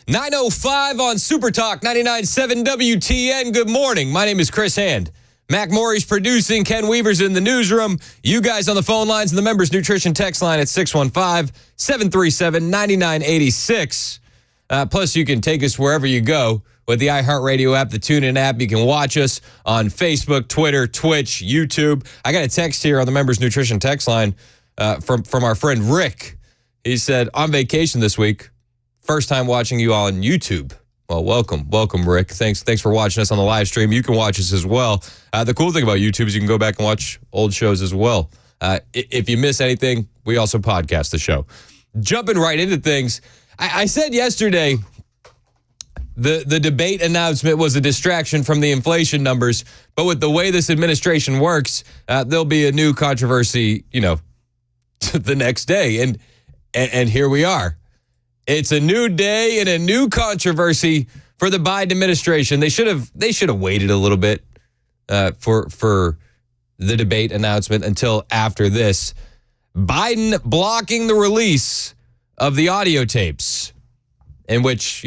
9:05 on Super Talk 99.7 WTN. Good morning. My name is Chris Hand. Mac Morey's producing. Ken Weaver's in the newsroom. You guys on the phone lines and the Members Nutrition text line at 615-737-9986. Plus, you can take us wherever you go with the iHeartRadio app, the TuneIn app. You can watch us on Facebook, Twitter, Twitch, YouTube. I got a text here on the Members Nutrition text line from our friend Rick. He said, on vacation this week. First time watching you on YouTube. Well, welcome, Rick. Thanks for watching us on the live stream. You can watch us as well. The cool thing about YouTube is you can go back and watch old shows as well. If you miss anything, we also podcast the show. Jumping right into things, I said yesterday the debate announcement was a distraction from the inflation numbers, but with the way this administration works, there'll be a new controversy, the next day, and here we are. It's a new day and a new controversy for the Biden administration. They should have waited a little bit for the debate announcement until after this. Biden blocking the release of the audio tapes in which,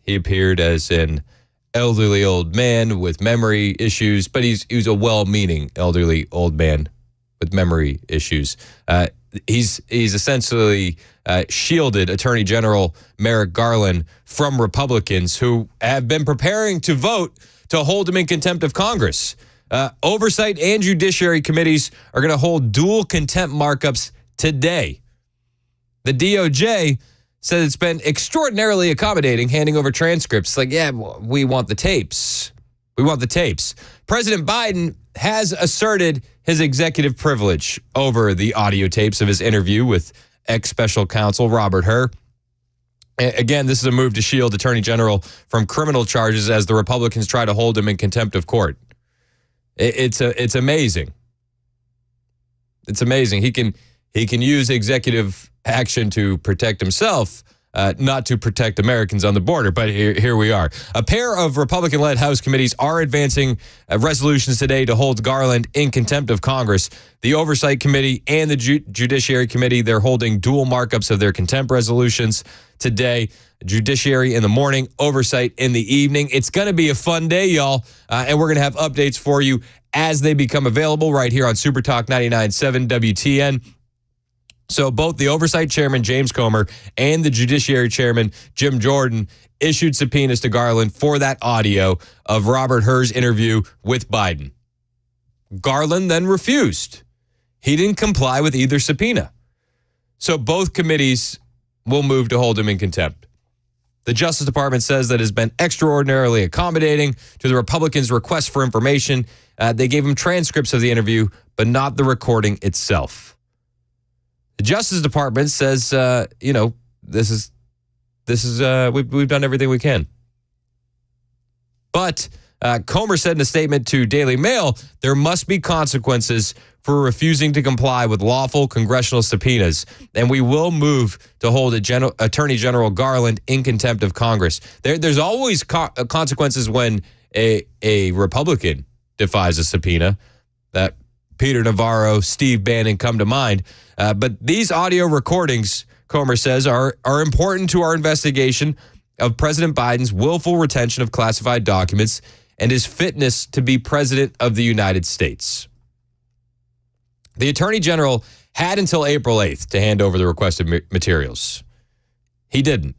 he appeared as an elderly old man with memory issues, but he was a well-meaning elderly old man with memory issues. He's essentially shielded Attorney General Merrick Garland from Republicans who have been preparing to vote to hold him in contempt of Congress. Oversight and Judiciary committees are going to hold dual contempt markups today. The DOJ said it's been extraordinarily accommodating, handing over transcripts. Like, we want the tapes. We want the tapes. President Biden has asserted his executive privilege over the audio tapes of his interview with ex-special counsel Robert Hur. Again, this is a move to shield Attorney General from criminal charges as the Republicans try to hold him in contempt of court. It's amazing. It's amazing. He can use executive action to protect himself, not to protect Americans on the border. But here we are. A pair of Republican-led House committees are advancing resolutions today to hold Garland in contempt of Congress. The Oversight Committee and the Judiciary Committee, they're holding dual markups of their contempt resolutions today. Judiciary in the morning, Oversight in the evening. It's going to be a fun day, y'all. And we're going to have updates for you as they become available right here on Super Talk 99.7 WTN. So both the Oversight Chairman, James Comer, and the Judiciary Chairman, Jim Jordan, issued subpoenas to Garland for that audio of Robert Hur's interview with Biden. Garland then refused. He didn't comply with either subpoena. So both committees will move to hold him in contempt. The Justice Department says that has been extraordinarily accommodating to the Republicans' request for information. They gave him transcripts of the interview, but not the recording itself. The Justice Department says, this is we've done everything we can. But Comer said in a statement to Daily Mail, there must be consequences for refusing to comply with lawful congressional subpoenas, and we will move to hold Attorney General Garland in contempt of Congress. There's always consequences when a Republican defies a subpoena. That Peter Navarro, Steve Bannon come to mind. But these audio recordings, Comer says, are important to our investigation of President Biden's willful retention of classified documents and his fitness to be president of the United States. The Attorney General had until April 8th to hand over the requested materials. He didn't.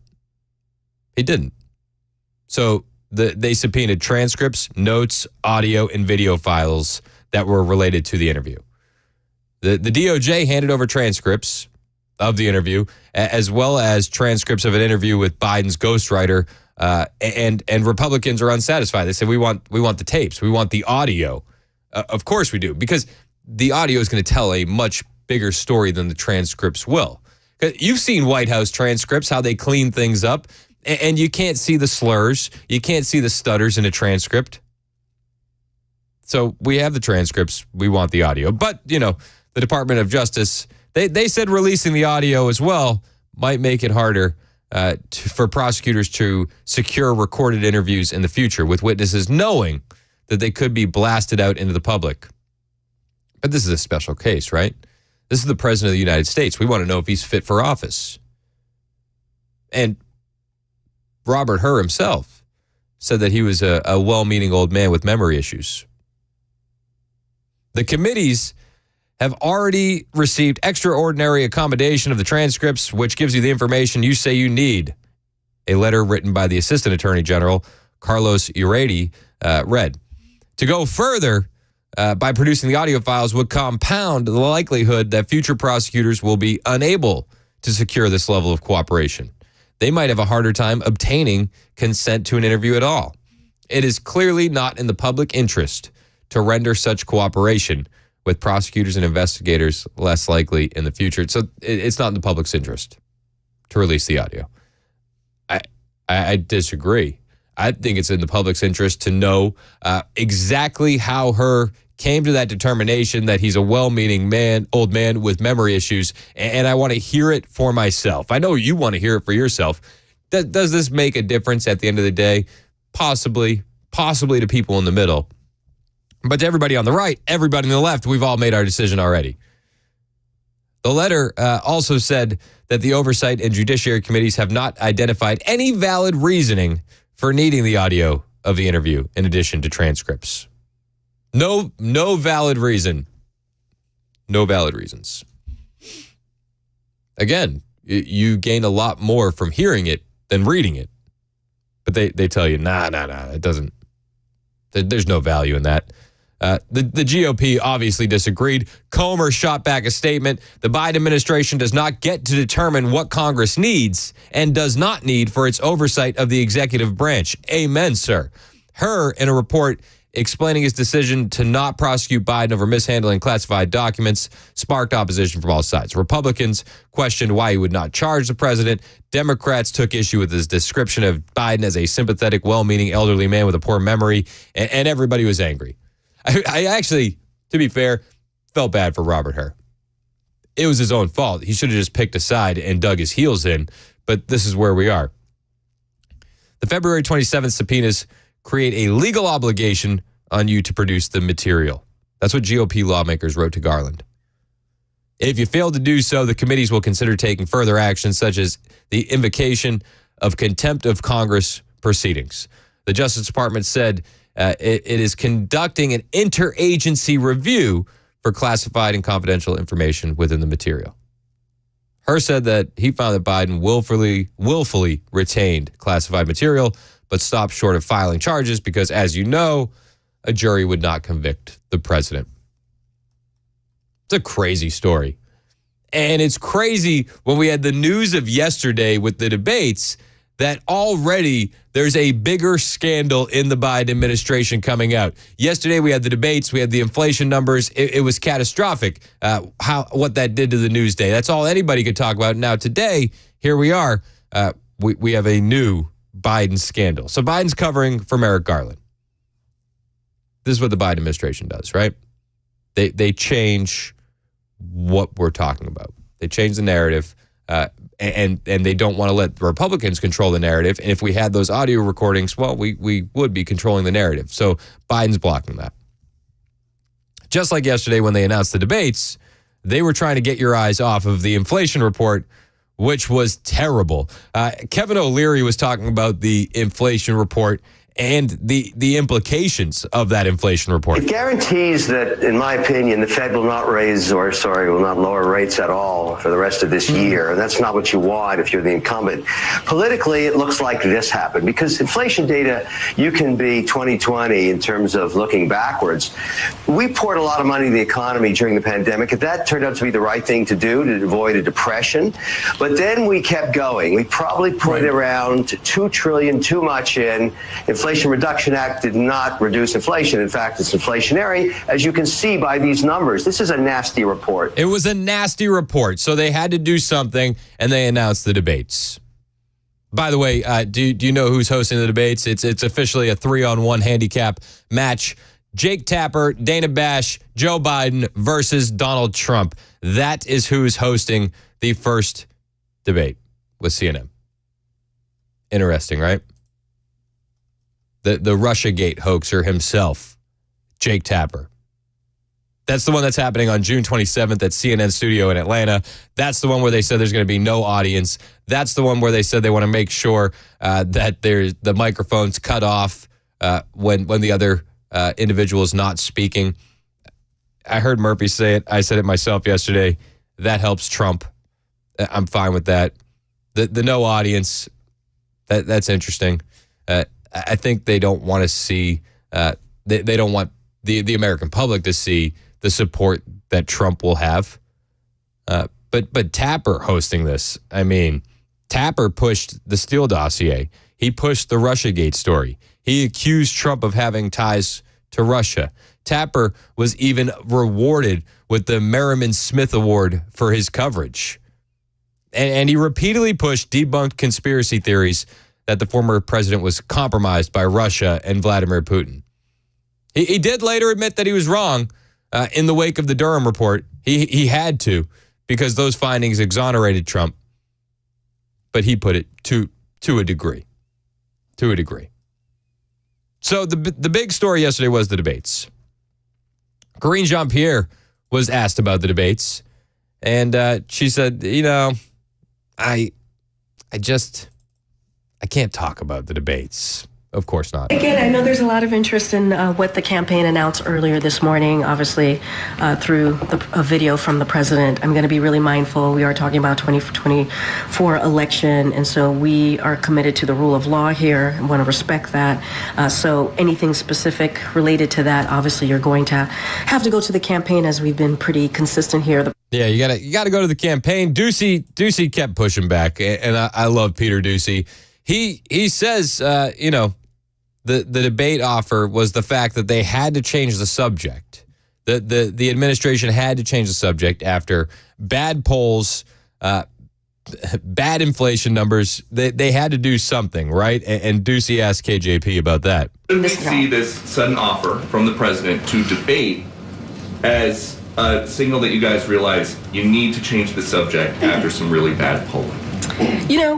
So they subpoenaed transcripts, notes, audio, and video files that were related to the interview. The DOJ handed over transcripts of the interview, as well as transcripts of an interview with Biden's ghostwriter, and Republicans are unsatisfied. They say, we want the tapes. We want the audio. Of course we do, because the audio is going to tell a much bigger story than the transcripts will. You've seen White House transcripts, how they clean things up, and you can't see the slurs. You can't see the stutters in a transcript. So we have the transcripts. We want the audio. But, the Department of Justice, they said releasing the audio as well might make it harder for prosecutors to secure recorded interviews in the future with witnesses knowing that they could be blasted out into the public. But this is a special case, right? This is the President of the United States. We want to know if he's fit for office. And Robert Hur himself said that he was a well-meaning old man with memory issues. The committees have already received extraordinary accommodation of the transcripts, which gives you the information you say you need. A letter written by the Assistant Attorney General, Carlos Uredi, read. To go further, by producing the audio files would compound the likelihood that future prosecutors will be unable to secure this level of cooperation. They might have a harder time obtaining consent to an interview at all. It is clearly not in the public interest to render such cooperation with prosecutors and investigators less likely in the future. So it's not in the public's interest to release the audio. I disagree. I think it's in the public's interest to know exactly how Hur came to that determination that he's a well-meaning man, old man with memory issues, and I want to hear it for myself. I know you want to hear it for yourself. Does this make a difference at the end of the day? Possibly to people in the middle. But to everybody on the right, everybody on the left, we've all made our decision already. The letter also said that the Oversight and Judiciary Committees have not identified any valid reasoning for needing the audio of the interview in addition to transcripts. No valid reason. No valid reasons. Again, you gain a lot more from hearing it than reading it. But they tell you, nah, it doesn't. There's no value in that. The GOP obviously disagreed. Comer shot back a statement. The Biden administration does not get to determine what Congress needs and does not need for its oversight of the executive branch. Amen, sir. Hur, in a report explaining his decision to not prosecute Biden over mishandling classified documents, sparked opposition from all sides. Republicans questioned why he would not charge the president. Democrats took issue with his description of Biden as a sympathetic, well-meaning elderly man with a poor memory, and everybody was angry. I actually, to be fair, felt bad for Robert Hur. It was his own fault. He should have just picked a side and dug his heels in, but this is where we are. The February 27th subpoenas create a legal obligation on you to produce the material. That's what GOP lawmakers wrote to Garland. If you fail to do so, the committees will consider taking further action, such as the invocation of contempt of Congress proceedings. The Justice Department said it is conducting an interagency review for classified and confidential information within the material. Hur said that he found that Biden willfully retained classified material, but stopped short of filing charges because, as you know, a jury would not convict the president. It's a crazy story. And it's crazy when we had the news of yesterday with the debates that already there's a bigger scandal in the Biden administration coming out. Yesterday we had the debates, we had the inflation numbers. It was catastrophic what that did to the news day. That's all anybody could talk about. Now today, here we are. We have a new Biden scandal. So Biden's covering for Merrick Garland. This is what the Biden administration does, right? They change what we're talking about. They change the narrative. And they don't want to let the Republicans control the narrative. And if we had those audio recordings, well, we would be controlling the narrative. So Biden's blocking that. Just like yesterday when they announced the debates, they were trying to get your eyes off of the inflation report, which was terrible. Kevin O'Leary was talking about the inflation report and the implications of that inflation report. It guarantees that, in my opinion, the Fed will not will not lower rates at all for the rest of this year. And that's not what you want if you're the incumbent. Politically, it looks like this happened because inflation data, you can be 2020 in terms of looking backwards. We poured a lot of money in the economy during the pandemic. If that turned out to be the right thing to do to avoid a depression. But then we kept going. We probably put around $2 trillion too much in. Inflation Reduction Act did not reduce inflation. In fact, it's inflationary, as you can see by these numbers. This is a nasty report. It was a nasty report, so they had to do something, and they announced the debates. By the way, do you know who's hosting the debates? It's officially a 3-on-1 handicap match. Jake Tapper, Dana Bash, Joe Biden versus Donald Trump. That is who's hosting the first debate with CNN. Interesting, right? The Russiagate hoaxer himself, Jake Tapper. That's the one that's happening on June 27th at CNN Studio in Atlanta. That's the one where they said there's going to be no audience. That's the one where they said they want to make sure that the microphone's cut off when the other individual is not speaking. I heard Murphy say it. I said it myself yesterday. That helps Trump. I'm fine with that. The no audience, that's interesting. I think they don't want to see, they don't want the American public to see the support that Trump will have. But Tapper hosting this, I mean, Tapper pushed the Steele dossier. He pushed the Russiagate story. He accused Trump of having ties to Russia. Tapper was even rewarded with the Merriman Smith Award for his coverage. And he repeatedly pushed debunked conspiracy theories that the former president was compromised by Russia and Vladimir Putin. He did later admit that he was wrong in the wake of the Durham report. He had to, because those findings exonerated Trump. But he put it to a degree. To a degree. So the big story yesterday was the debates. Karine Jean-Pierre was asked about the debates, and she said, I can't talk about the debates. Of course not. Again, I know there's a lot of interest in what the campaign announced earlier this morning, obviously through a video from the president. I'm going to be really mindful. We are talking about 2024 election, and so we are committed to the rule of law here and want to respect that. So anything specific related to that, obviously you're going to have to go to the campaign, as we've been pretty consistent here. Yeah, you gotta go to the campaign. Ducey kept pushing back, and I love Peter Ducey. He says, the debate offer was the fact that they had to change the subject. The administration had to change the subject after bad polls, bad inflation numbers. They had to do something, right? And Ducey asked KJP about that. Should we see this sudden offer from the president to debate as a signal that you guys realize you need to change the subject after some really bad polling?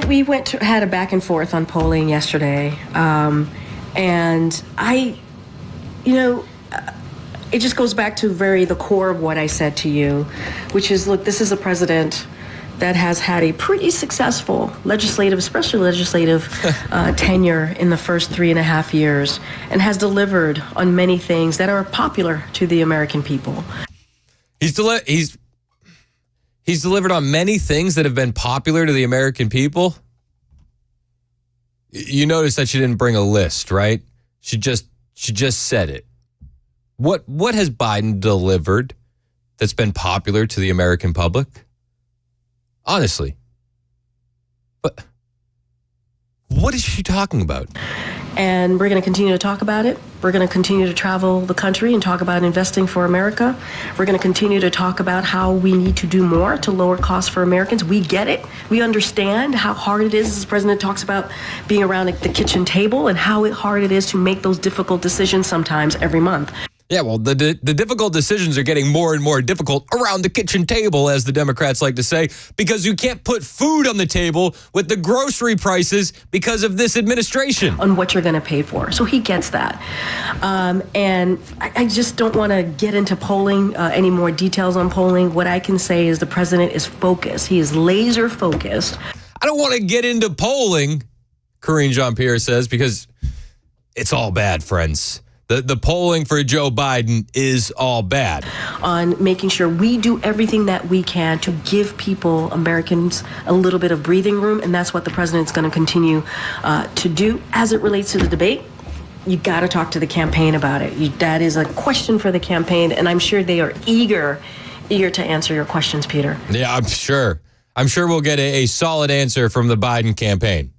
We had a back and forth on polling yesterday, and it just goes back to the core of what I said to you, which is, look, this is a president that has had a pretty successful especially legislative tenure in the first 3.5 years, and has delivered on many things that are popular to the American people. He's delivered on many things that have been popular to the American people. You notice that she didn't bring a list, right? She just said it. What has Biden delivered that's been popular to the American public? Honestly. But what is she talking about? And we're going to continue to talk about it. We're going to continue to travel the country and talk about investing for America. We're going to continue to talk about how we need to do more to lower costs for Americans. We get it. We understand how hard it is, as the president talks about being around the kitchen table, and how hard it is to make those difficult decisions sometimes every month. Yeah, well, the difficult decisions are getting more and more difficult around the kitchen table, as the Democrats like to say, because you can't put food on the table with the grocery prices because of this administration. On what you're going to pay for. So he gets that. And I just don't want to get into polling, any more details on polling. What I can say is the president is focused. He is laser focused. I don't want to get into polling, Karine Jean-Pierre says, because it's all bad, friends. The polling for Joe Biden is all bad. On making sure we do everything that we can to give people, Americans, a little bit of breathing room, and that's what the president's going to continue to do. As it relates to the debate, you got to talk to the campaign about it. That is a question for the campaign, and I'm sure they are eager to answer your questions, Peter. Yeah, I'm sure. I'm sure we'll get a solid answer from the Biden campaign.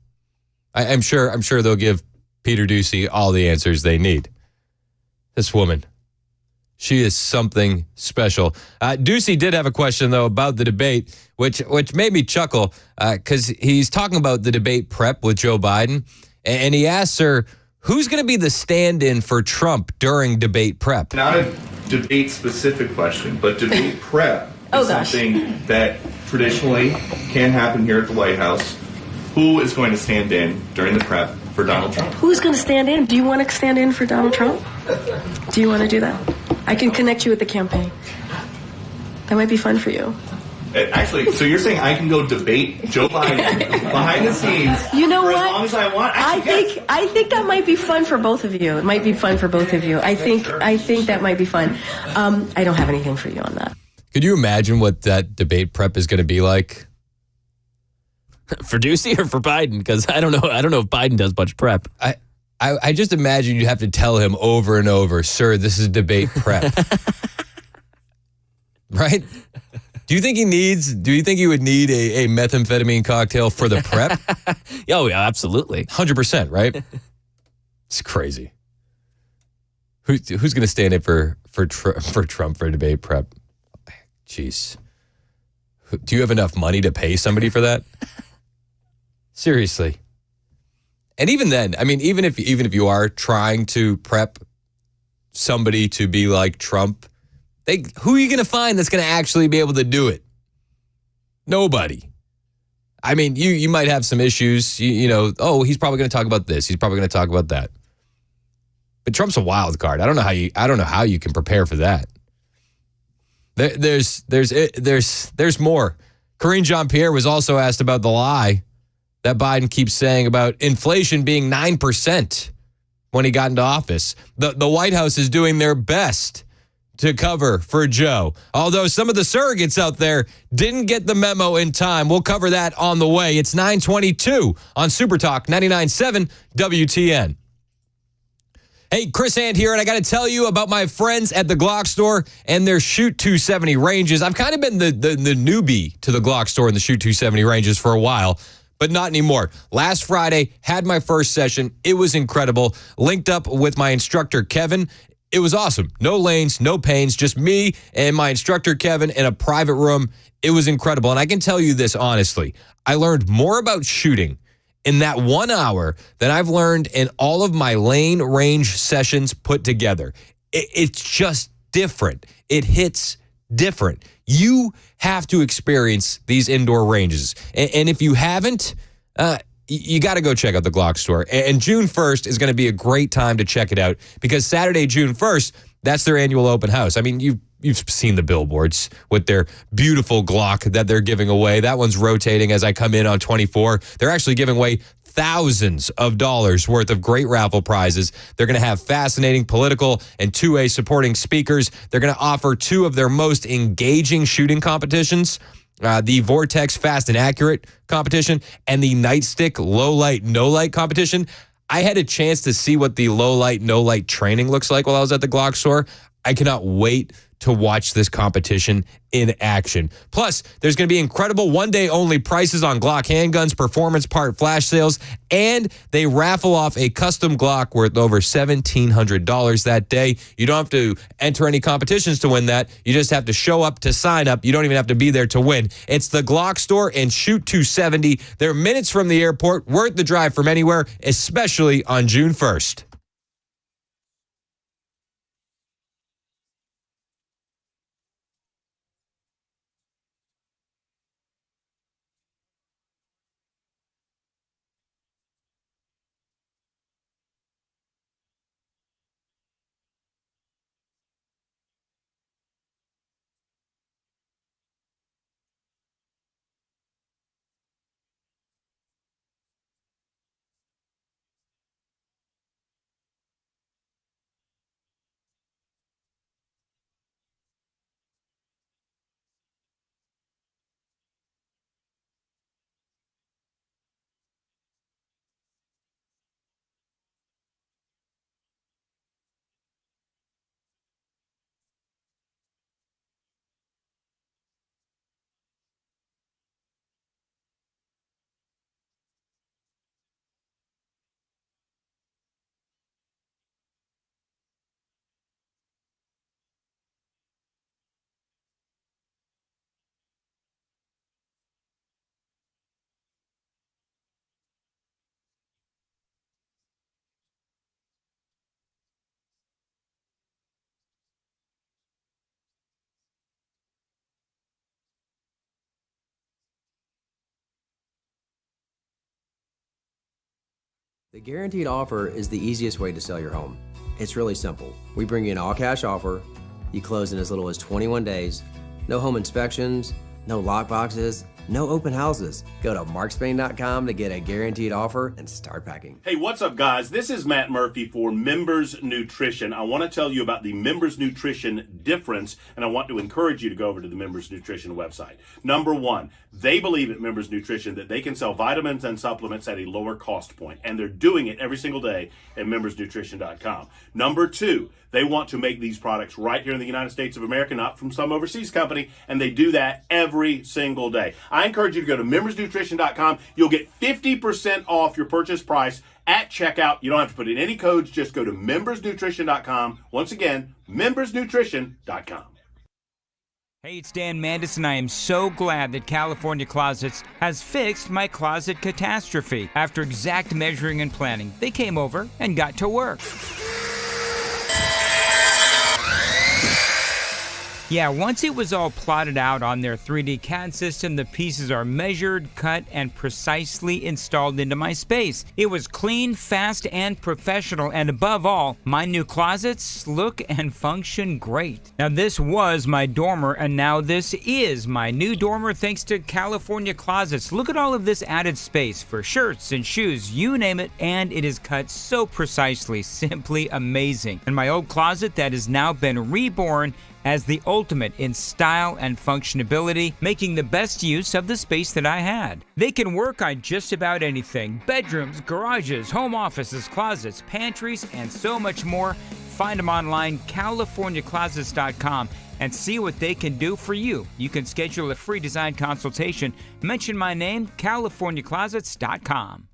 I'm sure they'll give Peter Ducey all the answers they need. This woman, she is something special. Ducey did have a question, though, about the debate, which made me chuckle because he's talking about the debate prep with Joe Biden. And he asks her, who's going to be the stand-in for Trump during debate prep? Not a debate-specific question, but debate prep is something that traditionally can happen here at the White House. Who is going to stand in during the prep for Donald Trump? Who's going to stand in? Do you want to stand in for Donald Trump? Do you want to do that? I can connect you with the campaign. That might be fun for you. Actually, so you're saying I can go debate Joe Biden behind the scenes You know for what? as long as I want? I think that might be fun for both of you. It might be fun for both of you. I think that might be fun. I don't have anything for you on that. Could you imagine what that debate prep is going to be like? For Ducey or for Biden? Because I don't know if Biden does much prep. I just imagine you'd have to tell him over and over, sir, this is debate prep. Right? Do you think he would need a methamphetamine cocktail for the prep? Oh, yeah, absolutely. 100%, right? It's crazy. Who's going to stand in for Trump for debate prep? Jeez. Do you have enough money to pay somebody for that? Seriously. And even then, I mean, even if you are trying to prep somebody to be like Trump, who are you going to find that's going to actually be able to do it? Nobody. I mean, you might have some issues. You know, he's probably going to talk about this. He's probably going to talk about that. But Trump's a wild card. I don't know how you can prepare for that. There's more. Karine Jean-Pierre was also asked about the lie that Biden keeps saying about inflation being 9% when he got into office. The White House is doing their best to cover for Joe, although some of the surrogates out there didn't get the memo in time. We'll cover that on the way. It's 9:22 on Super Talk 99.7 WTN. Hey, Chris Hand here, and I got to tell you about my friends at the Glock store and their Shoot 270 ranges. I've kind of been the newbie to the Glock store and the Shoot 270 ranges for a while, but not anymore. Last Friday, had my first session. It was incredible. Linked up with my instructor, Kevin. It was awesome. No lanes, no pains, just me and my instructor, Kevin, in a private room. It was incredible. And I can tell you this honestly. I learned more about shooting in that 1 hour than I've learned in all of my lane range sessions put together. It's just different. It hits different. You have to experience these indoor ranges. And if you haven't, you got to go check out the Glock store. And June 1st is going to be a great time to check it out because Saturday, June 1st, that's their annual open house. I mean, you've seen the billboards with their beautiful Glock that they're giving away. That one's rotating as I come in on 24. They're actually giving away thousands of dollars worth of great raffle prizes. They're going to have fascinating political and 2A supporting speakers. They're going to offer two of their most engaging shooting competitions. The Vortex Fast and Accurate competition and the Nightstick Low Light, No Light competition. I had a chance to see what the low light, no light training looks like while I was at the Glock store. I cannot wait to watch this competition in action. Plus, there's going to be incredible one-day-only prices on Glock handguns, performance part flash sales, and they raffle off a custom Glock worth over $1,700 that day. You don't have to enter any competitions to win that. You just have to show up to sign up. You don't even have to be there to win. It's the Glock store and Shoot 270. They're minutes from the airport, worth the drive from anywhere, especially on June 1st. The Guaranteed Offer is the easiest way to sell your home. It's really simple. We bring you an all-cash offer. You close in as little as 21 days. No home inspections, no lockboxes, no open houses. Go to markspain.com to get a guaranteed offer and start packing. Hey, what's up, guys? This is Matt Murphy for Members Nutrition. I want to tell you about the Members Nutrition difference, and I want to encourage you to go over to the Members Nutrition website. Number one, they believe at Members Nutrition that they can sell vitamins and supplements at a lower cost point, and they're doing it every single day at membersnutrition.com. Number two, they want to make these products right here in the United States of America, not from some overseas company, and they do that every single day. I encourage you to go to membersnutrition.com. You'll get 50% off your purchase price at checkout. You don't have to put in any codes. Just go to membersnutrition.com. Once again, membersnutrition.com. Hey, it's Dan Mandis, and I am so glad that California Closets has fixed my closet catastrophe. After exact measuring and planning, they came over and got to work. Yeah, once it was all plotted out on their 3D CAD system, the pieces are measured, cut, and precisely installed into my space. It was clean, fast, and professional, and above all, my new closets look and function great. Now, this was my dormer, and now this is my new dormer thanks to California Closets. Look at all of this added space for shirts and shoes, you name it, and it is cut so precisely, simply amazing. And my old closet that has now been reborn as the ultimate in style and functionability, making the best use of the space that I had. They can work on just about anything: bedrooms, garages, home offices, closets, pantries, and so much more. Find them online, CaliforniaClosets.com, and see what they can do for you. You can schedule a free design consultation. Mention my name, CaliforniaClosets.com.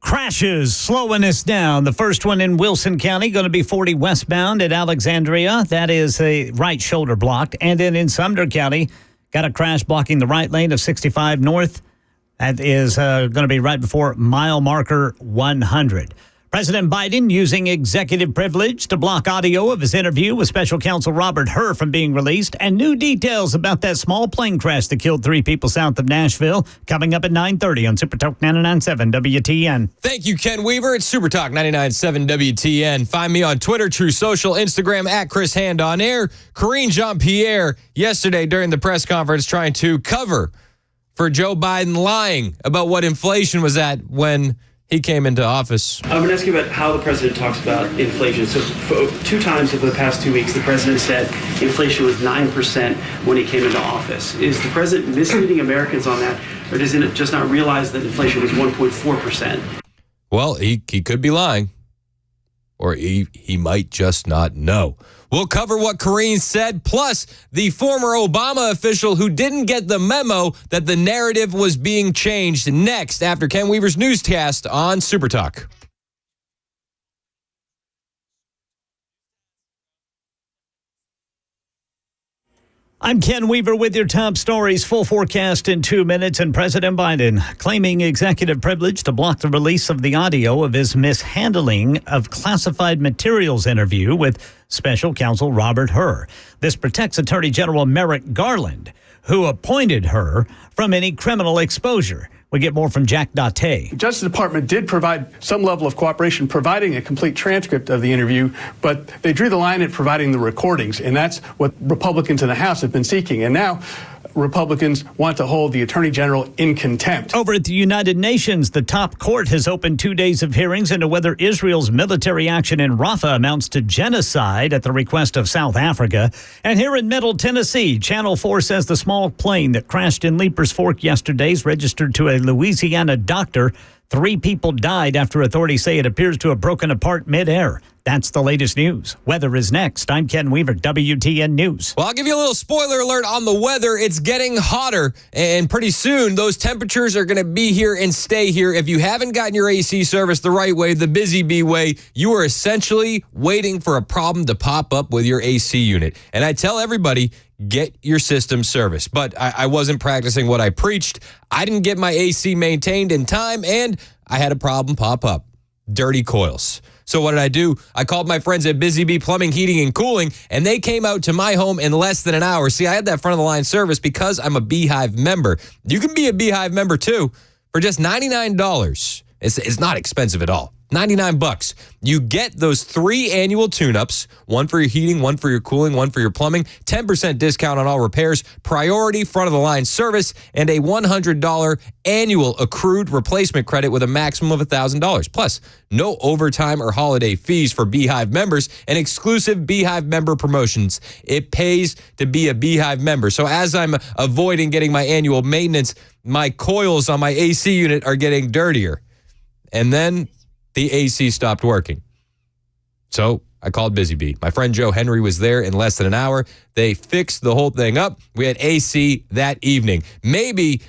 Crashes slowing us down. The first one in Wilson County going to be 40 westbound at Alexandria. That is a right shoulder blocked. And then in Sumner County, got a crash blocking the right lane of 65 north. That is going to be right before mile marker 100. President Biden using executive privilege to block audio of his interview with special counsel Robert Hur from being released, and new details about that small plane crash that killed 3 people south of Nashville coming up at 9:30 on Super Talk 99.7 WTN. Thank you, Ken Weaver. It's Super Talk 99.7 WTN. Find me on Twitter, True Social, Instagram at Chris Hand on Air. Karine Jean-Pierre yesterday during the press conference trying to cover for Joe Biden lying about what inflation was at when he came into office. I'm going to ask you about how the president talks about inflation. So 2 times over the past 2 weeks, the president said inflation was 9% when he came into office. Is the president misleading Americans on that, or does it just not realize that inflation was 1.4%? Well, he could be lying, or he might just not know. We'll cover what Karine said, plus the former Obama official who didn't get the memo that the narrative was being changed, next after Ken Weaver's newscast on Super Talk. I'm Ken Weaver with your top stories. Full forecast in 2 minutes. And President Biden claiming executive privilege to block the release of the audio of his mishandling of classified materials interview with special counsel Robert Hur. This protects Attorney General Merrick Garland, who appointed Hur, from any criminal exposure. We get more from Jack Date. The Justice Department did provide some level of cooperation, providing a complete transcript of the interview, but they drew the line at providing the recordings, and that's what Republicans in the House have been seeking. And now Republicans want to hold the Attorney General in contempt. Over at the United Nations, the top court has opened 2 days of hearings into whether Israel's military action in Rafah amounts to genocide at the request of South Africa. And here in Middle Tennessee, Channel 4 says the small plane that crashed in Leapers Fork yesterday is registered to a Louisiana doctor. 3 people died after authorities say it appears to have broken apart midair. That's the latest news. Weather is next. I'm Ken Weaver, WTN News. Well, I'll give you a little spoiler alert on the weather. It's getting hotter, and pretty soon those temperatures are going to be here and stay here. If you haven't gotten your AC service the right way, the Busy Bee way, you are essentially waiting for a problem to pop up with your AC unit. And I tell everybody, get your system serviced. But I wasn't practicing what I preached. I didn't get my AC maintained in time, and I had a problem pop up. Dirty coils. So what did I do? I called my friends at Busy Bee Plumbing, Heating, and Cooling, and they came out to my home in less than an hour. See, I had that front-of-the-line service because I'm a Beehive member. You can be a Beehive member, too, for just $99. It's not expensive at all. $99. You get those 3 annual tune-ups, one for your heating, one for your cooling, one for your plumbing, 10% discount on all repairs, priority front-of-the-line service, and a $100 annual accrued replacement credit with a maximum of $1,000. Plus, no overtime or holiday fees for Beehive members and exclusive Beehive member promotions. It pays to be a Beehive member. So as I'm avoiding getting my annual maintenance, my coils on my AC unit are getting dirtier. And then the AC stopped working. So I called Busy Bee. My friend Joe Henry was there in less than an hour. They fixed the whole thing up. We had AC that evening. Maybe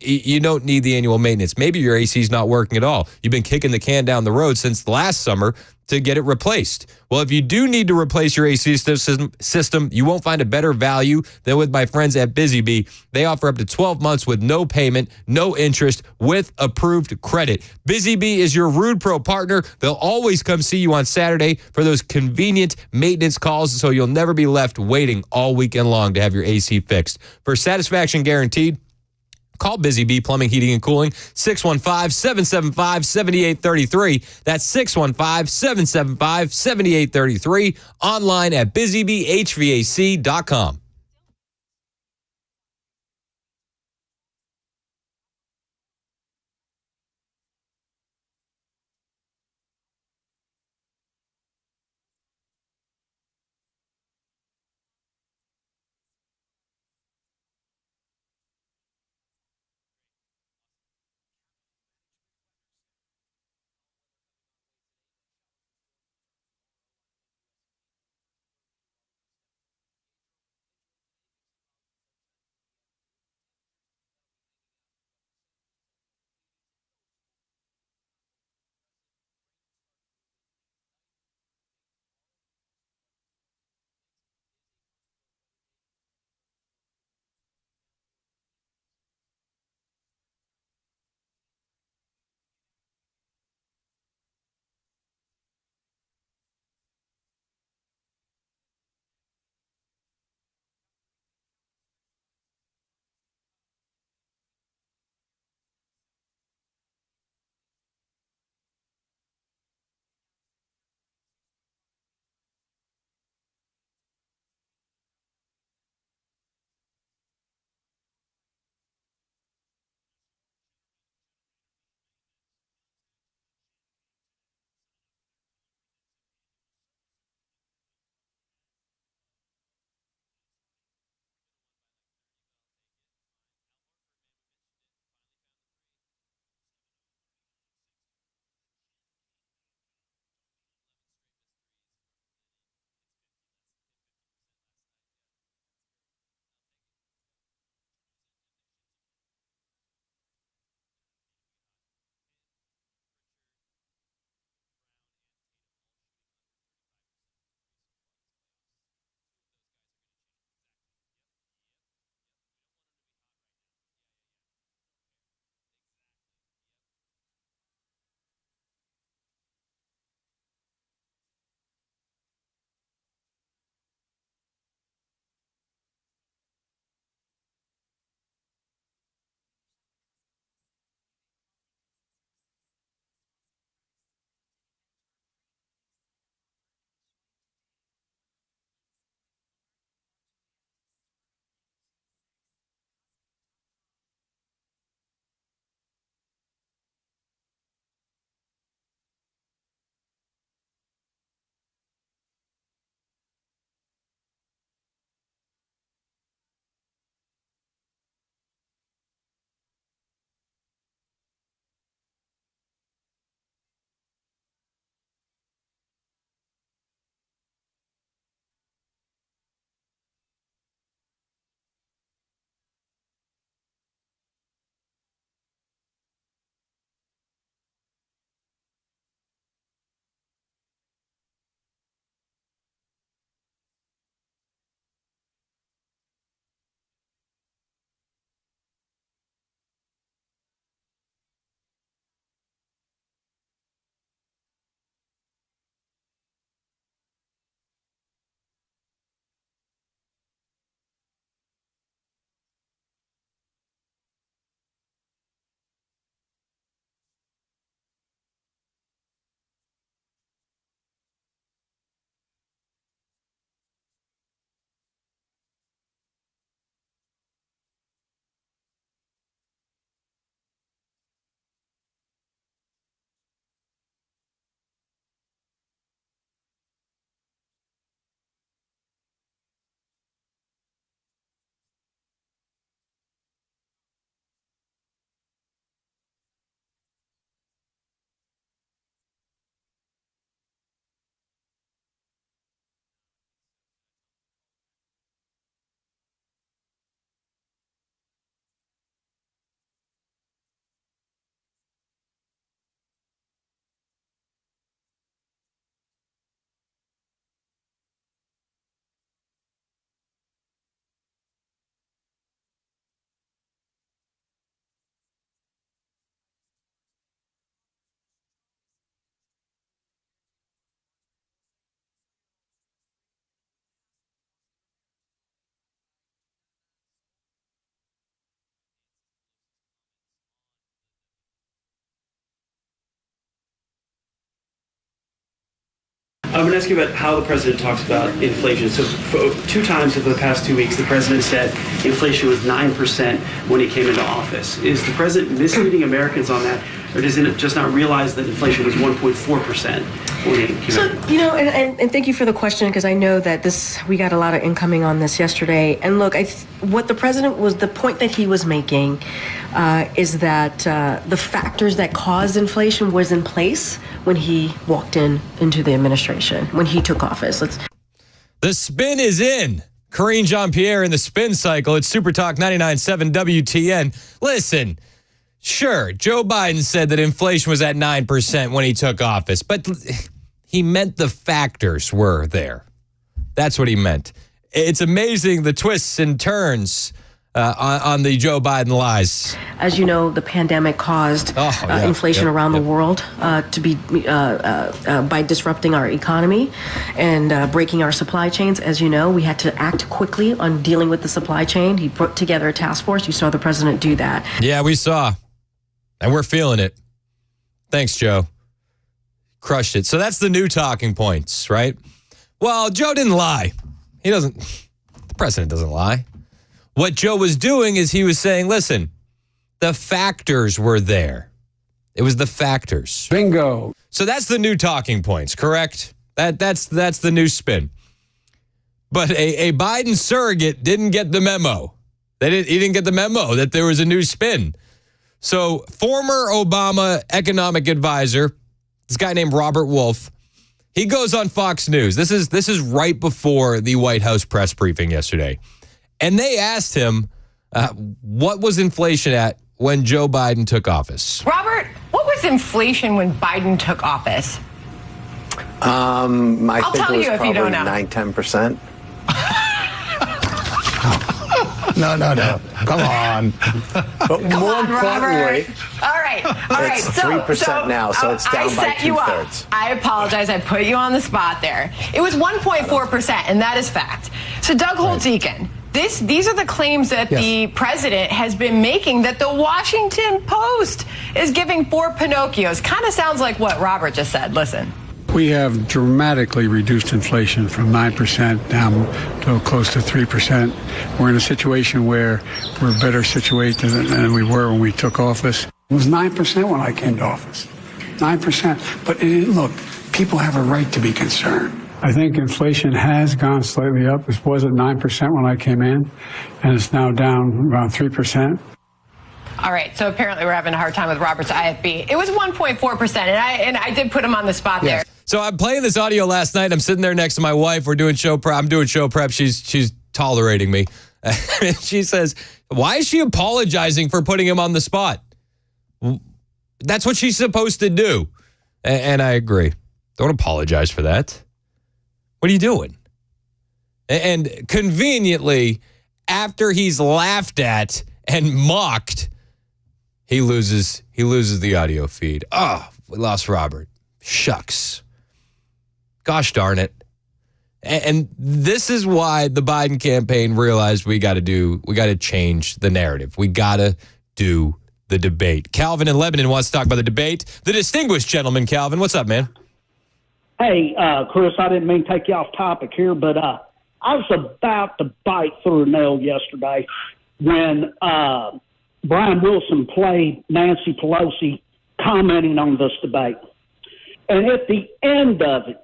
you don't need the annual maintenance. Maybe your AC is not working at all. You've been kicking the can down the road since last summer to get it replaced. Well, if you do need to replace your AC system, you won't find a better value than with my friends at Busy Bee. They offer up to 12 months with no payment, no interest, with approved credit. Busy Bee is your Rude Pro partner. They'll always come see you on Saturday for those convenient maintenance calls, so you'll never be left waiting all weekend long to have your AC fixed. For satisfaction guaranteed, call Busy Bee Plumbing, Heating, and Cooling, 615-775-7833. That's 615-775-7833. Online at busybeehvac.com. I'm going to ask you about how the president talks about inflation. So two times over the past 2 weeks, the president said inflation was 9% when he came into office. Is the president misleading Americans on that, or does it just not realize that inflation was 1.4% when he came in? So, and thank you for the question, because I know that we got a lot of incoming on this yesterday. And look, what the president the point that he was making is that the factors that caused inflation was in place when he walked into the administration, when he took office. The spin is in. Karine Jean-Pierre in the spin cycle. It's Super Talk 99.7 WTN. Listen, sure, Joe Biden said that inflation was at 9% when he took office, but he meant the factors were there. That's what he meant. It's amazing the twists and turns on the Joe Biden lies. As you know, the pandemic caused inflation around the world to be by disrupting our economy and breaking our supply chains. As you know, we had to act quickly on dealing with the supply chain. He put together a task force. You saw the president do that. Yeah, we saw. And we're feeling it. Thanks, Joe. Crushed it. So that's the new talking points, right? Well, Joe didn't lie. The president doesn't lie. What Joe was doing is he was saying, listen, the factors were there. It was the factors. Bingo. So that's the new talking points, correct? That's the new spin. But a Biden surrogate didn't get the memo. He didn't get the memo that there was a new spin. So former Obama economic advisor, this guy named Robert Wolf, he goes on Fox News. This is right before the White House press briefing yesterday. And they asked him, what was inflation at when Joe Biden took office? Robert, what was inflation when Biden took office? I I'll think tell it was you if probably you don't know. 9-10%. No. Come on. But more importantly, All right. it's 3% now, so it's down I by set you up. 2/3. I apologize. I put you on the spot there. It was 1.4%, and that is fact. So Doug Holtz-Eakin, these are the claims that the president has been making, that the Washington Post is giving four Pinocchios. Kind of sounds like what Robert just said. Listen. We have dramatically reduced inflation from 9% down to close to 3%. We're in a situation where we're better situated than we were when we took office. It was 9% when I came to office. 9%. But look, people have a right to be concerned. I think inflation has gone slightly up. It was at 9% when I came in, and it's now down around 3%. All right, so apparently we're having a hard time with Robert's IFB. It was 1.4%, and I did put him on the spot there. So I'm playing this audio last night. I'm sitting there next to my wife. We're doing show prep. I'm doing show prep. She's tolerating me. She says, why is she apologizing for putting him on the spot? That's what she's supposed to do. And I agree. Don't apologize for that. What are you doing? And conveniently, after he's laughed at and mocked, he loses the audio feed. Oh, we lost Robert. Shucks. Gosh darn it. And this is why the Biden campaign realized we got to change the narrative. We got to do the debate. Calvin in Lebanon wants to talk about the debate. The distinguished gentleman, Calvin. What's up, man? Hey, Chris, I didn't mean to take you off topic here, but I was about to bite through a nail yesterday when Brian Wilson played Nancy Pelosi commenting on this debate. And at the end of it,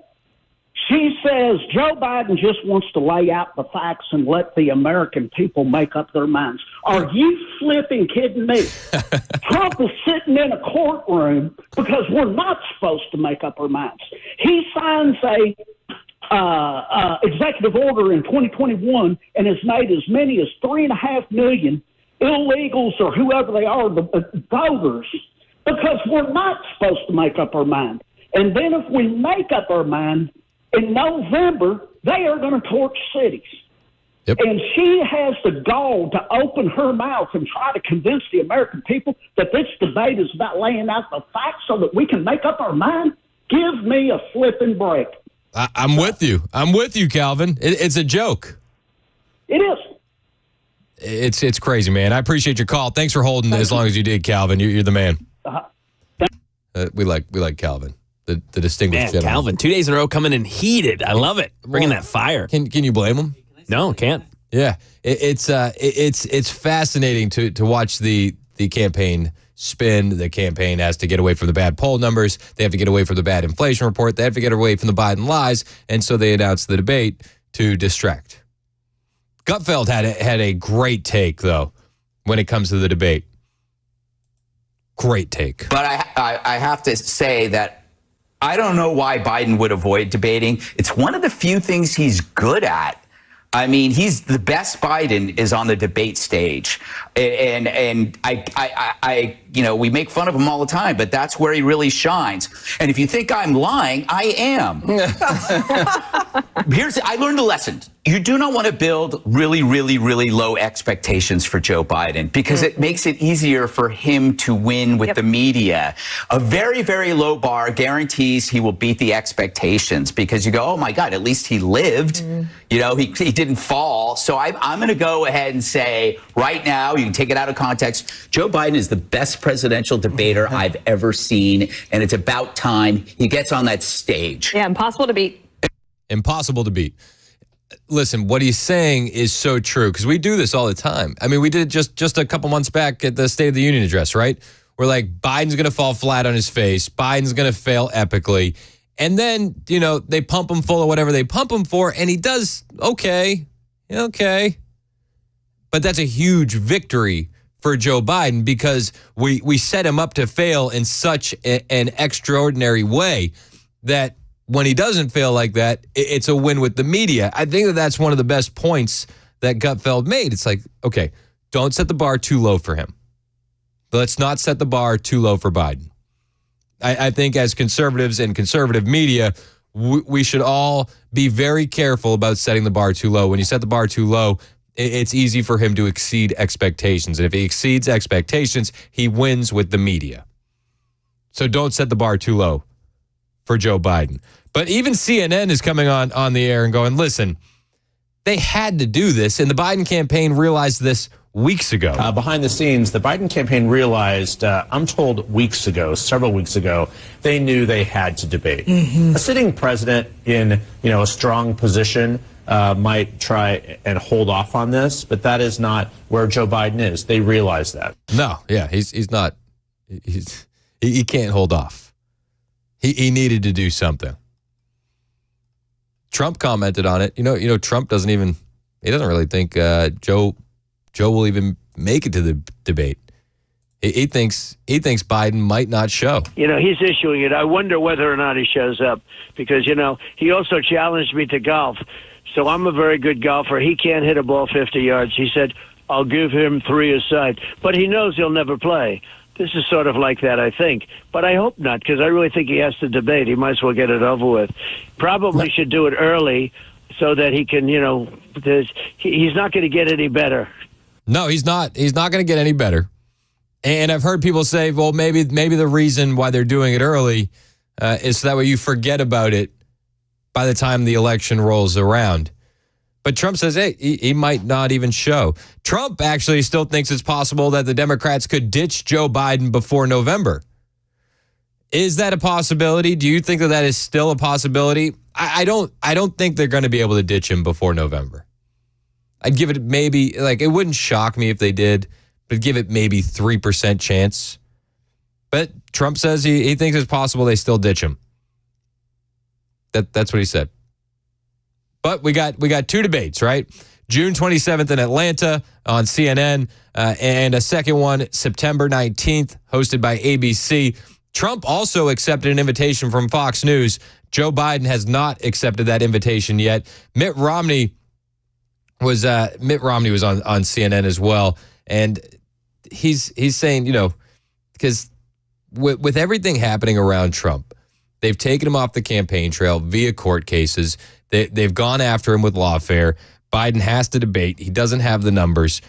she says Joe Biden just wants to lay out the facts and let the American people make up their minds. Are you flipping kidding me? Trump is sitting in a courtroom because we're not supposed to make up our minds. He signs a executive order in 2021 and has made as many as 3.5 million illegals or whoever they are, voters, because we're not supposed to make up our mind. And then if we make up our mind, in November, they are going to torch cities. Yep. And she has the gall to open her mouth and try to convince the American people that this debate is about laying out the facts so that we can make up our mind. Give me a flipping break. I'm with you. I'm with you, Calvin. It's a joke. It is. It's crazy, man. I appreciate your call. Thanks for holding as long as you did, Calvin. You're the man. We like Calvin. the distinguished Man, gentleman. Calvin, 2 days in a row coming in heated. I love it. Bringing that fire. Can you blame him? No, can't. Yeah, it's fascinating to watch the campaign spin. The campaign has to get away from the bad poll numbers. They have to get away from the bad inflation report. They have to get away from the Biden lies, and so they announced the debate to distract. Gutfeld had a great take though when it comes to the debate. Great take. But I have to say that I don't know why Biden would avoid debating. It's one of the few things he's good at. I mean, he's the best Biden is on the debate stage. And I we make fun of him all the time, but that's where he really shines. And if you think I'm lying, I am. I learned a lesson. You do not want to build really, really, really low expectations for Joe Biden because it makes it easier for him to win with the media. A very, very low bar guarantees he will beat the expectations because you go, oh my God, at least he lived. You know, he didn't fall. So I'm going to go ahead and say right now, you can take it out of context, Joe Biden is the best presidential debater I've ever seen. And it's about time he gets on that stage. Yeah, impossible to beat. Impossible to beat. Listen, what he's saying is so true because we do this all the time. I mean, we did it just a couple months back at the State of the Union address, right? We're like, Biden's going to fall flat on his face. Biden's going to fail epically. And then, they pump him full of whatever they pump him for, and he does okay. But that's a huge victory for Joe Biden because we set him up to fail in such an extraordinary way that when he doesn't fail like that, it's a win with the media. I think that's one of the best points that Gutfeld made. It's like, okay, don't set the bar too low for him. Let's not set the bar too low for Biden. I think as conservatives and conservative media, we should all be very careful about setting the bar too low. When you set the bar too low, it's easy for him to exceed expectations. And if he exceeds expectations, he wins with the media. So don't set the bar too low for Joe Biden. But even CNN is coming on the air and going, listen, they had to do this. And the Biden campaign realized this weeks ago. Behind the scenes, the Biden campaign realized, I'm told several weeks ago, they knew they had to debate. A sitting president in, a strong position might try and hold off on this, but that is not where Joe Biden is. They realize that. No, yeah, he's not. He can't hold off. He needed to do something. Trump commented on it. Trump doesn't really think Joe will even make it to the debate. He thinks Biden might not show. He's issuing it. I wonder whether or not he shows up because, he also challenged me to golf. So I'm a very good golfer. He can't hit a ball 50 yards. He said, I'll give him 3 aside. But he knows he'll never play. This is sort of like that, I think. But I hope not, because I really think he has to debate. He might as well get it over with. Probably should do it early so that he can, he's not going to get any better. No, he's not. He's not going to get any better. And I've heard people say, well, maybe the reason why they're doing it early is so that way you forget about it by the time the election rolls around. But Trump says, hey, he might not even show. Trump actually still thinks it's possible that the Democrats could ditch Joe Biden before November. Is that a possibility? Do you think that is still a possibility? I don't think they're going to be able to ditch him before November. I'd give it maybe, it wouldn't shock me if they did, but give it maybe 3% chance. But Trump says he thinks it's possible they still ditch him. That's what he said. But we got 2 debates, right? June 27th in Atlanta on CNN, and a second one September 19th, hosted by ABC. Trump also accepted an invitation from Fox News. Joe Biden has not accepted that invitation yet. Mitt Romney was on CNN as well, and he's saying, because with everything happening around Trump, they've taken him off the campaign trail via court cases. They've gone after him with lawfare. Biden has to debate. He doesn't have the numbers.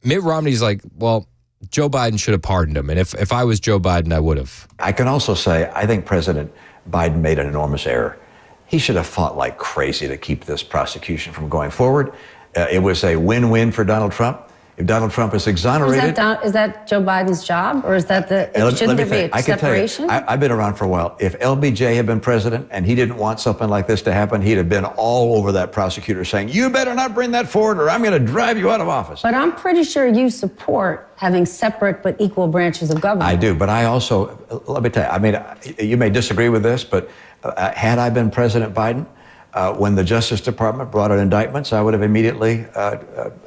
Mitt Romney's like, well, Joe Biden should have pardoned him. And if I was Joe Biden, I would have. I can also say I think President Biden made an enormous error. He should have fought like crazy to keep this prosecution from going forward. It was a win-win for Donald Trump. If Donald Trump is Is exonerated... is that Joe Biden's job, or is that shouldn't there be a separation? I've been around for a while. If LBJ had been president and he didn't want something like this to happen, he'd have been all over that prosecutor saying, you better not bring that forward or I'm going to drive you out of office. But I'm pretty sure you support having separate but equal branches of government. I do, but I also, let me tell you, I mean, you may disagree with this, but had I been President Biden, when the Justice Department brought out indictments, I would have immediately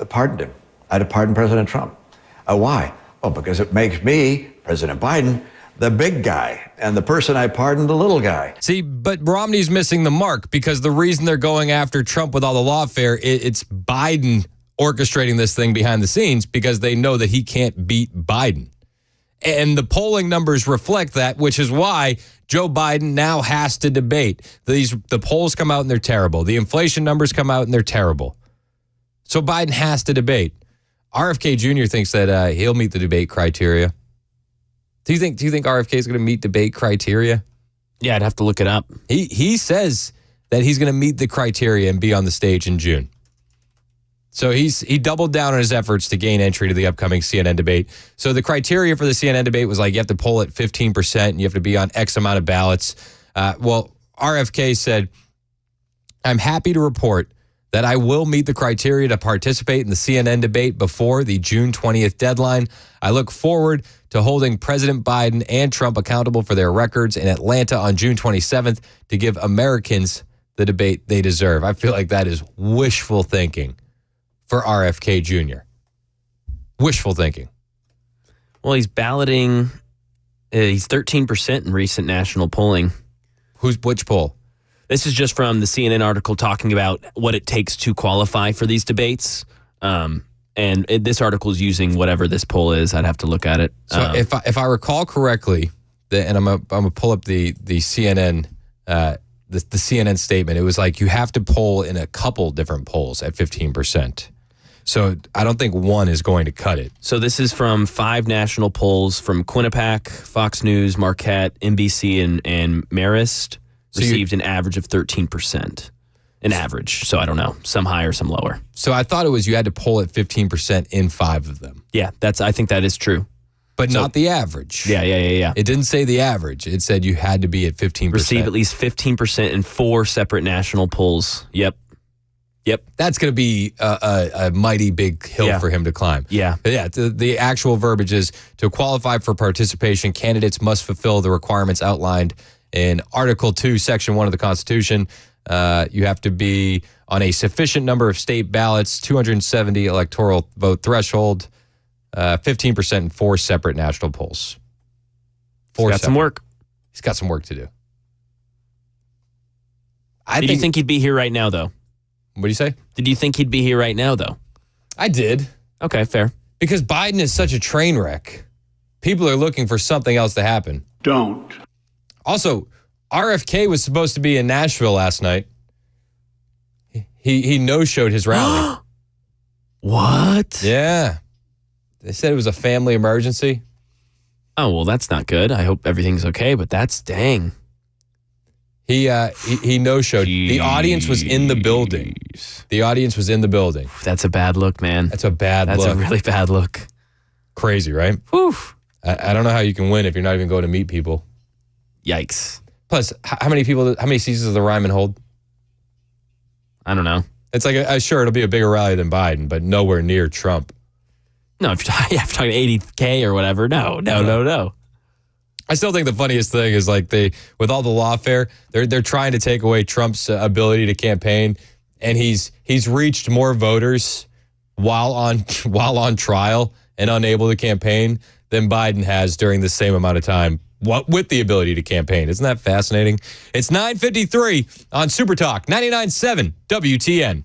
pardoned him. I'd have pardoned President Trump. Why? Well, because it makes me, President Biden, the big guy, and the person I pardoned, the little guy. See, but Romney's missing the mark because the reason they're going after Trump with all the lawfare, it's Biden orchestrating this thing behind the scenes because they know that he can't beat Biden. And the polling numbers reflect that, which is why Joe Biden now has to debate. The polls come out and they're terrible. The inflation numbers come out and they're terrible. So Biden has to debate. RFK Jr. thinks that he'll meet the debate criteria. Do you think RFK is going to meet debate criteria? Yeah, I'd have to look it up. He says that he's going to meet the criteria and be on the stage in June. So he doubled down on his efforts to gain entry to the upcoming CNN debate. So the criteria for the CNN debate was like you have to poll at 15% and you have to be on X amount of ballots. Well, RFK said, I'm happy to report that I will meet the criteria to participate in the CNN debate before the June 20th deadline. I look forward to holding President Biden and Trump accountable for their records in Atlanta on June 27th to give Americans the debate they deserve. I feel like that is wishful thinking for RFK Jr. Wishful thinking. Well, he's balloting. He's 13% in recent national polling. Which poll? This is just from the CNN article talking about what it takes to qualify for these debates. This article is using whatever this poll is. I'd have to look at it. So if I recall correctly, and I'm gonna pull up the CNN the CNN statement. It was like you have to poll in a couple different polls at 15%. So I don't think one is going to cut it. So this is from 5 national polls from Quinnipiac, Fox News, Marquette, NBC, and Marist. Received an average of 13%. An average. So I don't know. Some higher, some lower. So I thought it was you had to poll at 15% in 5 of them. Yeah, I think that is true. But not the average. Yeah. It didn't say the average. It said you had to be at 15%. Receive at least 15% in 4 separate national polls. Yep. That's going to be a mighty big hill for him to climb. Yeah. But yeah, the actual verbiage is to qualify for participation, candidates must fulfill the requirements outlined in Article 2, Section 1 of the Constitution. You have to be on a sufficient number of state ballots, 270 electoral vote threshold, 15% in 4 separate national polls. He's got some work. He's got some work to do. Did you think he'd be here right now, though? What do you say? Did you think he'd be here right now, though? I did. Okay, fair. Because Biden is such a train wreck. People are looking for something else to happen. Don't. Also, RFK was supposed to be in Nashville last night. He no-showed his rally. What? Yeah. They said it was a family emergency. Oh, well, that's not good. I hope everything's okay, but that's dang. He no-showed. The audience was in the building. The audience was in the building. That's a bad look, man. That's a bad look. That's a really bad look. Crazy, right? Whew. I don't know how you can win if you're not even going to meet people. Yikes. Plus, how many seats does the Ryman hold? I don't know. It's like, sure, it'll be a bigger rally than Biden, but nowhere near Trump. No, if you're talking 80K or whatever, no. I still think the funniest thing is like with all the lawfare, they're trying to take away Trump's ability to campaign, and he's reached more voters while on trial and unable to campaign than Biden has during the same amount of time with the ability to campaign. Isn't that fascinating? It's 9:53 on Super Talk 99.7 WTN.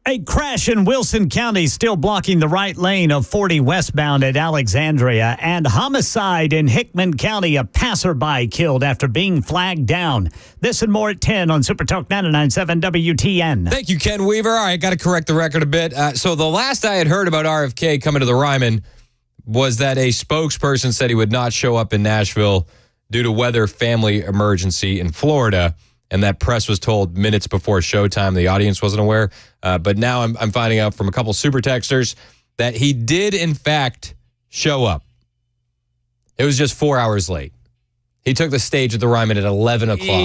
A crash in Wilson County still blocking the right lane of 40 westbound at Alexandria, and homicide in Hickman County, a passerby killed after being flagged down. This and more at 10 on Super Talk 99.7 WTN. Thank you, Ken Weaver. All right, got to correct the record a bit. So the last I had heard about RFK coming to the Ryman was that a spokesperson said he would not show up in Nashville due to weather family emergency in Florida. And that press was told minutes before showtime. The audience wasn't aware. But now I'm finding out from a couple super texters that he did, in fact, show up. It was just 4 hours late. He took the stage at the Ryman at 11 o'clock.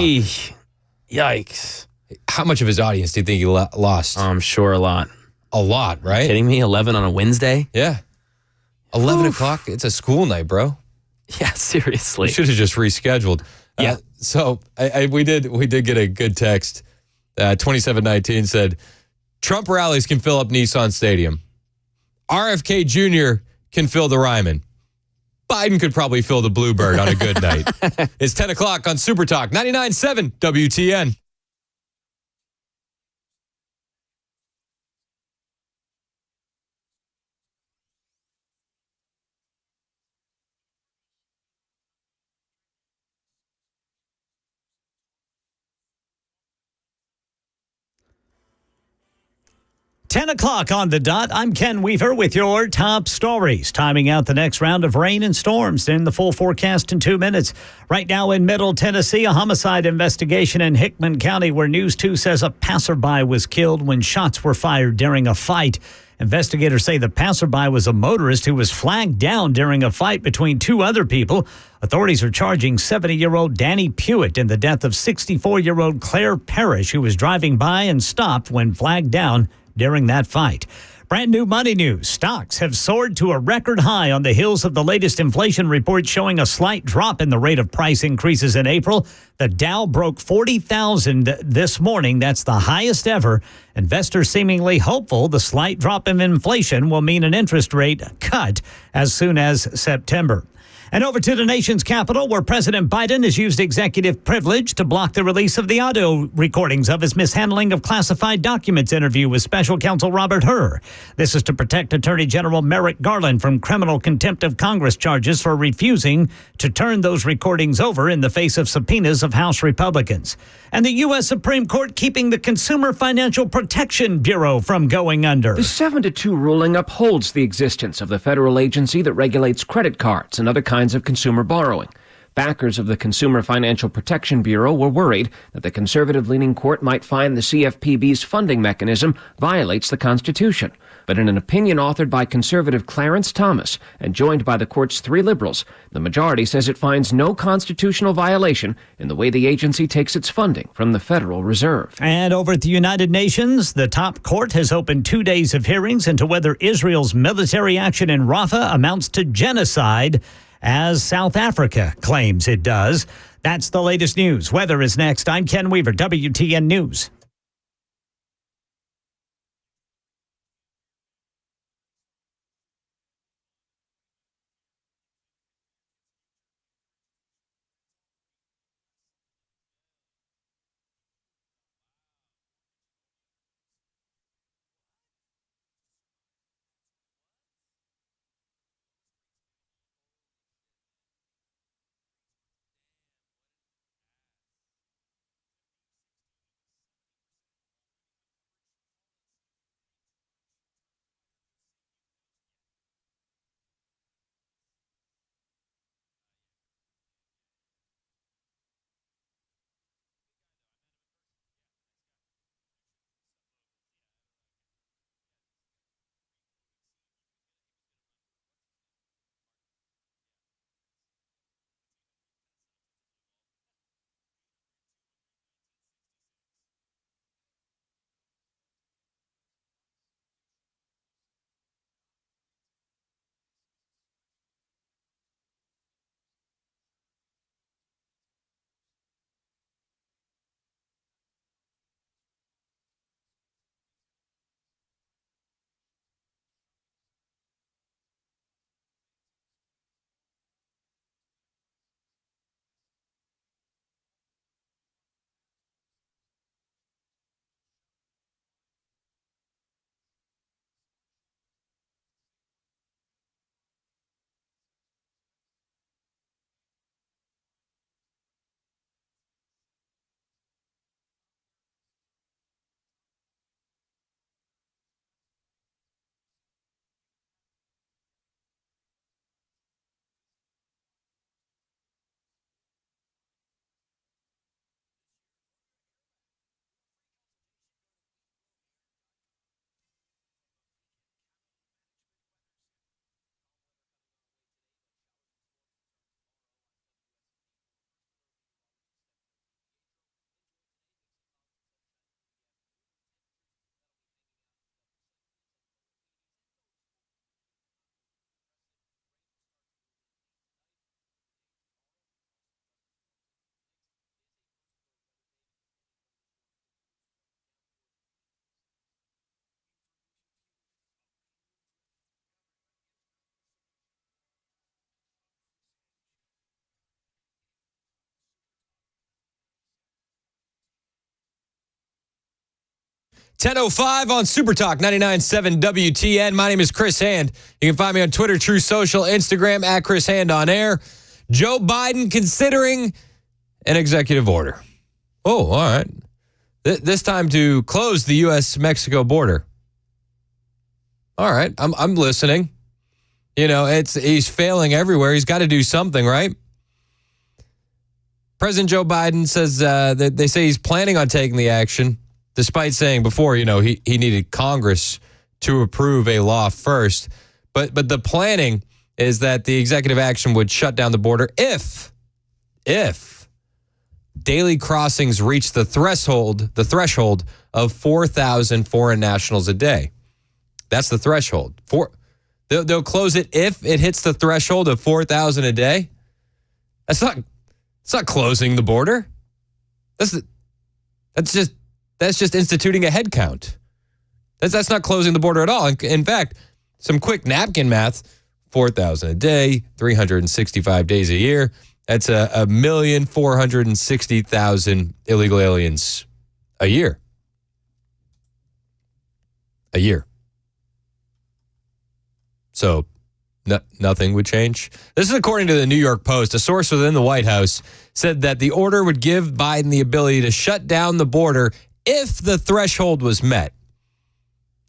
Yikes. How much of his audience do you think he lost? I'm sure a lot. A lot, right? Kidding me? 11 on a Wednesday? Yeah. 11 o'clock? It's a school night, bro. Yeah, seriously. We should have just rescheduled. Yeah. So we did get a good text. 2719 said, Trump rallies can fill up Nissan Stadium. RFK Jr. can fill the Ryman. Biden could probably fill the Bluebird on a good night. It's 10 o'clock on Super Talk 99.7 WTN. Ten o'clock on the dot. I'm Ken Weaver with your top stories. Timing out the next round of rain and storms in the full forecast in 2 minutes. Right now in Middle Tennessee, a homicide investigation in Hickman County where News 2 says a passerby was killed when shots were fired during a fight. Investigators say the passerby was a motorist who was flagged down during a fight between two other people. Authorities are charging 70-year-old Danny Pewitt in the death of 64-year-old Claire Parrish, who was driving by and stopped when flagged down during that fight. Brand new money news. Stocks have soared to a record high on the heels of the latest inflation report showing a slight drop in the rate of price increases in April. The Dow broke 40,000 this morning. That's the highest ever. Investors seemingly hopeful the slight drop in inflation will mean an interest rate cut as soon as September. And over to the nation's capital, where President Biden has used executive privilege to block the release of the audio recordings of his mishandling of classified documents interview with special counsel Robert Hur. This is to protect Attorney General Merrick Garland from criminal contempt of Congress charges for refusing to turn those recordings over in the face of subpoenas of House Republicans. And the U.S. Supreme Court keeping the Consumer Financial Protection Bureau from going under. The 7-2 ruling upholds the existence of the federal agency that regulates credit cards and other kinds of consumer borrowing. Backers of the Consumer Financial Protection Bureau were worried that the conservative-leaning court might find the CFPB's funding mechanism violates the Constitution. But in an opinion authored by conservative Clarence Thomas and joined by the court's 3 liberals, the majority says it finds no constitutional violation in the way the agency takes its funding from the Federal Reserve. And over at the United Nations, the top court has opened 2 days of hearings into whether Israel's military action in Rafah amounts to genocide, as South Africa claims it does. That's the latest news. Weather is next. I'm Ken Weaver, WTN News. 10:05 on Super Talk 99.7 WTN. My name is Chris Hand. You can find me on Twitter, True Social, Instagram, at Chris Hand on air. Joe Biden considering an executive order. Oh, all right. This time to close the U.S.-Mexico border. All right, I'm listening. You know, he's failing everywhere. He's got to do something, right? President Joe Biden says that they say he's planning on taking the action, despite saying before, you know, he needed Congress to approve a law first. But the planning is that the executive action would shut down the border if daily crossings reach the threshold of 4,000 foreign nationals a day. That's the threshold. They'll close it if it hits the threshold of 4,000 a day. It's not closing the border. That's just instituting a head count. That's not closing the border at all. In fact, some quick napkin math, 4,000 a day, 365 days a year. That's 1,460,000 illegal aliens a year. A year. So nothing would change. This is according to the New York Post. A source within the White House said that the order would give Biden the ability to shut down the border if the threshold was met.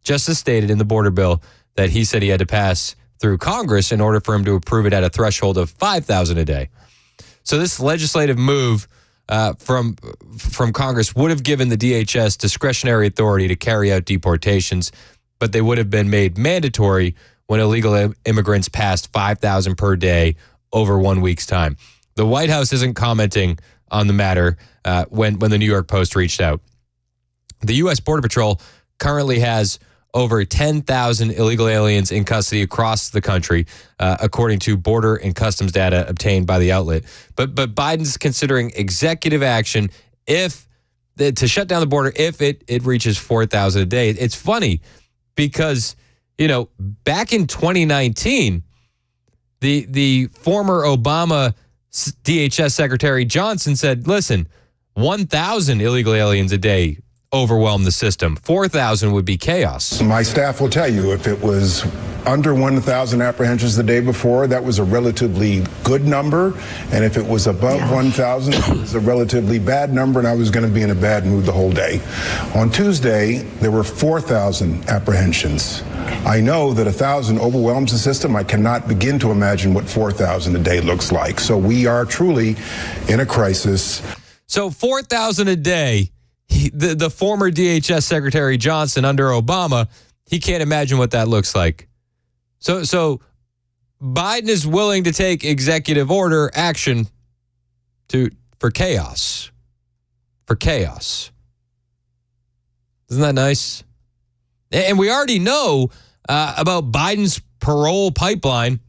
Just as stated in the border bill that he said he had to pass through Congress in order for him to approve it at a threshold of 5,000 a day. So this legislative move from Congress would have given the DHS discretionary authority to carry out deportations, but they would have been made mandatory when illegal immigrants passed 5,000 per day over 1 week's time. The White House isn't commenting on the matter when the New York Post reached out. The U.S. Border Patrol currently has over 10,000 illegal aliens in custody across the country, according to Border and Customs data obtained by the outlet. But Biden's considering executive action to shut down the border if it reaches 4,000 a day. It's funny because, you know, back in 2019, the former Obama DHS Secretary Johnson said, listen, 1,000 illegal aliens a day overwhelm the system. 4,000 would be chaos. My staff will tell you if it was under 1,000 apprehensions the day before, that was a relatively good number. And if it was above 1,000, it was a relatively bad number, and I was going to be in a bad mood the whole day. On Tuesday, there were 4,000 apprehensions. I know that 1,000 overwhelms the system. I cannot begin to imagine what 4,000 a day looks like. So we are truly in a crisis. So 4,000 a day. The former DHS Secretary Johnson under Obama, he can't imagine what that looks like. So Biden is willing to take executive order action for chaos. For chaos. Isn't that nice? And we already know about Biden's parole pipeline.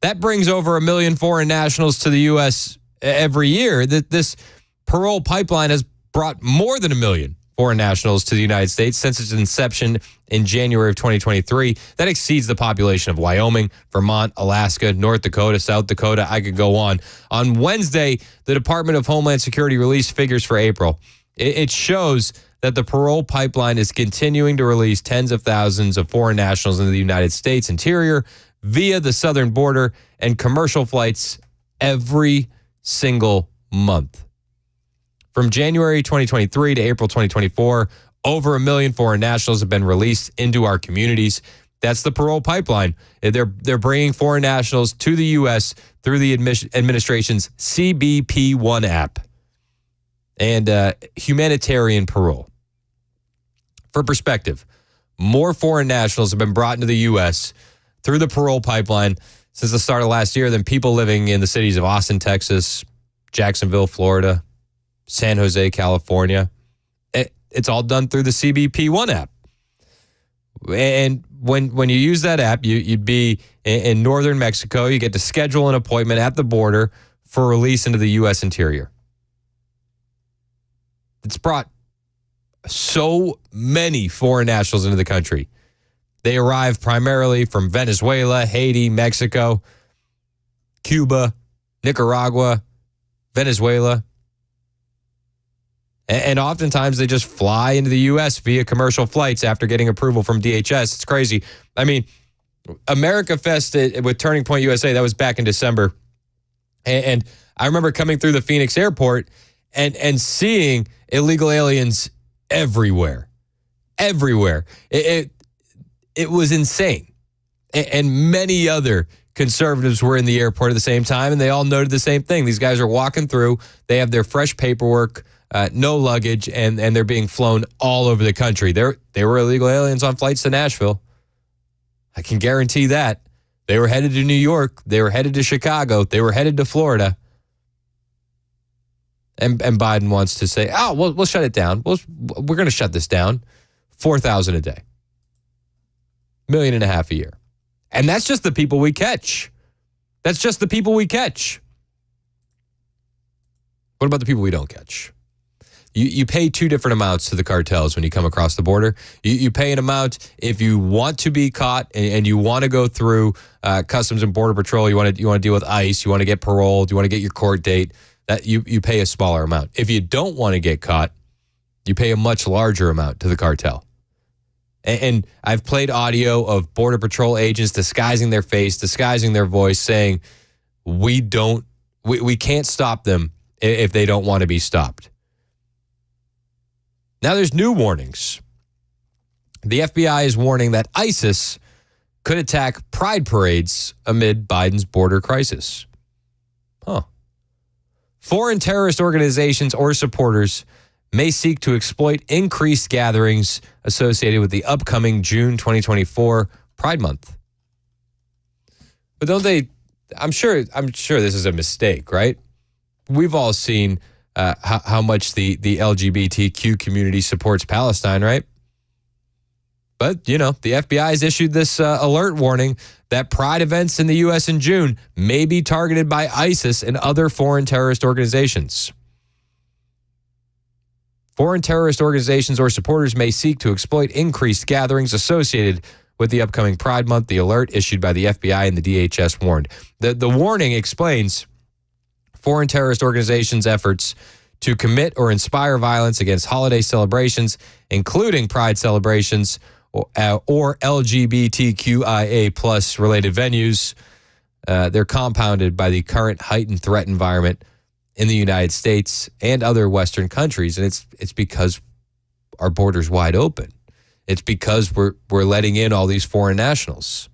That brings over 1 million foreign nationals to the U.S. every year. This parole pipeline has brought more than 1 million foreign nationals to the United States since its inception in January of 2023. That exceeds the population of Wyoming, Vermont, Alaska, North Dakota, South Dakota. I could go on. On Wednesday, the Department of Homeland Security released figures for April. It shows that the parole pipeline is continuing to release tens of thousands of foreign nationals into the United States interior via the southern border and commercial flights every single month. From January 2023 to April 2024, over 1 million foreign nationals have been released into our communities. That's the parole pipeline. They're bringing foreign nationals to the U.S. through the administration's CBP-1 app and humanitarian parole. For perspective, more foreign nationals have been brought into the U.S. through the parole pipeline since the start of last year than people living in the cities of Austin, Texas, Jacksonville, Florida, San Jose, California. It's all done through the CBP-1 app. And when you use that app, you'd be in northern Mexico. You get to schedule an appointment at the border for release into the U.S. interior. It's brought so many foreign nationals into the country. They arrive primarily from Venezuela, Haiti, Mexico, Cuba, Nicaragua, Venezuela. And oftentimes they just fly into the U.S. via commercial flights after getting approval from DHS. It's crazy. I mean, America Fest with Turning Point USA, that was back in December. And I remember coming through the Phoenix airport and seeing illegal aliens everywhere. Everywhere. It was insane. And many other conservatives were in the airport at the same time, and they all noted the same thing. These guys are walking through. They have their fresh paperwork, no luggage, and they're being flown all over the country. They were illegal aliens on flights to Nashville. I can guarantee that. They were headed to New York. They were headed to Chicago. They were headed to Florida. And Biden wants to say, oh, we'll shut it down. We're going to shut this down. 4,000 a day. $1.5 million a year. And that's just the people we catch. That's just the people we catch. What about the people we don't catch? You pay two different amounts to the cartels when you come across the border. You pay an amount if you want to be caught and you want to go through Customs and Border Patrol. You want to deal with ICE. You want to get paroled. You want to get your court date. That you pay a smaller amount. If you don't want to get caught, you pay a much larger amount to the cartel. And I've played audio of Border Patrol agents disguising their face, disguising their voice, saying we can't stop them if they don't want to be stopped. Now there's new warnings. The FBI is warning that ISIS could attack pride parades amid Biden's border crisis. Foreign terrorist organizations or supporters may seek to exploit increased gatherings associated with the upcoming June 2024 Pride Month. But don't they? I'm sure this is a mistake, right? We've all seen how much the LGBTQ community supports Palestine, right? But, the FBI has issued this alert warning that pride events in the U.S. in June may be targeted by ISIS and other foreign terrorist organizations. Foreign terrorist organizations or supporters may seek to exploit increased gatherings associated with the upcoming Pride Month, the alert issued by the FBI and the DHS warned. The warning explains foreign terrorist organizations' efforts to commit or inspire violence against holiday celebrations, including Pride celebrations or LGBTQIA plus related venues. They're compounded by the current heightened threat environment in the United States and other Western countries. And it's because our border's wide open. It's because we're letting in all these foreign nationals.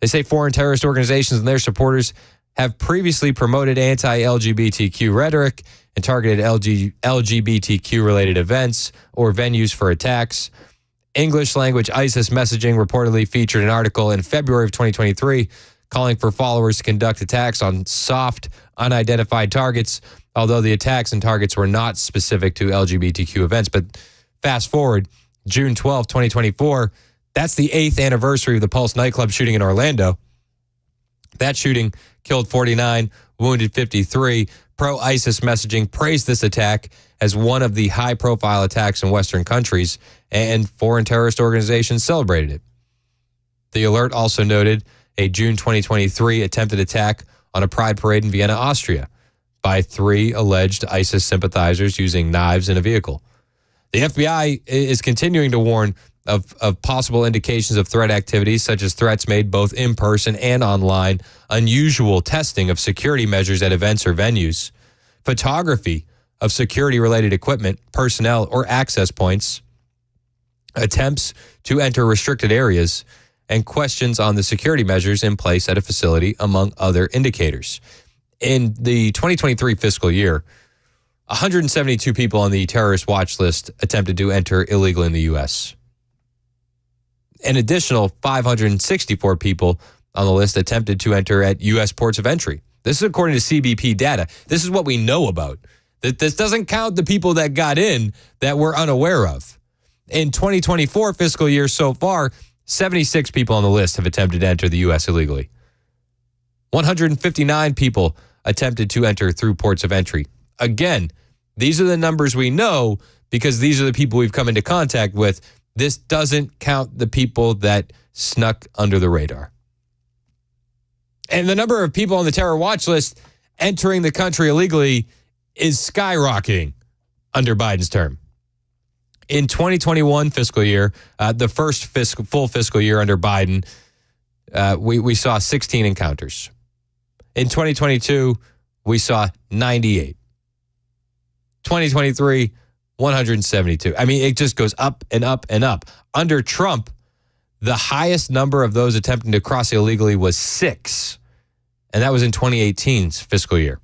They say foreign terrorist organizations and their supporters have previously promoted anti-LGBTQ rhetoric and targeted LGBTQ-related events or venues for attacks. English language ISIS messaging reportedly featured an article in February of 2023 calling for followers to conduct attacks on soft, unidentified targets, although the attacks and targets were not specific to LGBTQ events. But fast forward, June 12, 2024, that's the 8th anniversary of the Pulse nightclub shooting in Orlando. That shooting killed 49, wounded 53. Pro-ISIS messaging praised this attack as one of the high-profile attacks in Western countries, and foreign terrorist organizations celebrated it. The alert also noted a June 2023 attempted attack on a pride parade in Vienna, Austria, by 3 alleged ISIS sympathizers using knives in a vehicle. The FBI is continuing to warn of possible indications of threat activities, such as threats made both in person and online, unusual testing of security measures at events or venues, photography of security-related equipment, personnel, or access points, attempts to enter restricted areas, and questions on the security measures in place at a facility, among other indicators. In the 2023 fiscal year, 172 people on the terrorist watch list attempted to enter illegally in the U.S. An additional 564 people on the list attempted to enter at U.S. ports of entry. This is according to CBP data. This is what we know about. This doesn't count the people that got in that we're unaware of. In 2024 fiscal year so far, 76 people on the list have attempted to enter the U.S. illegally. 159 people attempted to enter through ports of entry. Again, these are the numbers we know because these are the people we've come into contact with. This doesn't count the people that snuck under the radar. And the number of people on the terror watch list entering the country illegally is skyrocketing. under Biden's term. In 2021 fiscal year, the first full fiscal year under Biden, we saw 16 encounters. In 2022, we saw 98. 2023, 172. I mean, it just goes up and up and up. Under Trump, the highest number of those attempting to cross illegally was 6. And that was in 2018's fiscal year.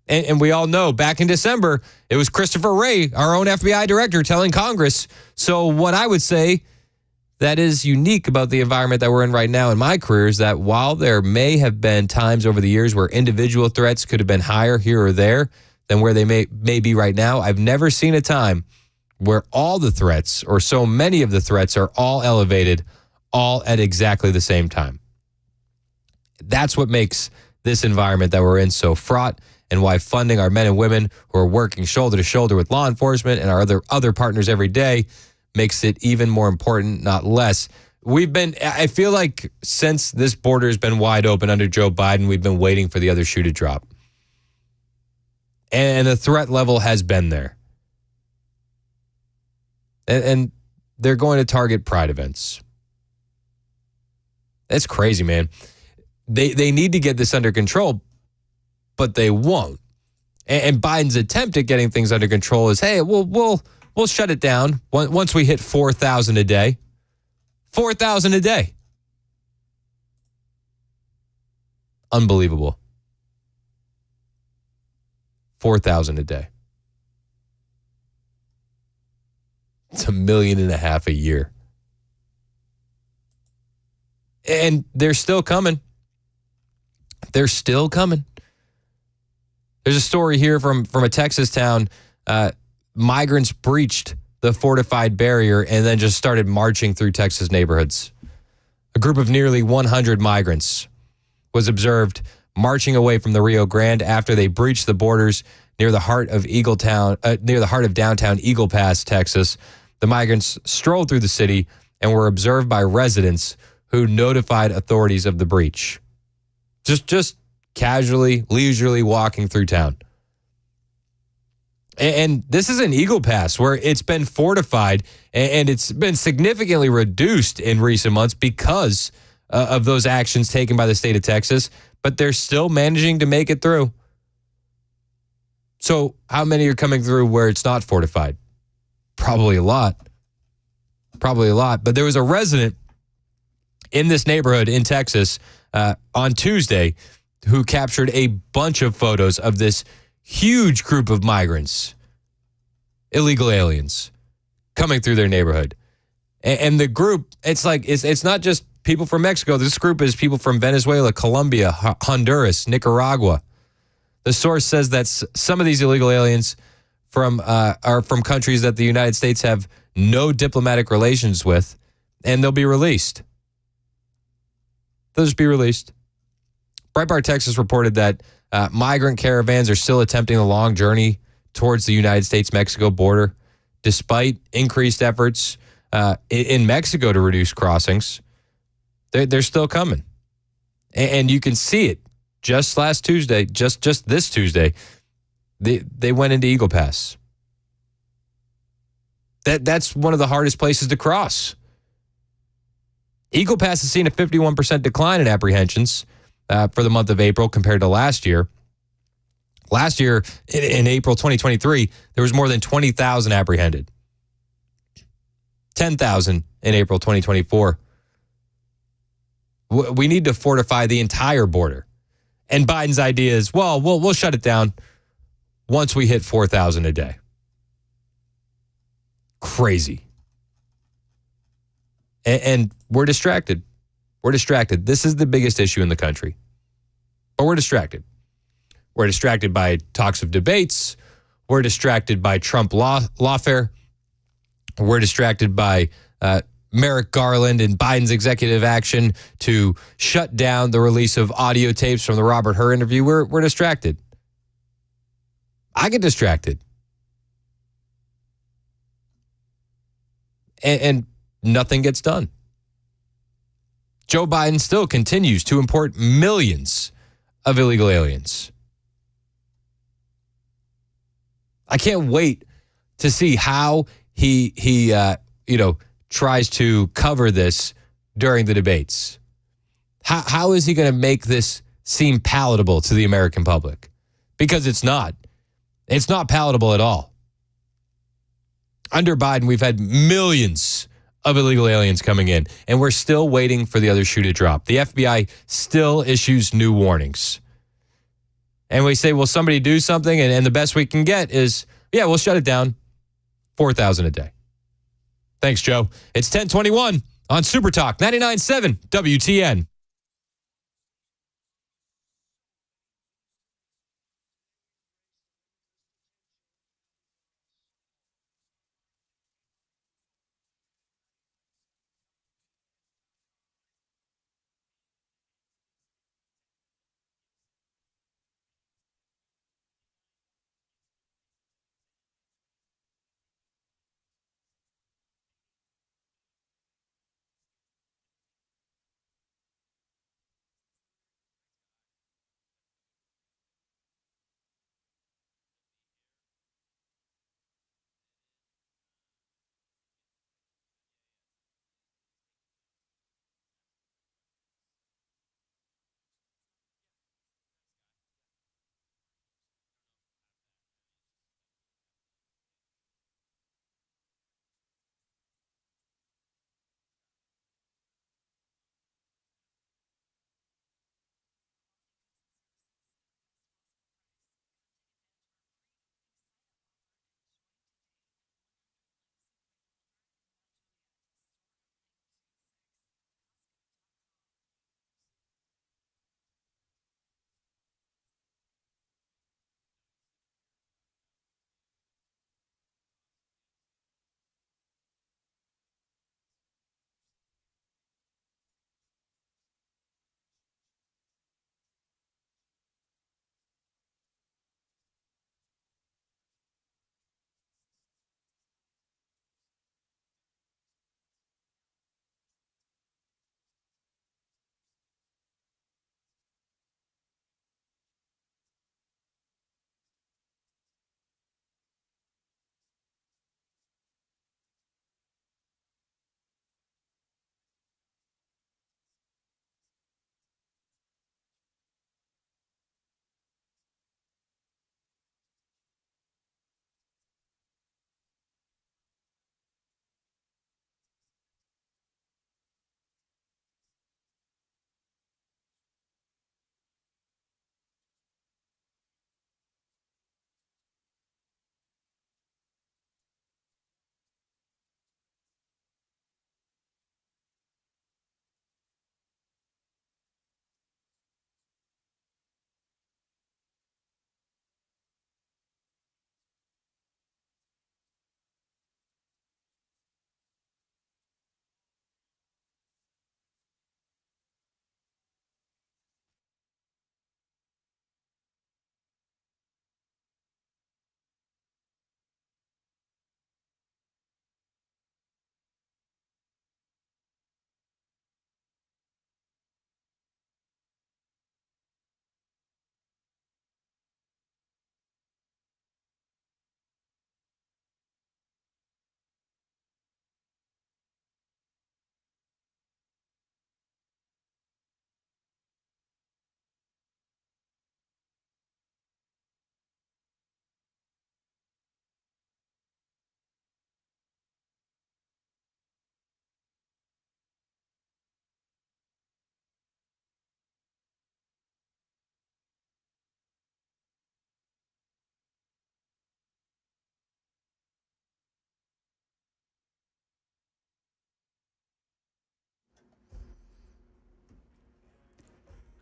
And we all know back in December, it was Christopher Wray, our own FBI director, telling Congress. So what I would say that is unique about the environment that we're in right now in my career is that while there may have been times over the years where individual threats could have been higher here or there than where they may be right now, I've never seen a time where all the threats or so many of the threats are all elevated, all at exactly the same time. That's what makes this environment that we're in so fraught, and why funding our men and women who are working shoulder to shoulder with law enforcement and our other partners every day makes it even more important, not less. I feel like since this border has been wide open under Joe Biden, we've been waiting for the other shoe to drop. And the threat level has been there. And they're going to target pride events. That's crazy, man. They need to get this under control, but they won't. And Biden's attempt at getting things under control is, hey, we'll shut it down once we hit 4,000 a day. 4,000 a day. Unbelievable. 4,000 a day. It's $1.5 million a year. And they're still coming. They're still coming. There's a story here from a Texas town. Migrants breached the fortified barrier and then just started marching through Texas neighborhoods. A group of nearly 100 migrants was observed marching away from the Rio Grande after they breached the borders near the heart of downtown Eagle Pass, Texas. The migrants strolled through the city and were observed by residents who notified authorities of the breach. Just casually, leisurely walking through town. And this is an Eagle Pass where it's been fortified and it's been significantly reduced in recent months because of those actions taken by the state of Texas, but they're still managing to make it through. So how many are coming through where it's not fortified? Probably a lot. But there was a resident in this neighborhood in Texas on Tuesday who captured a bunch of photos of this huge group of migrants, illegal aliens, coming through their neighborhood. And the group, it's not just people from Mexico. This group is people from Venezuela, Colombia, Honduras, Nicaragua. The source says that some of these illegal aliens are from countries that the United States have no diplomatic relations with, and they'll be released. They'll just be released. Breitbart Texas reported that migrant caravans are still attempting a long journey towards the United States-Mexico border, despite increased efforts in Mexico to reduce crossings. They're still coming. And you can see it. Just last Tuesday, just this Tuesday, they went into Eagle Pass. That's one of the hardest places to cross. Eagle Pass has seen a 51% decline in apprehensions for the month of April compared to last year. Last year, in April 2023, there was more than 20,000 apprehended. 10,000 in April 2024. We need to fortify the entire border. And Biden's idea is, well, we'll shut it down once we hit 4,000 a day. Crazy. And we're distracted. We're distracted. This is the biggest issue in the country. But we're distracted. We're distracted by talks of debates. We're distracted by Trump lawfare. We're distracted by Merrick Garland and Biden's executive action to shut down the release of audio tapes from the Robert Hur interview. We're distracted. I get distracted. And nothing gets done. Joe Biden still continues to import millions of illegal aliens. I can't wait to see how he tries to cover this during the debates. How is he going to make this seem palatable to the American public? Because it's not. It's not palatable at all. Under Biden, we've had millions of illegal aliens coming in, and we're still waiting for the other shoe to drop. The FBI still issues new warnings. And we say, will somebody do something? And the best we can get is, yeah, we'll shut it down. 4,000 a day. Thanks, Joe. It's 10:21 on Super Talk 99.7 WTN.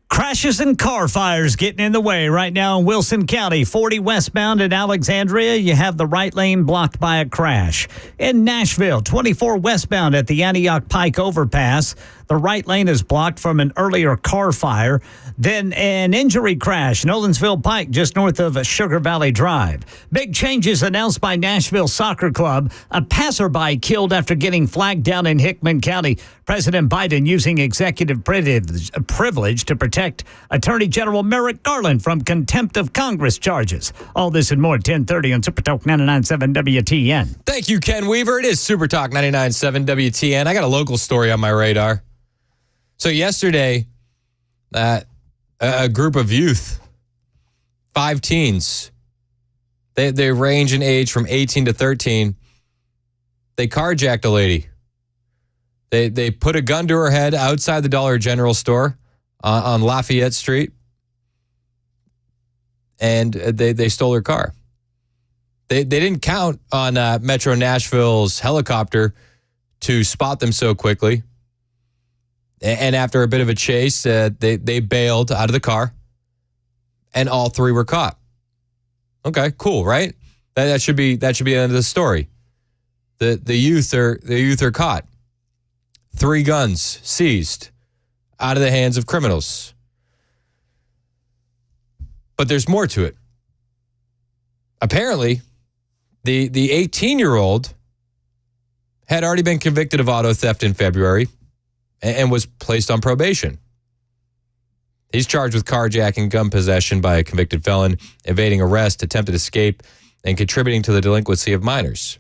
Crashes and car fires getting in the way right now in Wilson County. 40 westbound at Alexandria, you have the right lane blocked by a crash. In Nashville, 24 westbound at the Antioch Pike overpass, The right lane is blocked from an earlier car fire. Then an injury crash, Nolensville Pike, just north of Sugar Valley Drive. Big changes announced by Nashville Soccer Club. A passerby killed after getting flagged down in Hickman County. President Biden using executive privilege to protect Attorney General Merrick Garland from contempt of Congress charges. All this and more at 10:30 on Super Talk 99.7 WTN. Thank you, Ken Weaver. It is Super Talk 99.7 WTN. I got a local story on my radar. So yesterday, a group of youth, 5 teens, they range in age from 18 to 13. They carjacked a lady. They put a gun to her head outside the Dollar General store on Lafayette Street, and they stole her car. They didn't count on Metro Nashville's helicopter to spot them so quickly. And after a bit of a chase, they bailed out of the car, and all 3 were caught. Okay, cool, right? That should be the end of the story. The youth are caught. 3 guns seized out of the hands of criminals. But there's more to it. Apparently, the 18-year-old had already been convicted of auto theft in February and was placed on probation. He's charged with carjacking, gun possession by a convicted felon, evading arrest, attempted escape, and contributing to the delinquency of minors.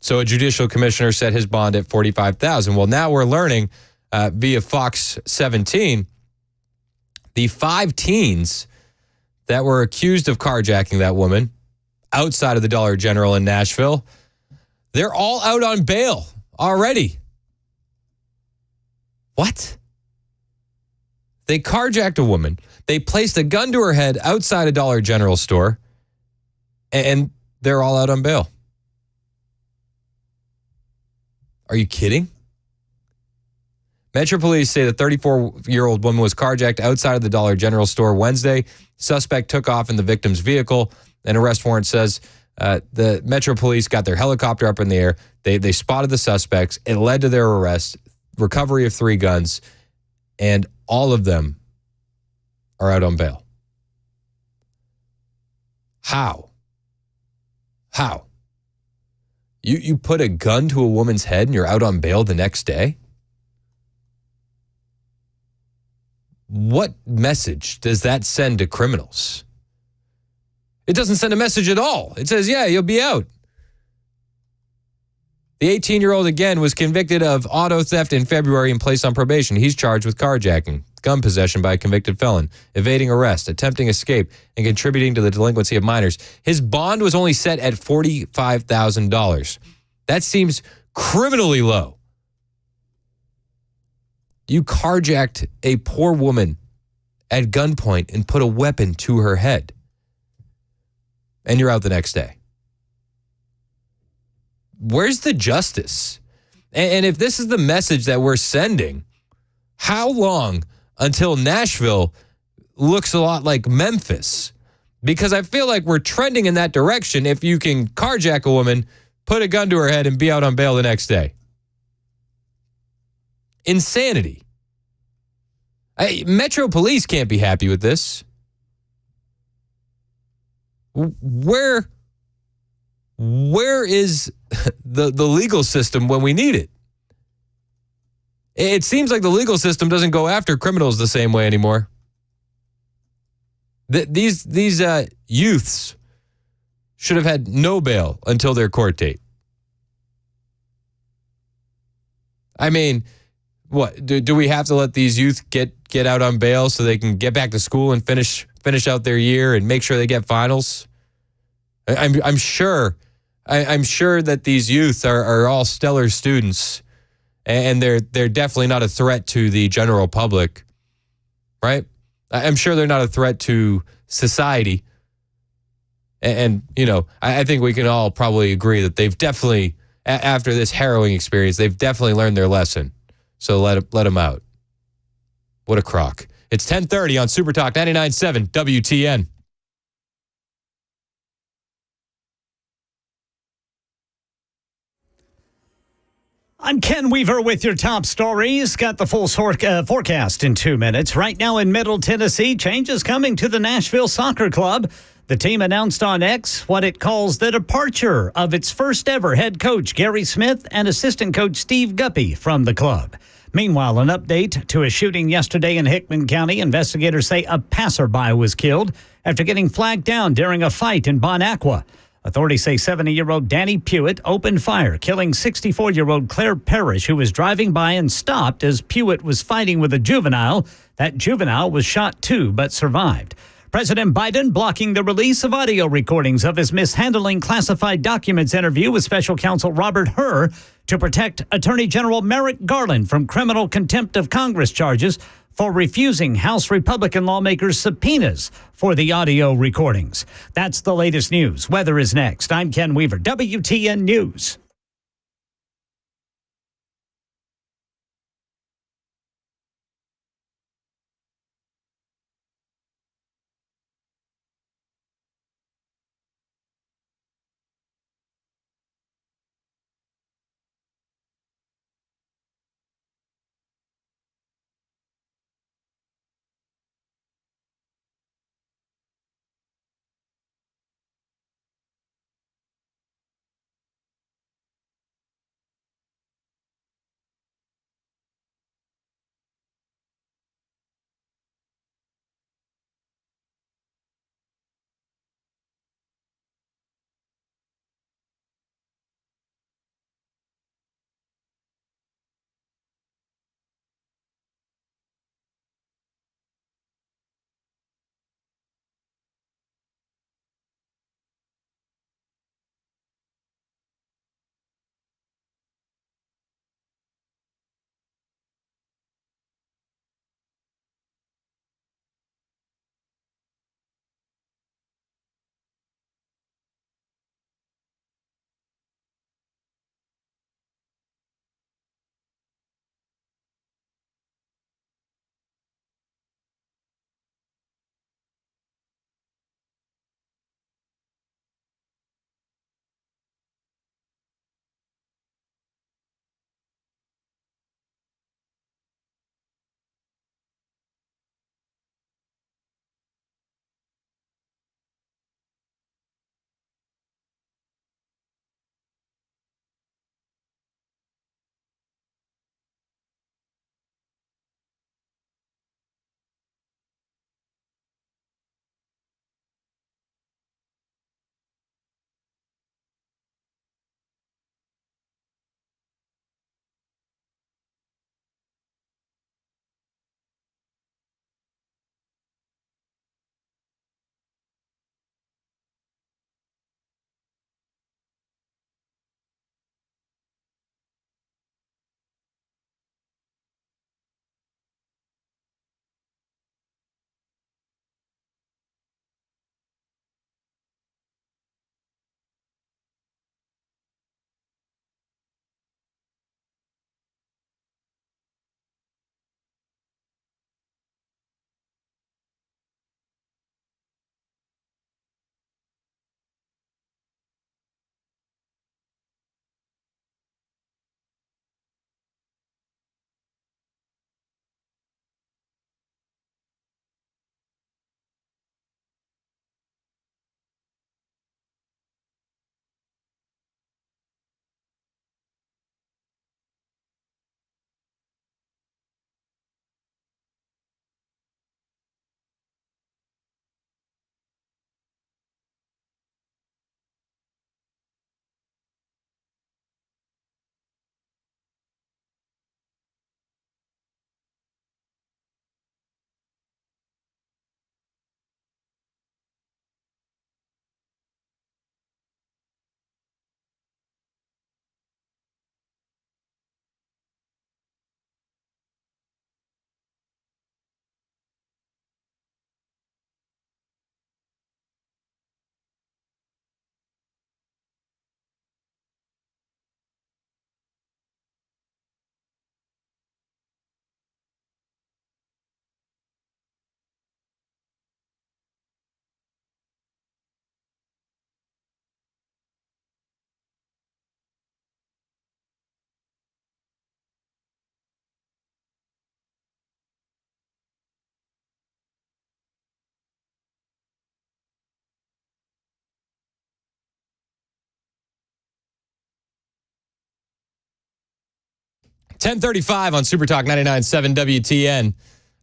So a judicial commissioner set his bond at $45,000. Well, now we're learning via Fox 17, the 5 teens that were accused of carjacking that woman outside of the Dollar General in Nashville, they're all out on bail already. What? They carjacked a woman. They placed a gun to her head outside a Dollar General store, and they're all out on bail. Are you kidding? Metro Police say the 34-year-old woman was carjacked outside of the Dollar General store Wednesday. Suspect took off in the victim's vehicle. An arrest warrant says the Metro Police got their helicopter up in the air. They spotted the suspects. It led to their arrest, recovery of 3 guns, and all of them are out on bail. How? You put a gun to a woman's head and you're out on bail the next day? What message does that send to criminals? It doesn't send a message at all. It says, yeah, you'll be out. The 18-year-old, again, was convicted of auto theft in February and placed on probation. He's charged with carjacking, gun possession by a convicted felon, evading arrest, attempting escape, and contributing to the delinquency of minors. His bond was only set at $45,000. That seems criminally low. You carjacked a poor woman at gunpoint and put a weapon to her head, and you're out the next day. Where's the justice? And if this is the message that we're sending, how long until Nashville looks a lot like Memphis? Because I feel like we're trending in that direction if you can carjack a woman, put a gun to her head, and be out on bail the next day. Insanity. Metro Police can't be happy with this. Where is the legal system when we need it? It seems like the legal system doesn't go after criminals the same way anymore. These youths should have had no bail until their court date. I mean, what do we have to let these youth get out on bail so they can get back to school and finish out their year and make sure they get finals? I'm sure that these youth are all stellar students, and they're definitely not a threat to the general public, right? I'm sure they're not a threat to society. And you know, I think we can all probably agree that they've definitely, after this harrowing experience, they've definitely learned their lesson. So let them out. What a crock. It's 10:30 on Super Talk 99.7 WTN. I'm Ken Weaver with your top stories. Got the full forecast in 2 minutes. Right now in Middle Tennessee, change is coming to the Nashville Soccer Club. The team announced on X what it calls the departure of its first ever head coach, Gary Smith, and assistant coach, Steve Guppy, from the club. Meanwhile, an update to a shooting yesterday in Hickman County. Investigators say a passerby was killed after getting flagged down during a fight in Bon Aqua. Authorities say 70-year-old Danny Pewitt opened fire, killing 64-year-old Claire Parrish, who was driving by and stopped as Pewitt was fighting with a juvenile. That juvenile was shot too, but survived. President Biden blocking the release of audio recordings of his mishandling classified documents interview with special counsel Robert Hur to protect Attorney General Merrick Garland from criminal contempt of Congress charges for refusing House Republican lawmakers' subpoenas for the audio recordings. That's the latest news. Weather is next. I'm Ken Weaver, WTN News. 10:35 on Super Talk 99.7 WTN. I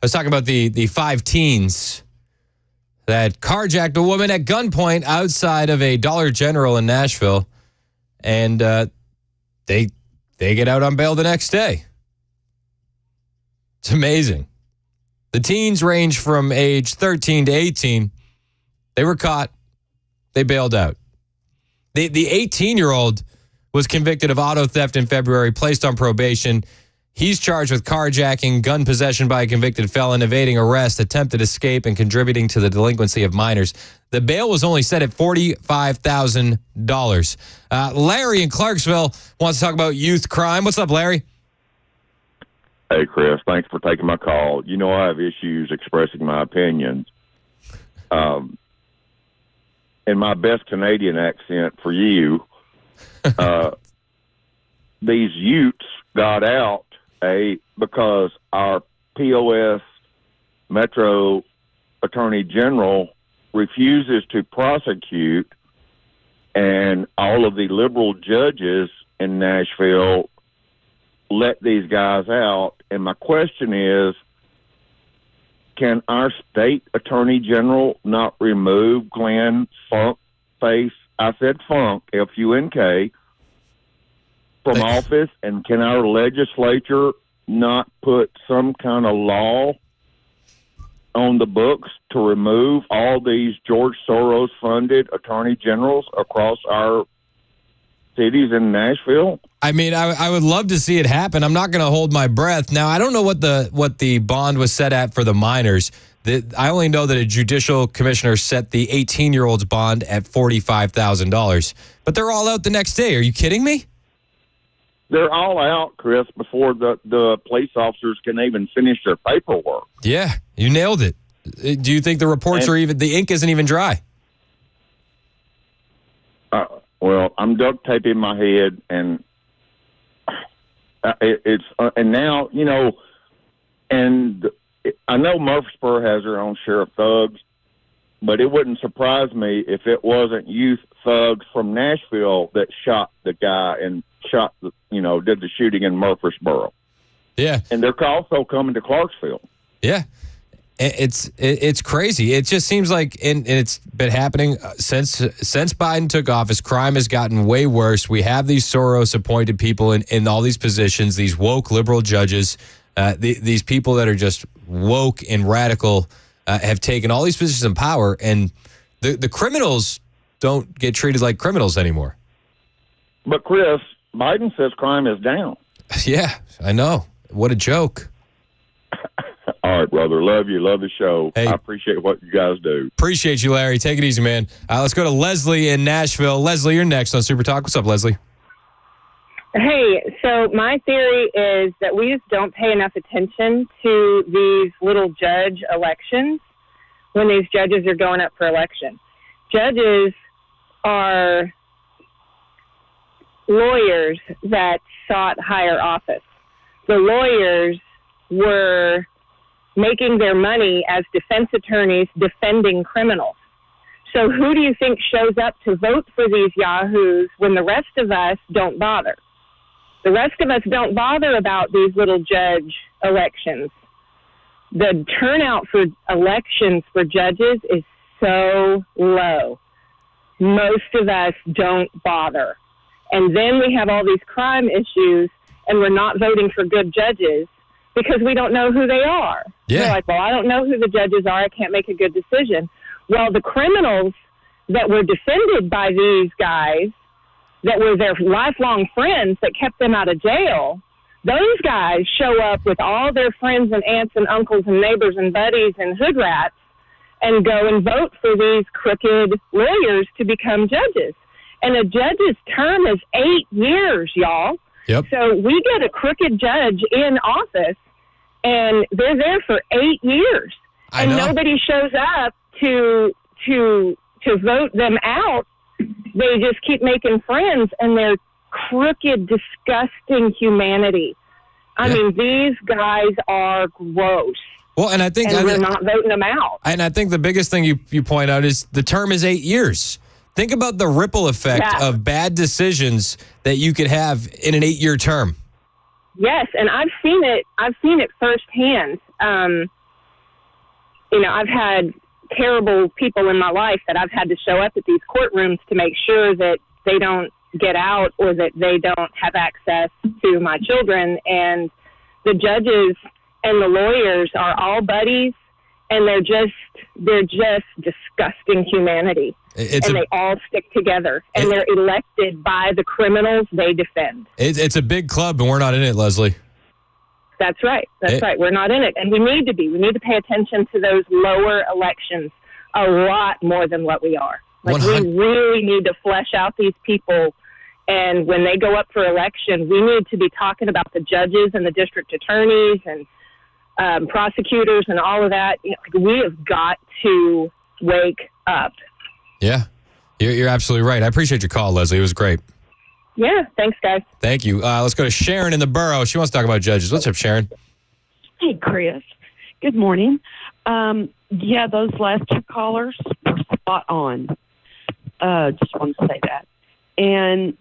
was talking about the 5 teens that carjacked a woman at gunpoint outside of a Dollar General in Nashville, and they get out on bail the next day. It's amazing. The teens range from age 13 to 18. They were caught. They bailed out. The 18-year-old was convicted of auto theft in February, placed on probation. He's charged with carjacking, gun possession by a convicted felon, evading arrest, attempted escape, and contributing to the delinquency of minors. The bail was only set at $45,000. Larry in Clarksville wants to talk about youth crime. What's up, Larry? Hey, Chris. Thanks for taking my call. You know I have issues expressing my opinions. In my best Canadian accent for you, these youths got out because our POS Metro Attorney General refuses to prosecute, and all of the liberal judges in Nashville let these guys out. And my question is, can our state Attorney General not remove Glenn Funkface, I said Funk, F-U-N-K, from office? And can our legislature not put some kind of law on the books to remove all these George Soros-funded attorney generals across our cities in Nashville? I mean, I would love to see it happen. I'm not going to hold my breath. Now, I don't know what the bond was set at for the minors. I only know that a judicial commissioner set the 18-year-old's bond at $45,000. But they're all out the next day. Are you kidding me? They're all out, Chris, before the police officers can even finish their paperwork. Yeah, you nailed it. Do you think the reports are even, the ink isn't even dry? Well, I'm duct taping my head, and and now, you know, and I know Murfreesboro has their own share of thugs, but it wouldn't surprise me if it wasn't youth thugs from Nashville that shot the guy and did the shooting in Murfreesboro. Yeah. And they're also coming to Clarksville. Yeah. It's crazy. It just seems like, and it's been happening since Biden took office. Crime has gotten way worse. We have these Soros-appointed people in all these positions, these woke liberal judges, these people that are just woke and radical have taken all these positions of power, and the criminals don't get treated like criminals anymore. But, Chris, Biden says crime is down. Yeah, I know. What a joke. All right, brother. Love you. Love the show. Hey, I appreciate what you guys do. Appreciate you, Larry. Take it easy, man. Let's go to Leslie in Nashville. Leslie, you're next on Super Talk. What's up, Leslie? Hey, so my theory is that we just don't pay enough attention to these little judge elections when these judges are going up for election. Judges are lawyers that sought higher office. The lawyers were making their money as defense attorneys defending criminals. So who do you think shows up to vote for these yahoos when the rest of us don't bother? The rest of us don't bother about these little judge elections. The turnout for elections for judges is so low. Most of us don't bother. And then we have all these crime issues, and we're not voting for good judges because we don't know who they are. Yeah. They're like, well, I don't know who the judges are. I can't make a good decision. Well, the criminals that were defended by these guys that were their lifelong friends that kept them out of jail, those guys show up with all their friends and aunts and uncles and neighbors and buddies and hood rats and go and vote for these crooked lawyers to become judges. And a judge's term is 8 years, y'all. Yep. So we get a crooked judge in office, and they're there for 8 years. And nobody shows up to vote them out. They just keep making friends, and they're crooked, disgusting humanity. I mean, these guys are gross. Well, and I think we're not voting them out. And I think the biggest thing you point out is the term is 8 years. Think about the ripple effect of bad decisions that you could have in an 8-year term. Yes, and I've seen it. I've seen it firsthand. I've had terrible people in my life that I've had to show up at these courtrooms to make sure that they don't get out or that they don't have access to my children. And the judges and the lawyers are all buddies, and they're just disgusting humanity. They all stick together, and they're elected by the criminals they defend. It's a big club, and we're not in it, Leslie. That's right. That's right. We're not in it, and we need to be. We need to pay attention to those lower elections a lot more than what we are. Like, we really need to flesh out these people, and when they go up for election, we need to be talking about the judges and the district attorneys and prosecutors and all of that. We have got to wake up. Yeah, you're absolutely right. I appreciate your call, Leslie. It was great. Yeah, thanks, guys. Thank you. Let's go to Sharon in the borough. She wants to talk about judges. What's up, Sharon? Hey, Chris. Good morning. Yeah, those last two callers were spot on. Just want to say that. And,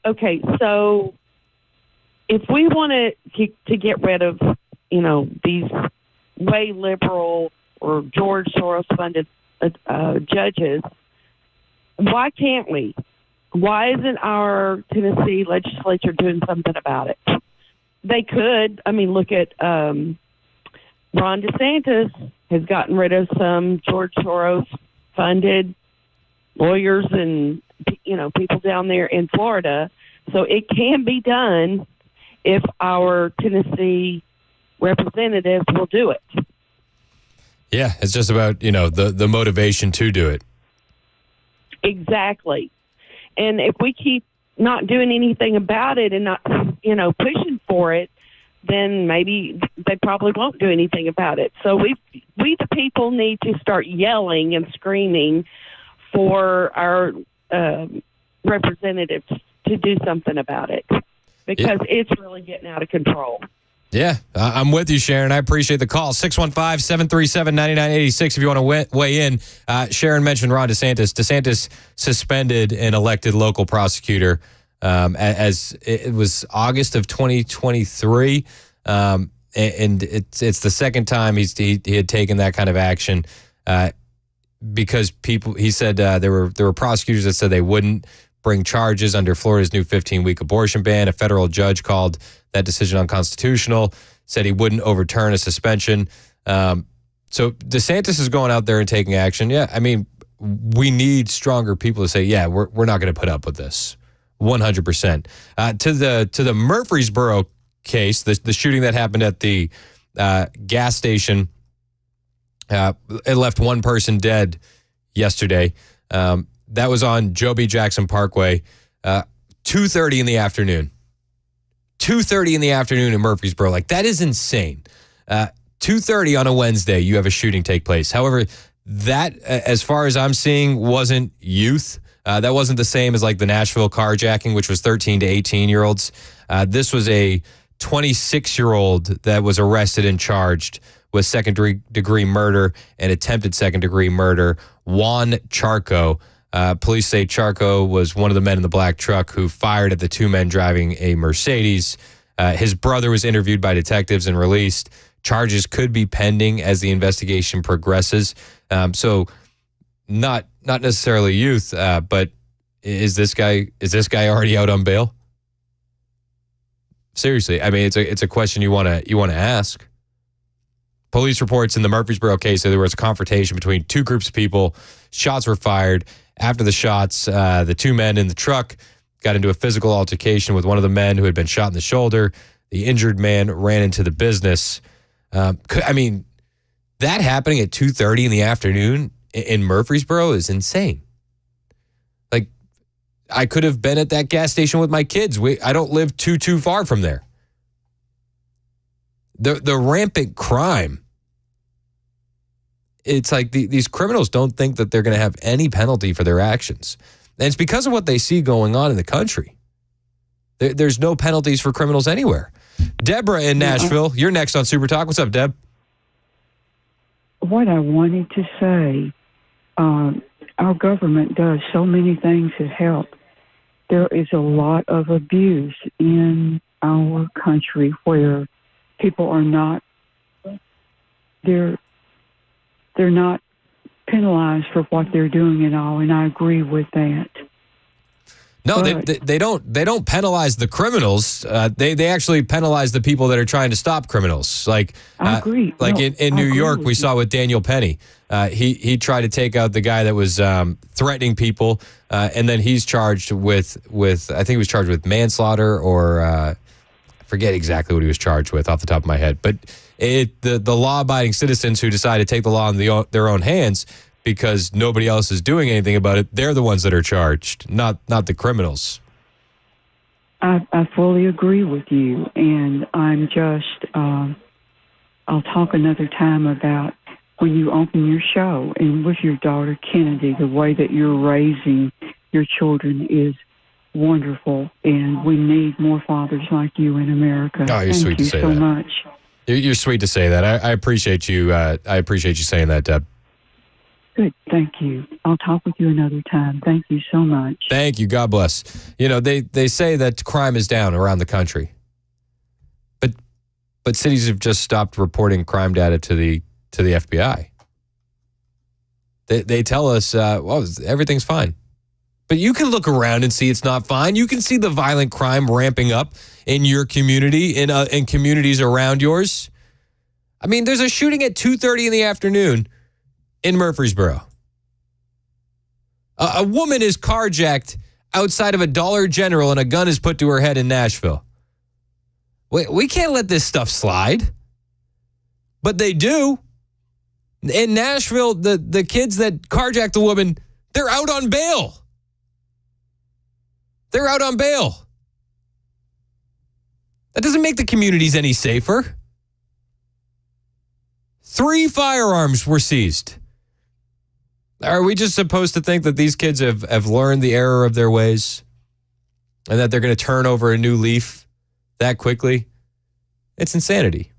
okay, so if we want to get rid of, these way liberal or George Soros-funded judges, why can't we? Why isn't our Tennessee legislature doing something about it? They could. I mean, look at Ron DeSantis has gotten rid of some George Soros-funded lawyers and, people down there in Florida. So it can be done if our Tennessee representatives will do it. Yeah, it's just about, the motivation to do it. Exactly. And if we keep not doing anything about it and not, pushing for it, then maybe they probably won't do anything about it. So we the people need to start yelling and screaming for our representatives to do something about it, because it's really getting out of control. Yeah, I'm with you, Sharon. I appreciate the call. 615-737-9986 if you want to weigh in. Sharon mentioned Ron DeSantis. DeSantis suspended an elected local prosecutor as it was August of 2023. And it's the second time he had taken that kind of action because he said there were prosecutors that said they wouldn't bring charges under Florida's new 15-week abortion ban. A federal judge called that decision unconstitutional, said he wouldn't overturn a suspension. So DeSantis is going out there and taking action. Yeah, I mean, we need stronger people to say, yeah, we're not going to put up with this. 100%. To the Murfreesboro case, the shooting that happened at the gas station, it left one person dead yesterday. That was on Joe B. Jackson Parkway, 2:30 in the afternoon. 2:30 in the afternoon in Murfreesboro. Like, that is insane. 2:30 on a Wednesday, you have a shooting take place. However, that, as far as I'm seeing, wasn't youth. That wasn't the same as like the Nashville carjacking, which was 13 to 18-year-olds. This was a 26-year-old that was arrested and charged with second-degree murder and attempted second-degree murder. Juan Charco. Police say Charco was one of the men in the black truck who fired at the two men driving a Mercedes. His brother was interviewed by detectives and released. Charges could be pending as the investigation progresses. So not necessarily youth, but is this guy already out on bail? Seriously, I mean, it's a question you want to ask. Police reports in the Murfreesboro case that there was a confrontation between two groups of people. Shots were fired. After the shots, the two men in the truck got into a physical altercation with one of the men who had been shot in the shoulder. The injured man ran into the business. I mean, that happening at 2:30 in the afternoon in Murfreesboro is insane. Like, I could have been at that gas station with my kids. I don't live too far from there. The rampant crime. It's like these criminals don't think that they're going to have any penalty for their actions. And it's because of what they see going on in the country. There's no penalties for criminals anywhere. Deborah in Nashville, you're next on Super Talk. What's up, Deb? What I wanted to say, our government does so many things to help there is a lot of abuse in our country where people are not, they're not penalized for what they're doing and all, and I agree with that. No, they don't penalize the criminals. They actually penalize the people that are trying to stop criminals. Like I agree. Like in New York, we saw with Daniel Penny. He tried to take out the guy that was threatening people, and then he's charged with I think he was charged with manslaughter or I forget exactly what he was charged with off the top of my head. But the law-abiding citizens who decide to take the law in their own hands because nobody else is doing anything about it, they're the ones that are charged, not the criminals. I fully agree with you, and I'm just, I'll talk another time about when you open your show and with your daughter Kennedy, the way that you're raising your children is wonderful, and we need more fathers like you in America. Oh, you're sweet to say that. Thank you so much. You're sweet to say that. I appreciate you. I appreciate you saying that, Deb. Good. Thank you. I'll talk with you another time. Thank you so much. Thank you. God bless. You know, they say that crime is down around the country. But cities have just stopped reporting crime data to the FBI. They tell us, well, everything's fine. But you can look around and see it's not fine. You can see the violent crime ramping up in your community, in communities around yours. I mean, there's a shooting at 2:30 in the afternoon in Murfreesboro. A woman is carjacked outside of a Dollar General and a gun is put to her head in Nashville. We can't let this stuff slide. But they do. In Nashville, the kids that carjacked the woman, they're out on bail. They're out on bail. That doesn't make the communities any safer. 3 firearms were seized. Are we just supposed to think that these kids have learned the error of their ways and that they're going to turn over a new leaf that quickly? It's insanity.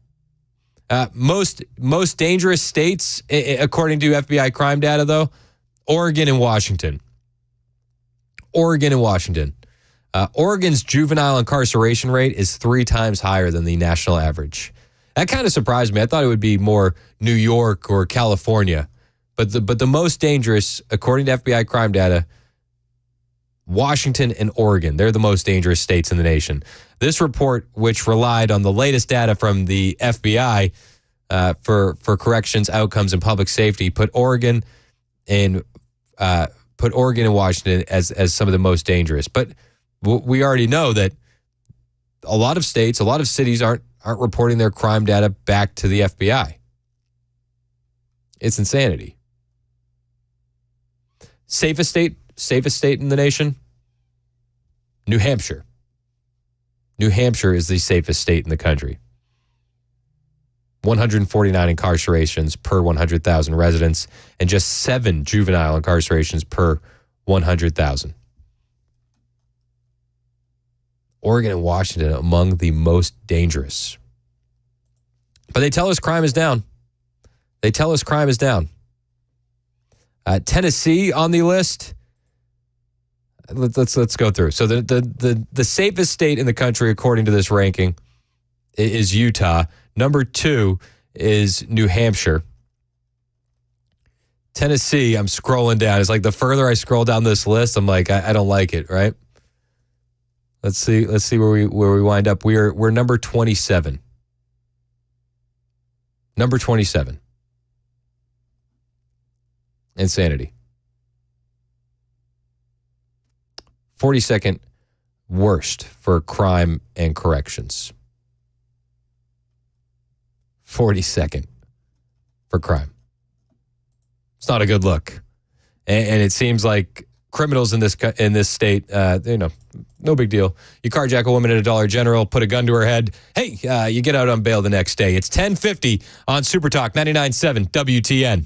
Most dangerous states, according to FBI crime data, though, Oregon and Washington. Oregon and Washington. Oregon's juvenile incarceration rate is 3 times higher than the national average. That kind of surprised me. I thought it would be more New York or California. But the most dangerous, according to FBI crime data, Washington and Oregon. They're the most dangerous states in the nation. This report, which relied on the latest data from the FBI for corrections, outcomes, and public safety, put Oregon and Washington as some of the most dangerous. But we already know that a lot of states, a lot of cities aren't reporting their crime data back to the FBI. It's insanity. Safest state in the nation? New Hampshire. New Hampshire is the safest state in the country. 149 incarcerations per 100,000 residents and just 7 juvenile incarcerations per 100,000. Oregon and Washington among the most dangerous. But they tell us crime is down. They tell us crime is down. Tennessee on the list. Let's go through. So the safest state in the country, according to this ranking, is Utah. Number 2 is New Hampshire. Tennessee, I'm scrolling down. It's like the further I scroll down this list, I'm like, I don't like it, right? Let's see where we wind up. We're number 27. Number 27. Insanity. 42nd worst for crime and corrections. 42nd for crime. It's not a good look. And it seems like criminals in this state, no big deal. You carjack a woman at a Dollar General, put a gun to her head. Hey, you get out on bail the next day. It's 10:50 on Super Talk 99.7 WTN.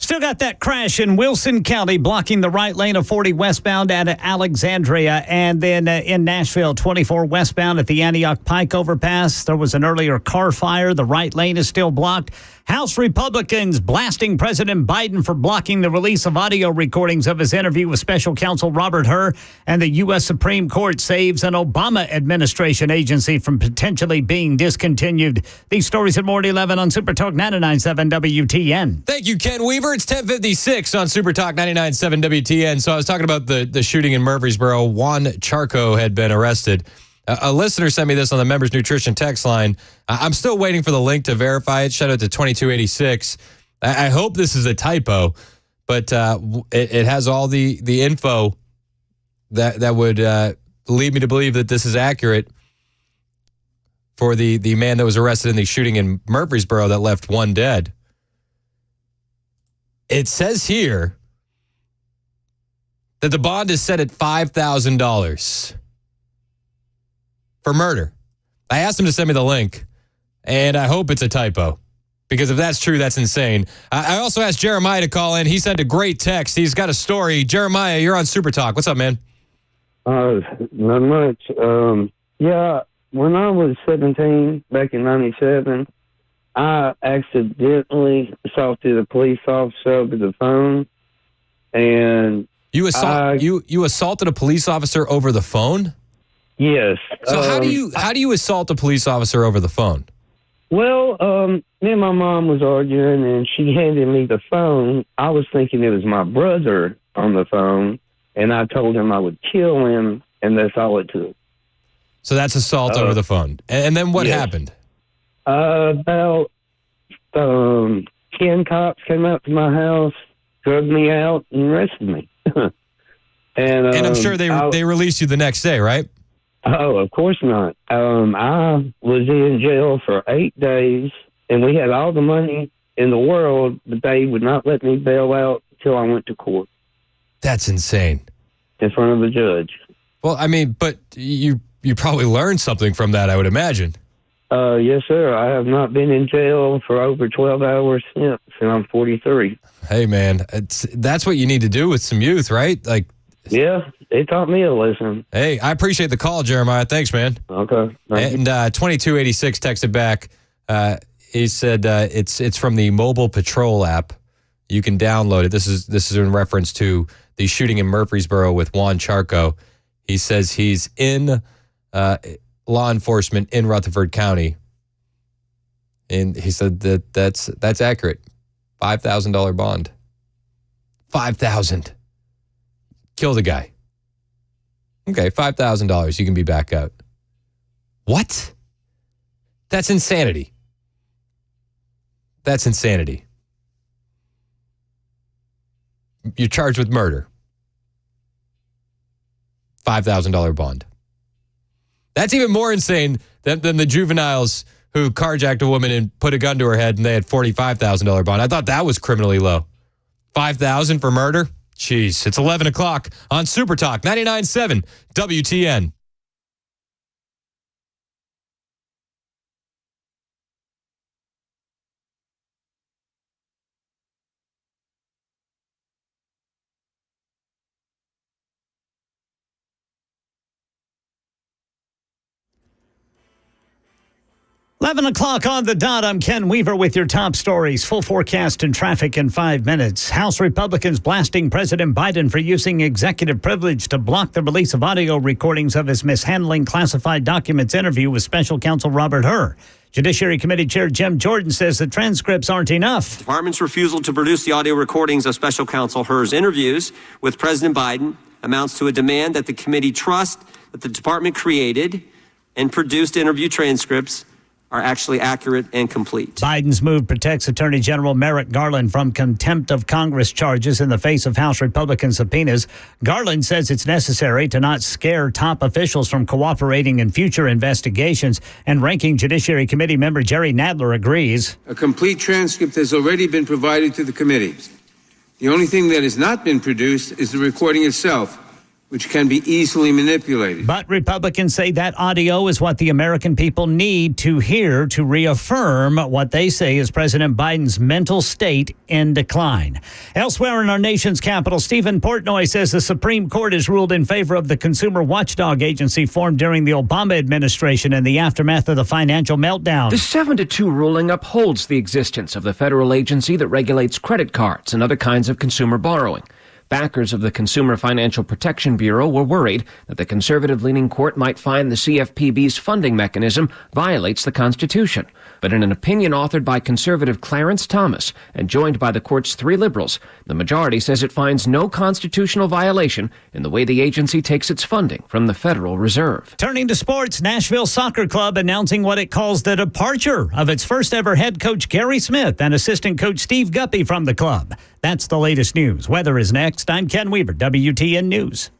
Still got that crash in Wilson County blocking the right lane of 40 westbound at Alexandria. And then in Nashville, 24 westbound at the Antioch Pike overpass. There was an earlier car fire. The right lane is still blocked. House Republicans blasting President Biden for blocking the release of audio recordings of his interview with special counsel Robert Hur. And the U.S. Supreme Court saves an Obama administration agency from potentially being discontinued. These stories at more at 11 on Super Talk 99.7 WTN. Thank you, Ken Weaver. It's 10:56 on Super Talk 99.7 WTN. So I was talking about the shooting in Murfreesboro. Juan Charco had been arrested. A listener sent me this on the Members Nutrition text line. I'm still waiting for the link to verify it. Shout out to 2286. I hope this is a typo, but it has all the info that would lead me to believe that this is accurate for the man that was arrested in the shooting in Murfreesboro that left one dead. It says here that the bond is set at $5,000 for murder. I asked him to send me the link, and I hope it's a typo, because if that's true, that's insane. I also asked Jeremiah to call in. He sent a great text. He's got a story. Jeremiah, you're on Super Talk. What's up, man? Not much. Yeah, when I was 17, back in 97, I accidentally assaulted a police officer over the phone, and you assaulted a police officer over the phone? Yes. So how do you assault a police officer over the phone? Well, me and my mom was arguing, and she handed me the phone. I was thinking it was my brother on the phone, and I told him I would kill him, and that's all it took. So that's assault over the phone. And then what happened? About 10 cops came out to my house, drugged me out, and arrested me. and I'm sure they released you the next day, right? Oh, of course not. I was in jail for 8 days, and we had all the money in the world, but they would not let me bail out until I went to court. That's insane. In front of a judge. Well, I mean, but you probably learned something from that, I would imagine. Yes, sir. I have not been in jail for over 12 hours since, and I'm 43. Hey, man, that's what you need to do with some youth, right? Like, yeah, they taught me a lesson. Hey, I appreciate the call, Jeremiah. Thanks, man. Okay. And 2286 texted back. He said it's from the Mobile Patrol app. You can download it. This is in reference to the shooting in Murfreesboro with Juan Charco. He says he's in law enforcement in Rutherford County, and he said that's accurate. $5,000 bond. $5,000. Kill the guy. Okay, $5,000. You can be back out. What? That's insanity. That's insanity. You're charged with murder. $5,000 bond. That's even more insane than the juveniles who carjacked a woman and put a gun to her head and they had $45,000 bond. I thought that was criminally low. $5,000 for murder? Jeez, it's 11 o'clock on Super Talk 99.7 WTN. Eleven o'clock on the dot. I'm Ken Weaver with your top stories. Full forecast and traffic in 5 minutes. House Republicans blasting President Biden for using executive privilege to block the release of audio recordings of his mishandling classified documents interview with special counsel Robert Hur. Judiciary Committee Chair Jim Jordan says the transcripts aren't enough. The department's refusal to produce the audio recordings of special counsel Hur's interviews with President Biden amounts to a demand that the committee trust that the department created and produced interview transcripts are actually accurate and complete. Biden's move protects Attorney General Merrick Garland from contempt of Congress charges in the face of House Republican subpoenas. Garland says it's necessary to not scare top officials from cooperating in future investigations, and Ranking Judiciary Committee member Jerry Nadler agrees. A complete transcript has already been provided to the committee. The only thing that has not been produced is the recording itself, which can be easily manipulated. But Republicans say that audio is what the American people need to hear to reaffirm what they say is President Biden's mental state in decline. Elsewhere in our nation's capital, Stephen Portnoy says the Supreme Court has ruled in favor of the consumer watchdog agency formed during the Obama administration in the aftermath of the financial meltdown. The 7-2 ruling upholds the existence of the federal agency that regulates credit cards and other kinds of consumer borrowing. Backers of the Consumer Financial Protection Bureau were worried that the conservative-leaning court might find the CFPB's funding mechanism violates the Constitution. But in an opinion authored by conservative Clarence Thomas and joined by the court's 3 liberals, the majority says it finds no constitutional violation in the way the agency takes its funding from the Federal Reserve. Turning to sports, Nashville Soccer Club announcing what it calls the departure of its first-ever head coach Gary Smith and assistant coach Steve Guppy from the club. That's the latest news. Weather is next. I'm Ken Weaver, WTN News.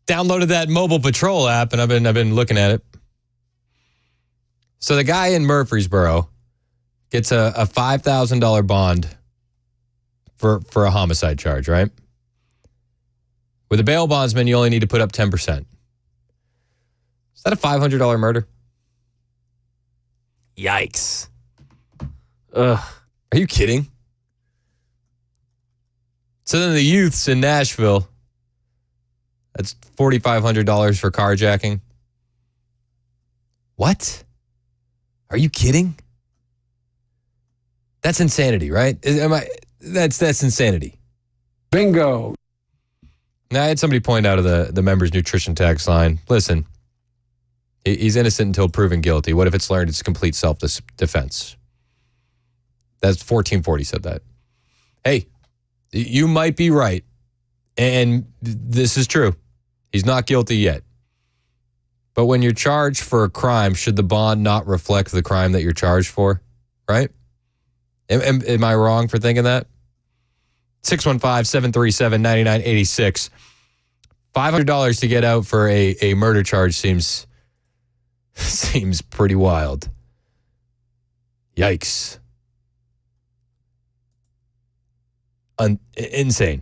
Downloaded that Mobile Patrol app, and I've been looking at it. So the guy in Murfreesboro gets a $5,000 bond for a homicide charge, right? With a bail bondsman, you only need to put up 10%. Is that a $500 murder? Yikes. Ugh. Are you kidding? So then the youths in Nashville, that's $4,500 for carjacking. What? Are you kidding? That's insanity, right? That's insanity. Bingo. Now, I had somebody point out of the members' nutrition tax line. Listen, he's innocent until proven guilty. What if it's learned it's complete self-defense? That's 1440 said that. Hey, you might be right. And this is true. He's not guilty yet. But when you're charged for a crime, should the bond not reflect the crime that you're charged for? Right? Am I wrong for thinking that? 615-737-9986. $500 to get out for a murder charge seems pretty wild. Yikes. Insane.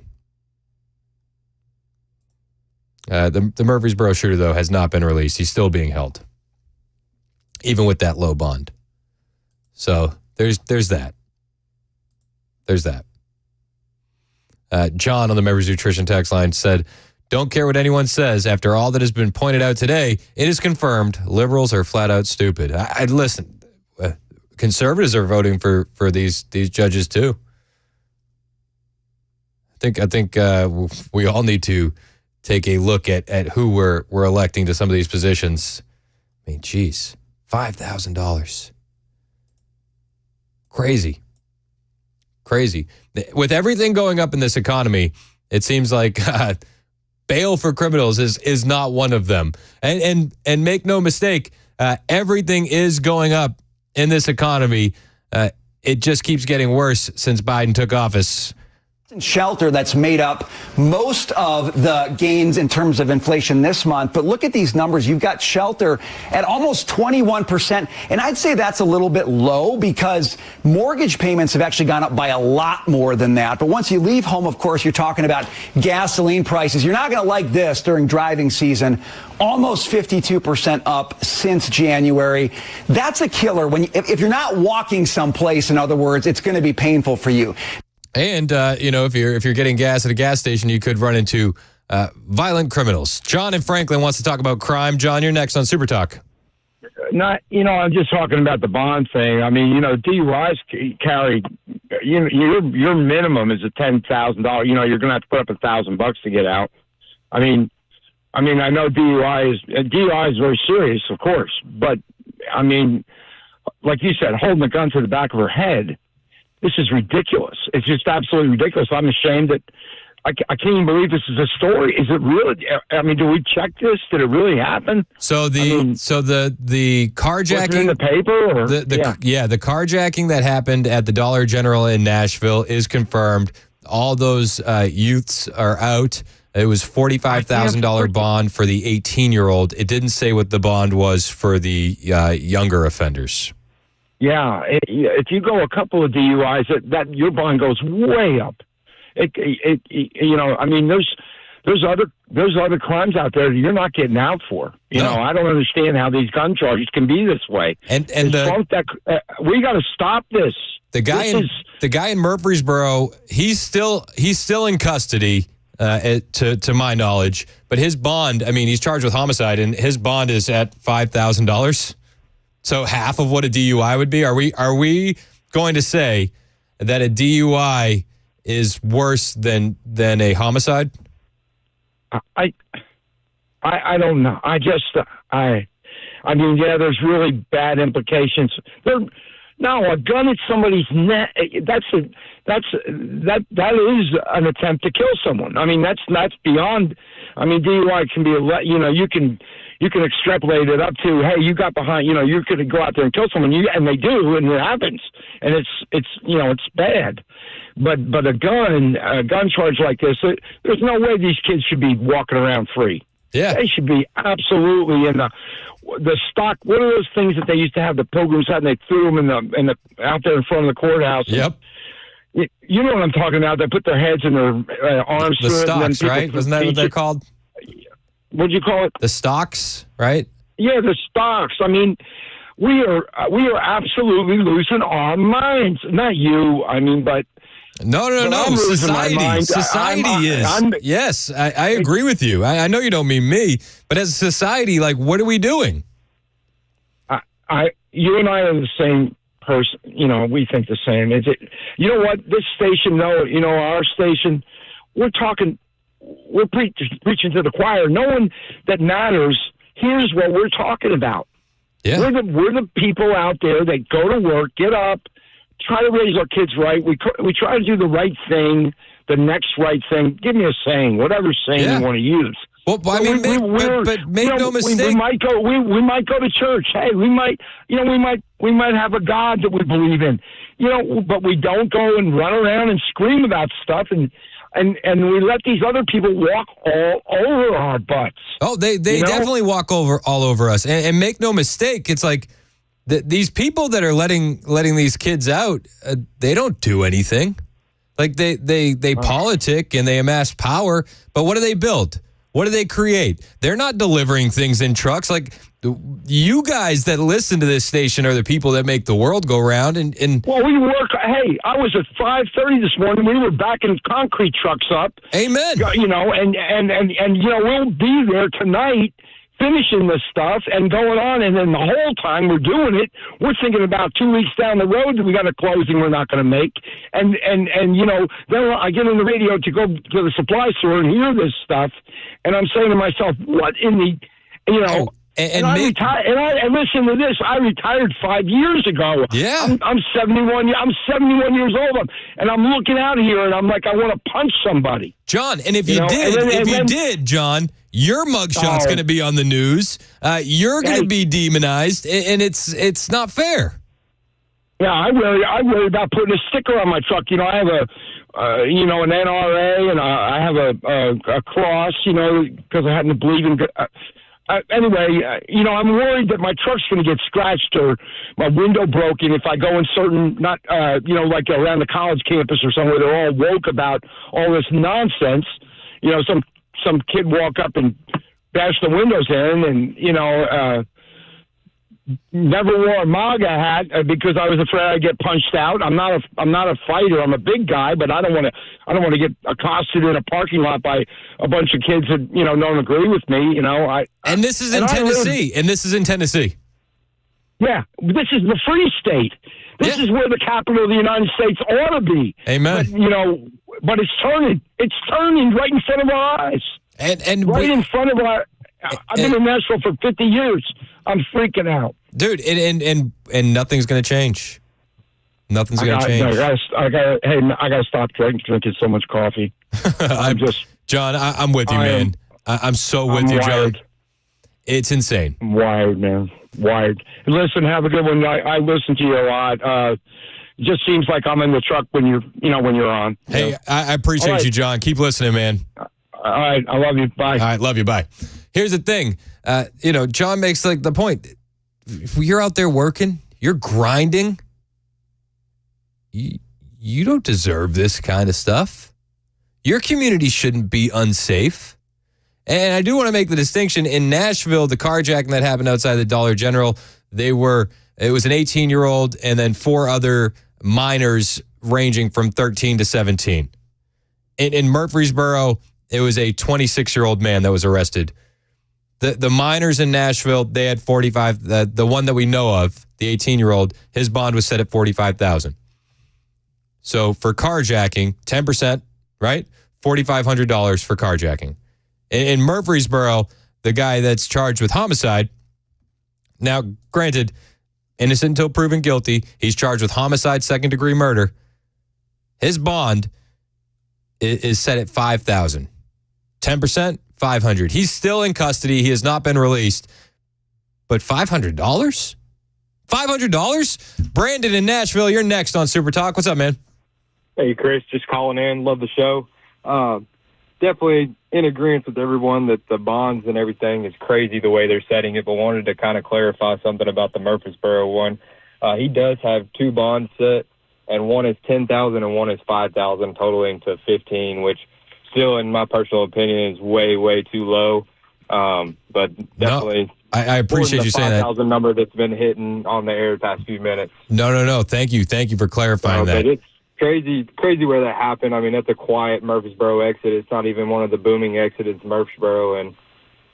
The Murfreesboro shooter, though, has not been released. He's still being held, even with that low bond. So there's that. There's that. John on the Members Nutrition text line said, "Don't care what anyone says. After all that has been pointed out today, it is confirmed liberals are flat out stupid." I listen. Conservatives are voting for these judges too. I think we all need to take a look at who we're electing to some of these positions. I mean, geez, $5,000. Crazy. With everything going up in this economy, it seems like bail for criminals is not one of them. And make no mistake, everything is going up in this economy. It just keeps getting worse since Biden took office. Shelter that's made up most of the gains in terms of inflation this month. But look at these numbers. You've got shelter at almost 21%. And I'd say that's a little bit low because mortgage payments have actually gone up by a lot more than that. But once you leave home, of course, you're talking about gasoline prices. You're not going to like this during driving season. Almost 52% up since January. That's a killer. If you're not walking someplace, in other words, it's going to be painful for you. And, if you're getting gas at a gas station, you could run into violent criminals. John in Franklin wants to talk about crime. John, you're next on Super Talk. I'm just talking about the bond thing. I mean, DUIs carry, your minimum is a $10,000. You're going to have to put up $1,000 to get out. I mean, I know DUI is very serious, of course, but I mean, like you said, holding a gun to the back of her head. This is ridiculous. It's just absolutely ridiculous. I'm ashamed that I can't even believe this is a story. Is it really? I mean, do we check this? Did it really happen? So the carjacking in the paper, or? The carjacking that happened at the Dollar General in Nashville is confirmed. All those youths are out. It was $45,000 bond for the 18-year-old. It didn't say what the bond was for the younger offenders. Yeah, if you go a couple of DUIs, that your bond goes way up. I mean, there's other crimes out there that you're not getting out for. I don't understand how these gun charges can be this way. And we got to stop this. The guy in Murfreesboro, he's still in custody, to my knowledge. But his bond, I mean, he's charged with homicide, and his bond is at $5,000. So half of what a DUI would be. Are we going to say that a DUI is worse than a homicide? I don't know. I mean, yeah, there's really bad implications. No, a gun at somebody's neck. That is an attempt to kill someone. I mean, that's beyond. I mean, DUI can be you can extrapolate it up to, hey, you got behind, you could go out there and kill someone, and they do, and it happens, and it's bad. But a gun charge like this, there's no way these kids should be walking around free. Yeah, they should be absolutely in the stock. What are those things that they used to have the pilgrims had, and they threw them in the out there in front of the courthouse? Yep. You know what I'm talking about? They put their heads and their arms the through stocks, it. And then right? Wasn't that what they're called? What'd you call it? The stocks, right? Yeah, the stocks. I mean, we are absolutely losing our minds. Not you, I mean, but no. Society is. Yes, I agree with you. I know you don't mean me, but as a society, like, what are we doing? You and I are the same person. We think the same. Is it? You know what? This station, our station, we're preaching to the choir. No one that matters hears what we're talking about. Yeah. We're the people out there that go to work, get up, try to raise our kids right. We try to do the right thing, the next right thing. Give me a saying, whatever saying you want to use. Well, I mean, but make no mistake. We might go to church. Hey, we might have a God that we believe in. But we don't go and run around and scream about stuff. And and we let these other people walk all over our butts. Oh, they definitely walk all over us. And make no mistake, it's like these people that are letting these kids out, they don't do anything. Like they politic and they amass power, but what do they build? What do they create? They're not delivering things in trucks. Like, you guys that listen to this station are the people that make the world go round. And well, we work. Hey, I was at 5:30 this morning. We were backing concrete trucks up. Amen. You know, and you know, we'll be there tonight finishing this stuff and going on. And then the whole time we're doing it, we're thinking about 2 weeks down the road that we got a closing we're not going to make. And you know, then I get on the radio to go to the supply store and hear this stuff, and I'm saying to myself, what in the, you know. And listen to this. I retired 5 years ago. Yeah, I'm 71. I'm 71 years old, and I'm looking out here, and I'm like, I want to punch somebody. John, and if you did, John, your mugshot's going to be on the news. You're going to be demonized, and it's not fair. Yeah, I worry about putting a sticker on my truck. You know, I have you know, an NRA, and I have a cross. You know, because I happen to believe in. Anyway, you know, I'm worried that my truck's going to get scratched or my window broken if I go in certain, you know, like around the college campus or somewhere. They're all woke about all this nonsense. You know, some kid walk up and bash the windows in, and you know, never wore a MAGA hat because I was afraid I'd get punched out. I'm not a fighter. I'm a big guy, but I don't want to get accosted in a parking lot by a bunch of kids that, you know, don't agree with me. You know, and this is in Tennessee. And this is in Tennessee. Yeah, this is the free state. This is where the capital of the United States ought to be. Amen. But, you know, but it's turning. It's turning right in front of our eyes. And right in front of our. I've been in Nashville for 50 years. I'm freaking out, dude. And nothing's going to change. Nothing's going to change. I gotta stop drinking so much coffee. John. I'm with you, man. I'm so with you, John. It's insane. I'm wired, man. Wired. Listen, have a good one. I listen to you a lot. It just seems like I'm in the truck when you're on. Hey, I appreciate you, John. Keep listening, man. All right, I love you. Bye. All right, love you. Bye. Here's the thing. You know, John makes like the point. If you're out there working, you're grinding. You don't deserve this kind of stuff. Your community shouldn't be unsafe. And I do want to make the distinction in Nashville, the carjacking that happened outside the Dollar General, it was an 18-year-old and then 4 other minors ranging from 13 to 17. In Murfreesboro, it was a 26-year-old man that was arrested. The minors in Nashville, they had 45. The one that we know of, the 18-year-old, his bond was set at $45,000. So for carjacking, 10%, right? $4,500 for carjacking. In Murfreesboro, the guy that's charged with homicide, now granted, innocent until proven guilty, he's charged with homicide, second-degree murder. His bond is set at $5,000. 10%, $500. He's still in custody. He has not been released. But $500? $500? Brandon in Nashville, you're next on Super Talk. What's up, man? Hey, Chris, just calling in. Love the show. Definitely in agreement with everyone that the bonds and everything is crazy the way they're setting it, but wanted to kind of clarify something about the Murfreesboro one. He does have 2 bonds set, and one is $10,000 and one is $5,000, totaling to $15,000, which still, in my personal opinion, is way, way too low. But definitely, no, I appreciate you saying that. $5,000 number that's been hitting on the air the past few minutes. No. Thank you for clarifying that. But it's crazy where that happened. I mean, that's a quiet Murfreesboro exit. It's not even one of the booming exits. It's Murfreesboro, and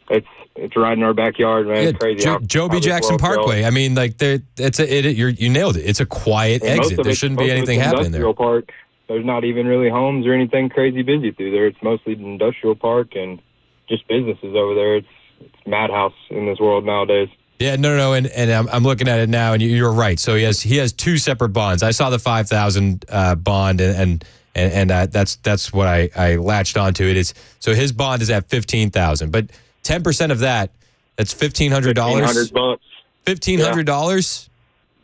it's right in our backyard, man. It's crazy. Joe B. Jackson Parkway. Goes. I mean, like you nailed it. It's a quiet exit. There shouldn't be anything happening there. Park. There's not even really homes or anything crazy busy through there. It's mostly an industrial park and just businesses over there. It's madhouse in this world nowadays. Yeah, no, and I'm looking at it now, and you're right. So he has 2 separate bonds. I saw the $5,000 bond, and that's what I latched onto. It is so his bond is at $15,000, but 10% of that's $1,500. $1,500. $1,500.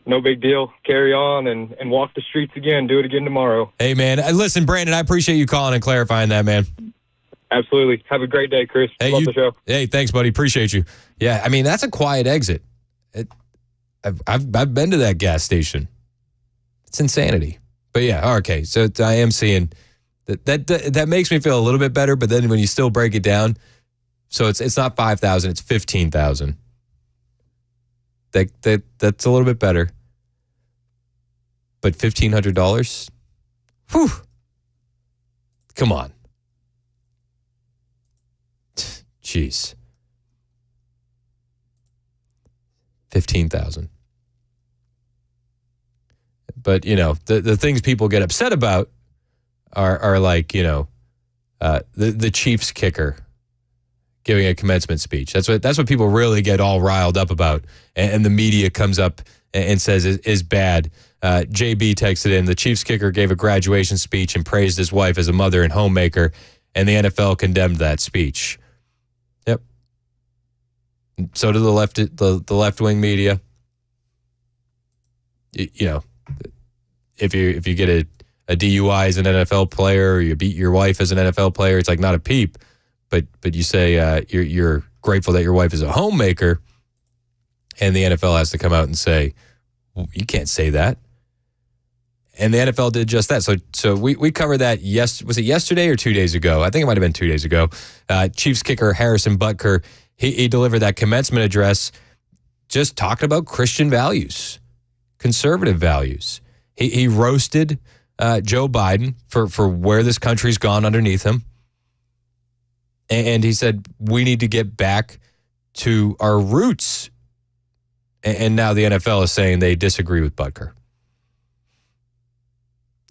no big deal. Carry on and walk the streets again. Do it again tomorrow. Hey, man. Listen, Brandon, I appreciate you calling and clarifying that, man. Absolutely. Have a great day, Chris. Love the show. Hey, thanks, buddy. Appreciate you. Yeah, I mean, that's a quiet exit. I've been to that gas station. It's insanity. But yeah, okay. So I am seeing that makes me feel a little bit better. But then when you still break it down, so it's not 5,000, it's 15,000. That's a little bit better. But $1,500? Whew. Come on. Jeez. 15,000. But, the things people get upset about are like, the Chiefs kicker giving a commencement speech. That's what people really get all riled up about. And the media comes up and says is bad. JB texted in, the Chiefs kicker gave a graduation speech and praised his wife as a mother and homemaker, and the NFL condemned that speech. Yep. So did the left-wing media. If you get a DUI as an NFL player, or you beat your wife as an NFL player, it's like not a peep. But you say you're grateful that your wife is a homemaker, and the NFL has to come out and say, well, you can't say that. And the NFL did just that. So we covered that. Was it yesterday or 2 days ago? I think it might have been 2 days ago. Chiefs kicker Harrison Butker, he delivered that commencement address, just talking about Christian values, conservative values. He roasted Joe Biden for where this country's gone underneath him. And he said, we need to get back to our roots. And now the NFL is saying they disagree with Butker.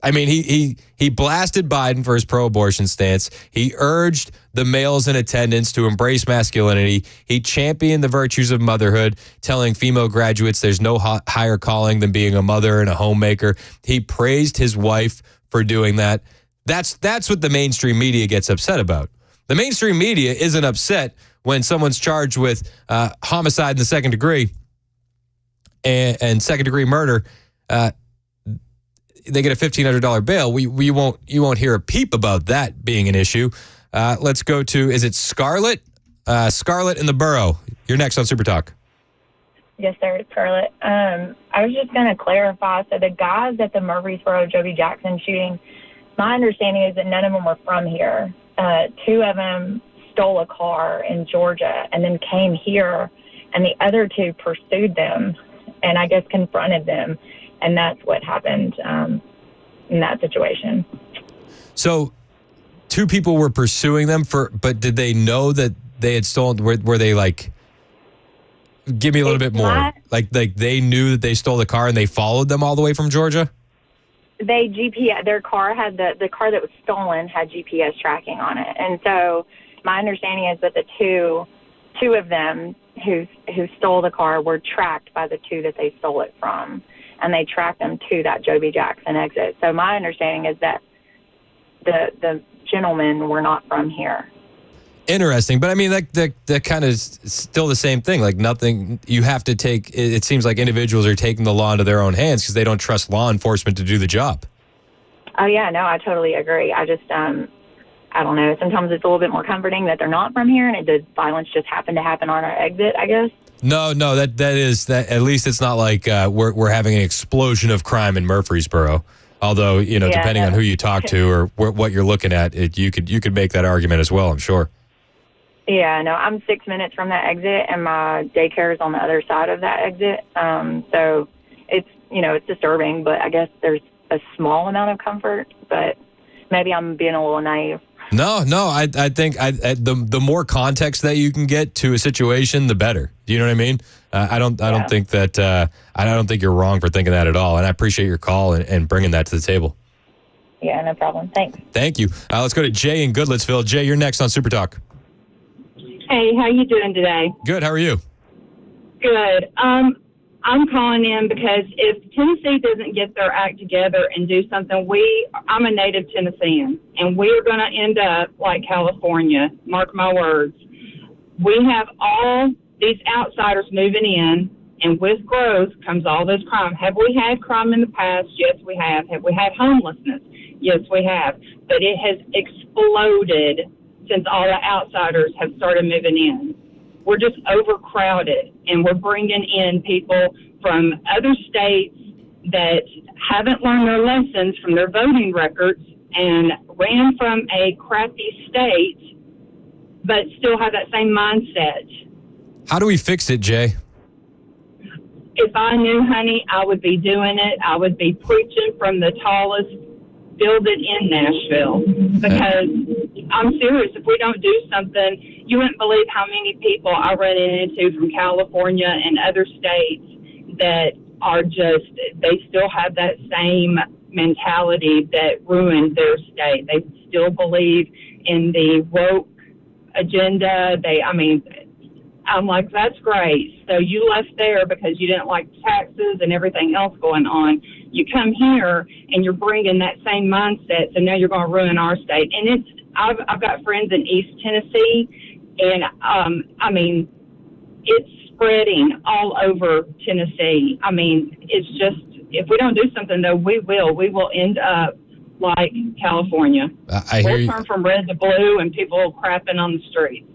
I mean, he blasted Biden for his pro-abortion stance. He urged the males in attendance to embrace masculinity. He championed the virtues of motherhood, telling female graduates there's no higher calling than being a mother and a homemaker. He praised his wife for doing that. That's what the mainstream media gets upset about. The mainstream media isn't upset when someone's charged with homicide in the second degree and second-degree murder. They get a $1,500 bail. You won't hear a peep about that being an issue. Let's go to, is it Scarlett? Scarlett in the borough. You're next on Super Talk. Yes, sir. It's Scarlett. I was just going to clarify. So the guys at the Murfreesboro Joby Jackson shooting, my understanding is that none of them were from here. Two of them stole a car in Georgia and then came here, and the other two pursued them and I guess confronted them. And that's what happened in that situation. So 2 people were pursuing them but did they know that they had stolen? Were they like, give me a little bit more. Like they knew that they stole the car and they followed them all the way from Georgia? They GPS, their car had the car that was stolen had GPS tracking on it. And so my understanding is that the two of them who stole the car were tracked by the 2 that they stole it from. And they tracked them to that Joby Jackson exit. So my understanding is that the gentlemen were not from here. Interesting. But I mean, that kind of still the same thing. Like nothing, you have to take, it seems like individuals are taking the law into their own hands because they don't trust law enforcement to do the job. Oh, yeah, no, I totally agree. I just, I don't know. Sometimes it's a little bit more comforting that they're not from here and the violence just happened to happen on our exit, I guess. No, that is that. At least it's not like we're having an explosion of crime in Murfreesboro. Although depending on who you talk to or what you're looking at, you could make that argument as well. I'm sure. Yeah, no, I'm 6 minutes from that exit, and my daycare is on the other side of that exit. So it's disturbing, but I guess there's a small amount of comfort. But maybe I'm being a little naive. No, I think the more context that you can get to a situation, the better. Do you know what I mean? I don't think that I don't think you're wrong for thinking that at all. And I appreciate your call and bringing that to the table. Yeah, no problem. Thanks. Thank you. Let's go to Jay in Goodlettsville. Jay, you're next on Super Talk. Hey, how you doing today? Good. How are you? Good. I'm calling in because if Tennessee doesn't get their act together and do something, I'm a native Tennessean, and we're going to end up like California. Mark my words. We have all these outsiders moving in, And with growth comes all this crime. Have we had crime in the past? Yes, we have. Have we had homelessness? Yes, we have. But it has exploded since all the outsiders have started moving in. We're just overcrowded, and we're bringing in people from other states that haven't learned their lessons from their voting records and ran from a crappy state, but still have that same mindset. How do we fix it, Jay? If I knew, honey, I would be doing it. I would be preaching from the tallest building in Nashville, because I'm serious. If we don't do something, you wouldn't believe how many people I run into from California and other states that are just, they still have that same mentality that ruined their state. They still believe in the woke agenda. I'm like, that's great. So you left there because you didn't like taxes and everything else going on. You come here and you're bringing that same mindset, so now you're going to ruin our state. And I've got friends in East Tennessee, and it's spreading all over Tennessee. It's just, if we don't do something, though, we will end up like California. I hear we'll you. turn from red to blue, and people crapping on the streets.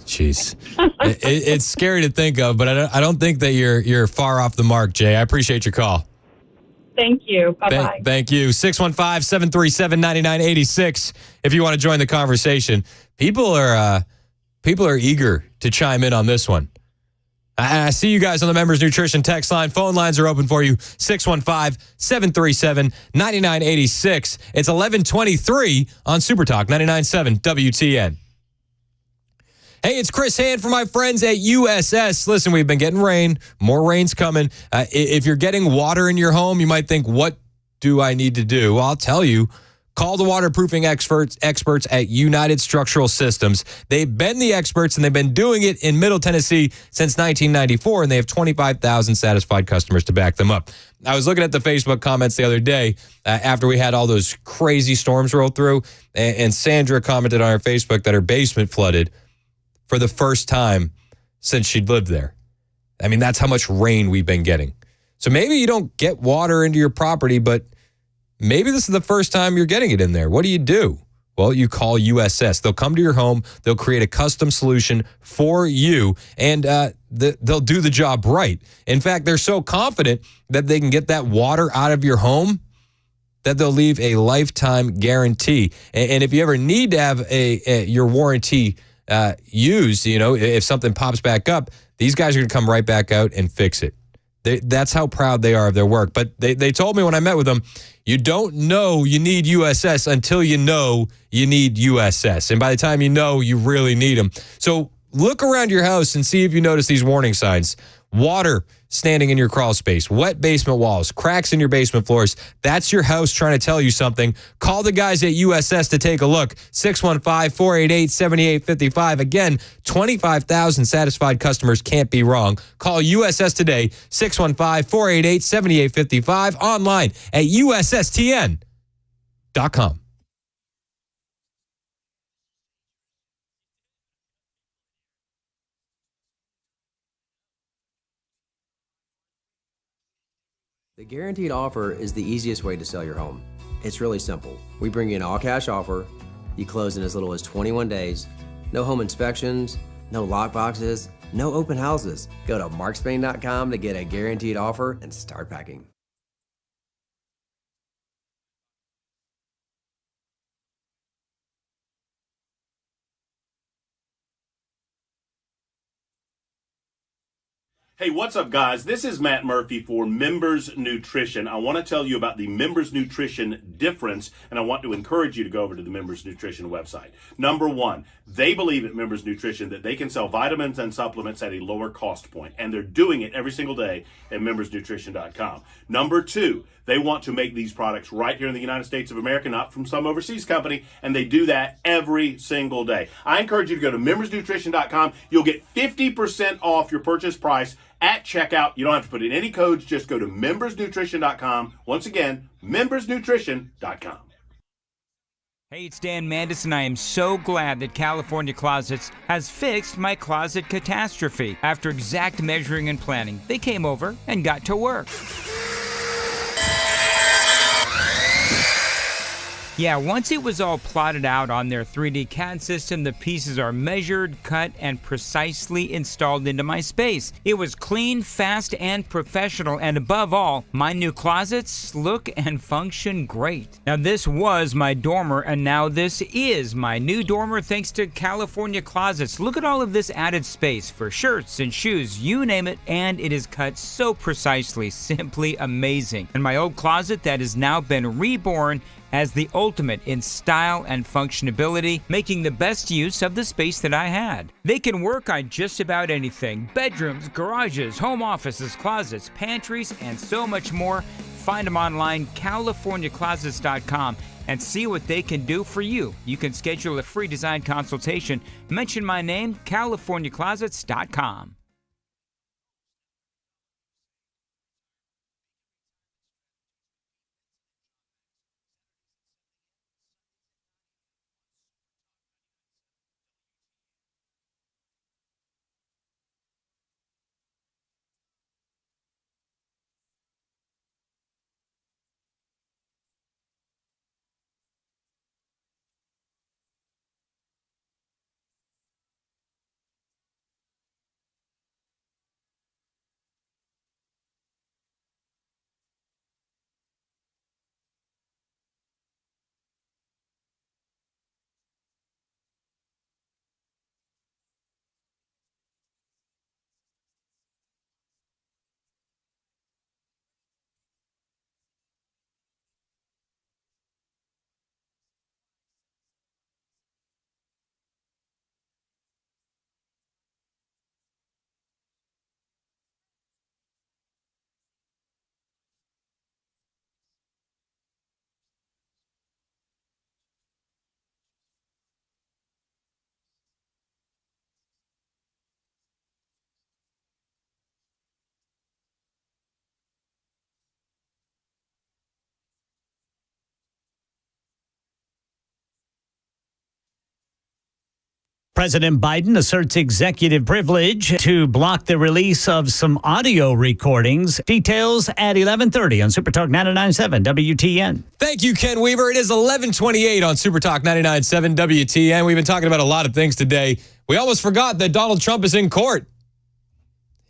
Jeez, it's scary to think of, but I don't think that you're far off the mark, Jay. I appreciate your call. Thank you. Bye-bye. Thank you. 615-737-9986 if you want to join the conversation. People are eager to chime in on this one. I see you guys on the Members Nutrition text line. Phone lines are open for you. 615-737-9986. It's 11:23 on Super Talk 99.7 WTN. Hey, it's Chris Hand for my friends at USS. Listen, we've been getting rain. More rain's coming. If you're getting water in your home, you might think, what do I need to do? Well, I'll tell you. Call the waterproofing experts at United Structural Systems. They've been the experts, and they've been doing it in Middle Tennessee since 1994, and they have 25,000 satisfied customers to back them up. I was looking at the Facebook comments the other day after we had all those crazy storms roll through, and Sandra commented on her Facebook that her basement flooded for the first time since she'd lived there. That's how much rain we've been getting. So maybe you don't get water into your property, but maybe this is the first time you're getting it in there. What do? Well, you call USS. They'll come to your home. They'll create a custom solution for you, and they'll do the job right. In fact, they're so confident that they can get that water out of your home that they'll leave a lifetime guarantee. And if you ever need to have your warranty used, if something pops back up, these guys are going to come right back out and fix it. That's how proud they are of their work. But they told me when I met with them, you don't know you need USS until you know you need USS. And by the time you know, you really need them. So look around your house and see if you notice these warning signs. Water standing in your crawl space, wet basement walls, cracks in your basement floors. That's your house trying to tell you something. Call the guys at USS to take a look. 615-488-7855. Again, 25,000 satisfied customers can't be wrong. Call USS today, 615-488-7855. Online at USSTN.com. The Guaranteed Offer is the easiest way to sell your home. It's really simple. We bring you an all-cash offer. You close in as little as 21 days. No home inspections, no lockboxes, no open houses. Go to markspain.com to get a guaranteed offer and start packing. Hey, what's up, guys? This is Matt Murphy for Members Nutrition. I want to tell you about the Members Nutrition difference, and I want to encourage you to go over to the Members Nutrition website. Number one, they believe at Members Nutrition that they can sell vitamins and supplements at a lower cost point, and they're doing it every single day at membersnutrition.com. Number two, they want to make these products right here in the United States of America, not from some overseas company, and they do that every single day. I encourage you to go to membersnutrition.com. You'll get 50% off your purchase price at checkout. You don't have to put in any codes. Just go to membersnutrition.com. Once again, membersnutrition.com. Hey, it's Dan Mandis, and I am so glad that California Closets has fixed my closet catastrophe. After exact measuring and planning, they came over and got to work. Yeah, once it was all plotted out on their 3D CAD system, the pieces are measured, cut, and precisely installed into my space. It was clean, fast, and professional, and above all, my new closets look and function great. Now, this was my dormer, and now this is my new dormer thanks to California Closets. Look at all of this added space for shirts and shoes, you name it, and it is cut so precisely, simply amazing. And my old closet that has now been reborn as the ultimate in style and functionability, making the best use of the space that I had. They can work on just about anything: bedrooms, garages, home offices, closets, pantries, and so much more. Find them online, CaliforniaClosets.com, and see what they can do for you. You can schedule a free design consultation. Mention my name, CaliforniaClosets.com. President Biden asserts executive privilege to block the release of some audio recordings. Details at 11:30 on Supertalk 99.7 WTN. Thank you, Ken Weaver. It is 11:28 on Supertalk 99.7 WTN. We've been talking about a lot of things today. We almost forgot that Donald Trump is in court.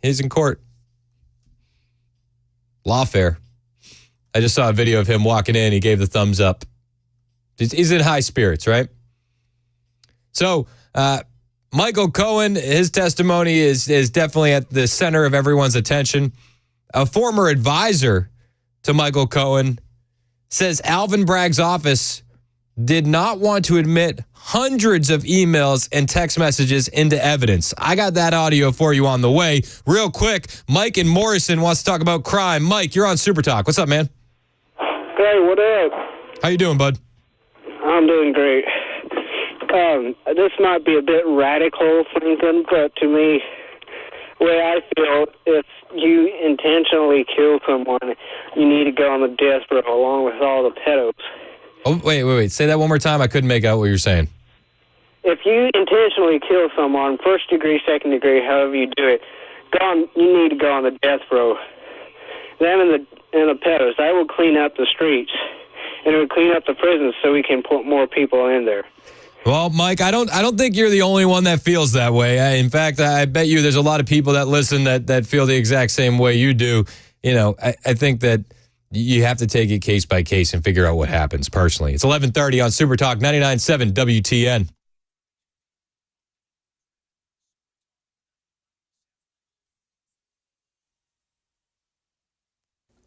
He's in court. Lawfare. I just saw a video of him walking in. He gave the thumbs up. He's in high spirits, right? So, Michael Cohen, his testimony is definitely at the center of everyone's attention. A former advisor to Michael Cohen says Alvin Bragg's office did not want to admit hundreds of emails and text messages into evidence. I got that audio for you on the way. Real quick, Mike in Morrison wants to talk about crime. Mike, you're on Super Talk. What's up, man? Hey, what up? How you doing, bud? I'm doing great. This might be a bit radical thinking, but to me, the way I feel, if you intentionally kill someone, you need to go on the death row along with all the pedos. Oh, wait. Say that one more time. I couldn't make out what you're saying. If you intentionally kill someone, first degree, second degree, however you do it, you need to go on the death row. Them and the pedos, that will clean up the streets, and it will clean up the prisons so we can put more people in there. Well, Mike, I don't think you're the only one that feels that way. In fact, I bet you there's a lot of people that listen that feel the exact same way you do. You know, I think that you have to take it case by case and figure out what happens personally. It's 11:30 on Super Talk 99.7 WTN.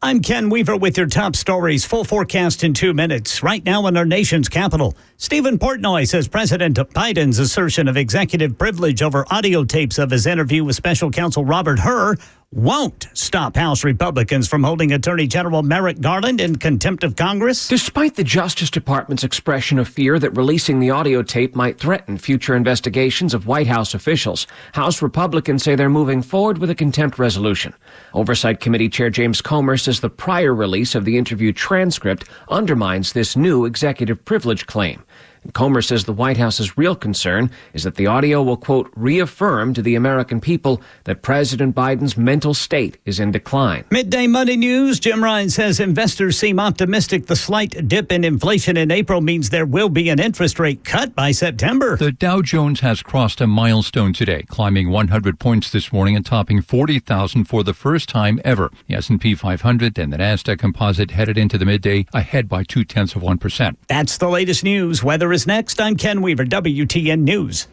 I'm Ken Weaver with your top stories. Full forecast in 2 minutes. Right now in our nation's capital, Stephen Portnoy says President Biden's assertion of executive privilege over audio tapes of his interview with special counsel Robert Hur won't stop House Republicans from holding Attorney General Merrick Garland in contempt of Congress. Despite the Justice Department's expression of fear that releasing the audio tape might threaten future investigations of White House officials, House Republicans say they're moving forward with a contempt resolution. Oversight Committee Chair James Comer says the prior release of the interview transcript undermines this new executive privilege claim. Comer says the White House's real concern is that the audio will, quote, reaffirm to the American people that President Biden's mental state is in decline. Midday Money News. Jim Ryan says investors seem optimistic the slight dip in inflation in April means there will be an interest rate cut by September. The Dow Jones has crossed a milestone today, climbing 100 points this morning and topping 40,000 for the first time ever. The S&P 500 and the NASDAQ composite headed into the midday ahead by 0.2%. That's the latest news. Weather is next. I'm Ken Weaver, WTN News.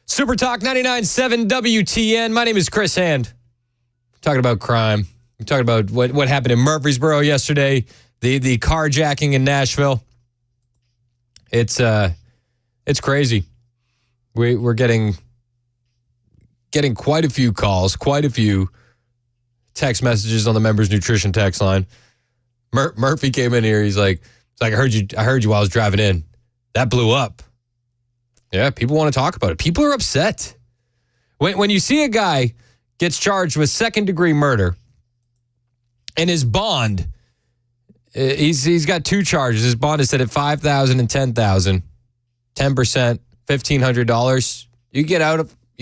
Super Talk 99.7 WTN. My name is Chris Hand. We're talking about crime. We're talking about what happened in Murfreesboro yesterday, the carjacking in Nashville. It's crazy. We're getting quite a few calls, quite a few text messages on the Members Nutrition text line. Murphy came in here. He's like, I heard you while I was driving in. That blew up. Yeah, people want to talk about it. People are upset. When you see a guy gets charged with second-degree murder and his bond, he's got 2 charges. His bond is set at $5,000 and $10,000, 10%, $1,500. You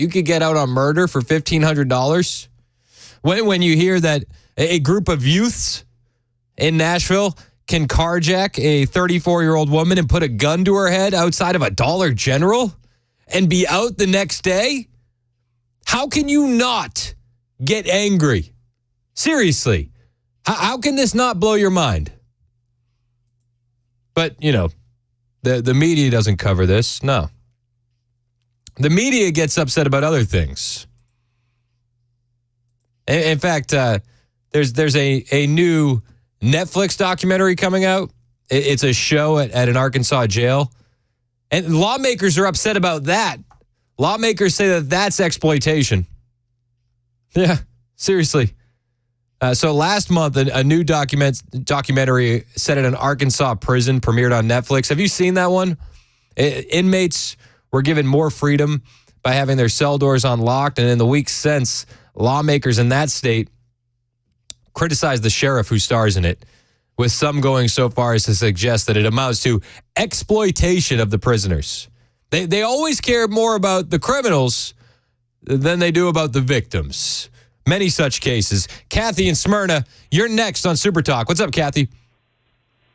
could get out on murder for $1,500. When you hear that a group of youths in Nashville can carjack a 34-year-old woman and put a gun to her head outside of a Dollar General and be out the next day, how can you not get angry? Seriously, how can this not blow your mind? But, the media doesn't cover this. No. The media gets upset about other things. In fact, there's a new Netflix documentary coming out. It's a show at an Arkansas jail. And lawmakers are upset about that. Lawmakers say that that's exploitation. Yeah, seriously. So last month, a new documentary set at an Arkansas prison premiered on Netflix. Have you seen that one? Inmates were given more freedom by having their cell doors unlocked. And in the weeks since, lawmakers in that state criticized the sheriff who stars in it, with some going so far as to suggest that it amounts to exploitation of the prisoners. They always care more about the criminals than they do about the victims. Many such cases. Kathy in Smyrna, you're next on Super Talk. What's up, Kathy?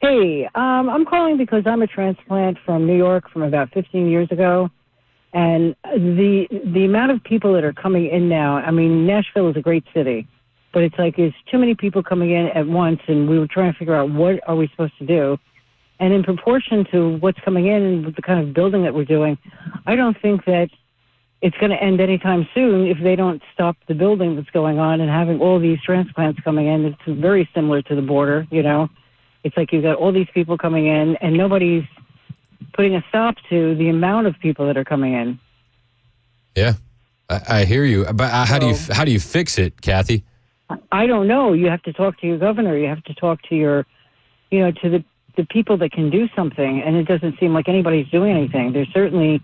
Hey, I'm calling because I'm a transplant from New York from about 15 years ago. And the amount of people that are coming in now, I mean, Nashville is a great city, but it's like there's too many people coming in at once, and we were trying to figure out what are we supposed to do. And in proportion to what's coming in and with the kind of building that we're doing, I don't think that it's going to end anytime soon if they don't stop the building that's going on and having all these transplants coming in. It's very similar to the border, It's like you've got all these people coming in, and nobody's putting a stop to the amount of people that are coming in. Yeah, I hear you. But how do you fix it, Kathy? I don't know. You have to talk to your governor. You have to talk to your, to the people that can do something. And it doesn't seem like anybody's doing anything. They're certainly,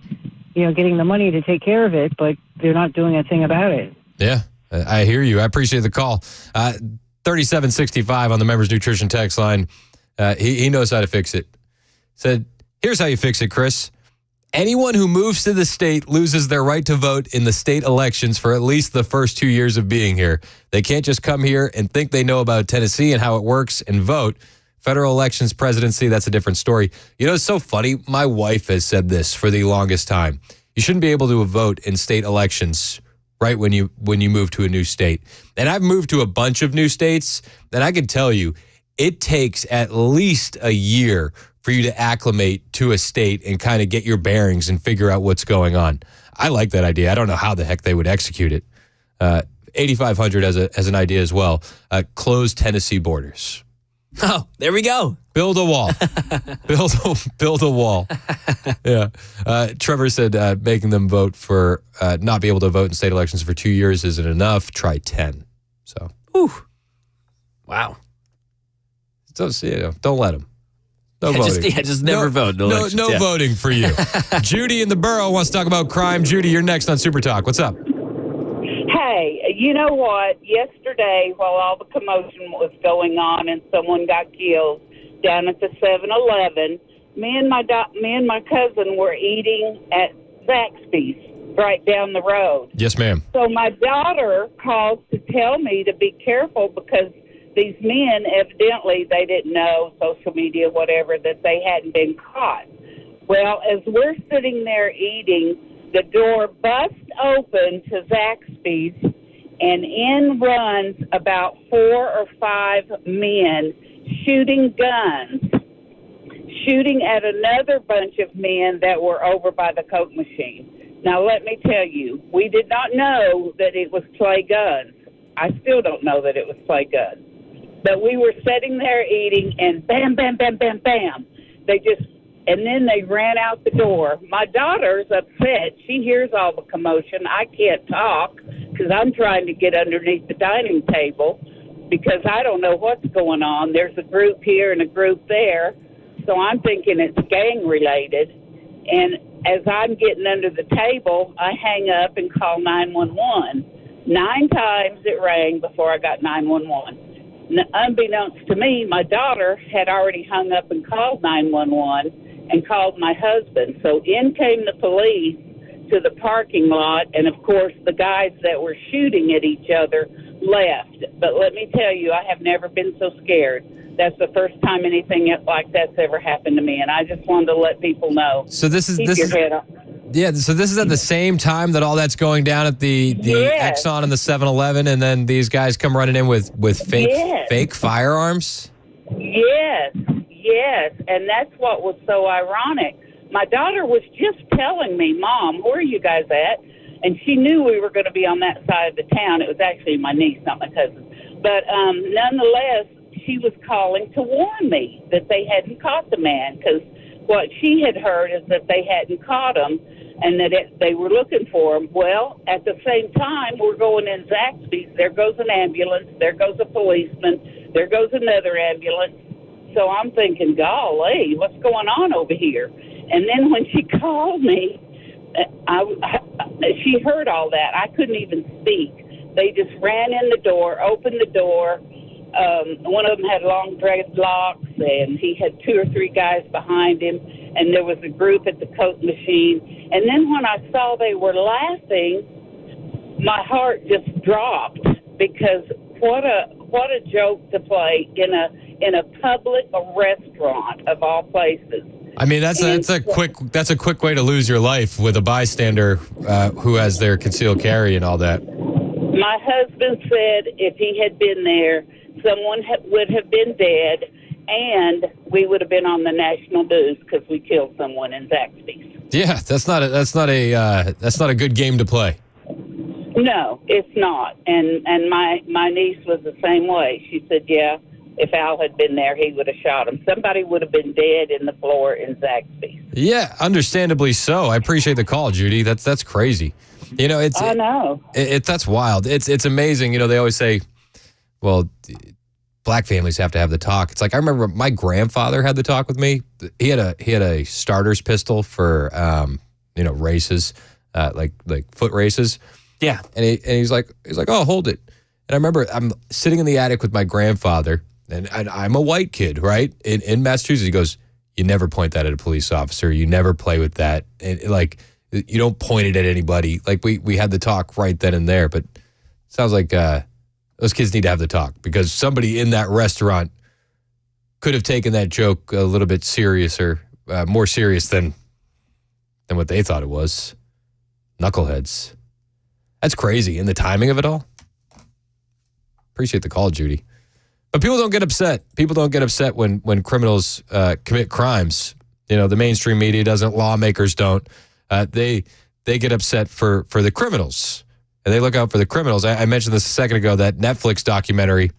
getting the money to take care of it, but they're not doing a thing about it. Yeah, I hear you. I appreciate the call. 3765 on the Members Nutrition text line. He knows how to fix it. Said, here's how you fix it, Chris. Anyone who moves to the state loses their right to vote in the state elections for at least the first 2 years of being here. They can't just come here and think they know about Tennessee and how it works and vote. Federal elections, presidency, that's a different story. It's so funny. My wife has said this for the longest time. You shouldn't be able to vote in state elections right when you move to a new state. And I've moved to a bunch of new states, and I can tell you, it takes at least a year for you to acclimate to a state and kind of get your bearings and figure out what's going on. I like that idea. I don't know how the heck they would execute it. 8,500 as an idea as well. Close Tennessee borders. Oh, there we go. Build a wall. build a wall. Yeah. Trevor said making them vote for not be able to vote in state elections for 2 years isn't enough. Try 10. So. Ooh. Wow. Don't let them. No voting. Just never vote. No voting for you. Judy in the borough wants to talk about crime. Judy, you're next on Super Talk. What's up? Hey, you know what? Yesterday, while all the commotion was going on and someone got killed down at the 7-Eleven, me and my cousin were eating at Zaxby's right down the road. Yes, ma'am. So my daughter calls to tell me to be careful because these men, evidently, they didn't know, social media, whatever, that they hadn't been caught. Well, as we're sitting there eating, the door busts open to Zaxby's, and in runs about 4 or 5 men shooting guns, shooting at another bunch of men that were over by the Coke machine. Now, let me tell you, we did not know that it was play guns. I still don't know that it was play guns. But we were sitting there eating, and bam, bam, bam, bam, bam. And then they ran out the door. My daughter's upset. She hears all the commotion. I can't talk because I'm trying to get underneath the dining table because I don't know what's going on. There's a group here and a group there. So I'm thinking it's gang related. And as I'm getting under the table, I hang up and call 911. 9 times it rang before I got 911. Unbeknownst to me, my daughter had already hung up and called 911 and called my husband. So in came the police to the parking lot, and of course the guys that were shooting at each other left. But let me tell you, I have never been so scared. That's the first time anything like that's ever happened to me, and I just wanted to let people know. So this is Keep your head up. Yeah, so this is at the same time that all that's going down at the Yes. Exxon and the 7-Eleven, and then these guys come running in with fake firearms? Yes, and that's what was so ironic. My daughter was just telling me, Mom, where are you guys at? And she knew we were going to be on that side of the town. It was actually my niece, not my cousin. But nonetheless, she was calling to warn me that they hadn't caught the man, because what she had heard is that they hadn't caught him and that they were looking for him. Well, at the same time, we're going in Zaxby's. There goes an ambulance. There goes a policeman. There goes another ambulance. So I'm thinking, golly, what's going on over here? And then when she called me, she heard all that. I couldn't even speak. They just ran in the door, opened the door. One of them had long dreadlocks, and he had 2 or 3 guys behind him, and there was a group at the Coke machine. And then when I saw they were laughing, my heart just dropped, because what a joke to play in a public restaurant of all places. I mean, that's a quick way to lose your life with a bystander who has their concealed carry and all that. My husband said if he had been there, someone would have been dead, and we would have been on the national news because we killed someone in Zaxby's. Yeah, that's not a good game to play. No, it's not. And my niece was the same way. She said, yeah, if Al had been there, he would have shot him. Somebody would have been dead in the floor in Zaxby's. Yeah, understandably so. I appreciate the call, Judy. That's crazy. You know, I know. That's wild. It's amazing. You know, they always say, well, black families have to have the talk. It's like, I remember my grandfather had the talk with me. He had a starter's pistol for races, like foot races. Yeah. And he's like, oh, hold it. And I remember I'm sitting in the attic with my grandfather, and I'm a white kid, right? In Massachusetts, he goes, you never point that at a police officer. You never play with that. And you don't point it at anybody. Like we had the talk right then and there, but it sounds like those kids need to have the talk, because somebody in that restaurant could have taken that joke a little bit seriouser, more serious than what they thought it was. Knuckleheads. That's crazy. And the timing of it all. Appreciate the call, Judy. But people don't get upset. People don't get upset when criminals commit crimes. You know, the mainstream media doesn't. Lawmakers don't. They get upset for the criminals. And they look out for the criminals. I mentioned this a second ago, that Netflix documentary.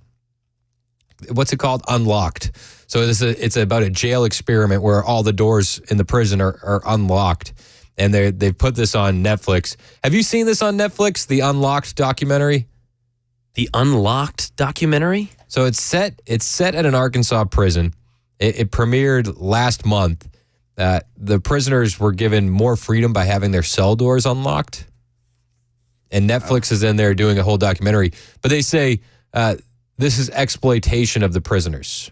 What's it called? Unlocked. So it's about a jail experiment where all the doors in the prison are unlocked. And they've put this on Netflix. Have you seen this on Netflix, the Unlocked documentary? The Unlocked documentary? So it's set at an Arkansas prison. It premiered last month. The prisoners were given more freedom by having their cell doors unlocked. And Netflix is in there doing a whole documentary. But they say this is exploitation of the prisoners.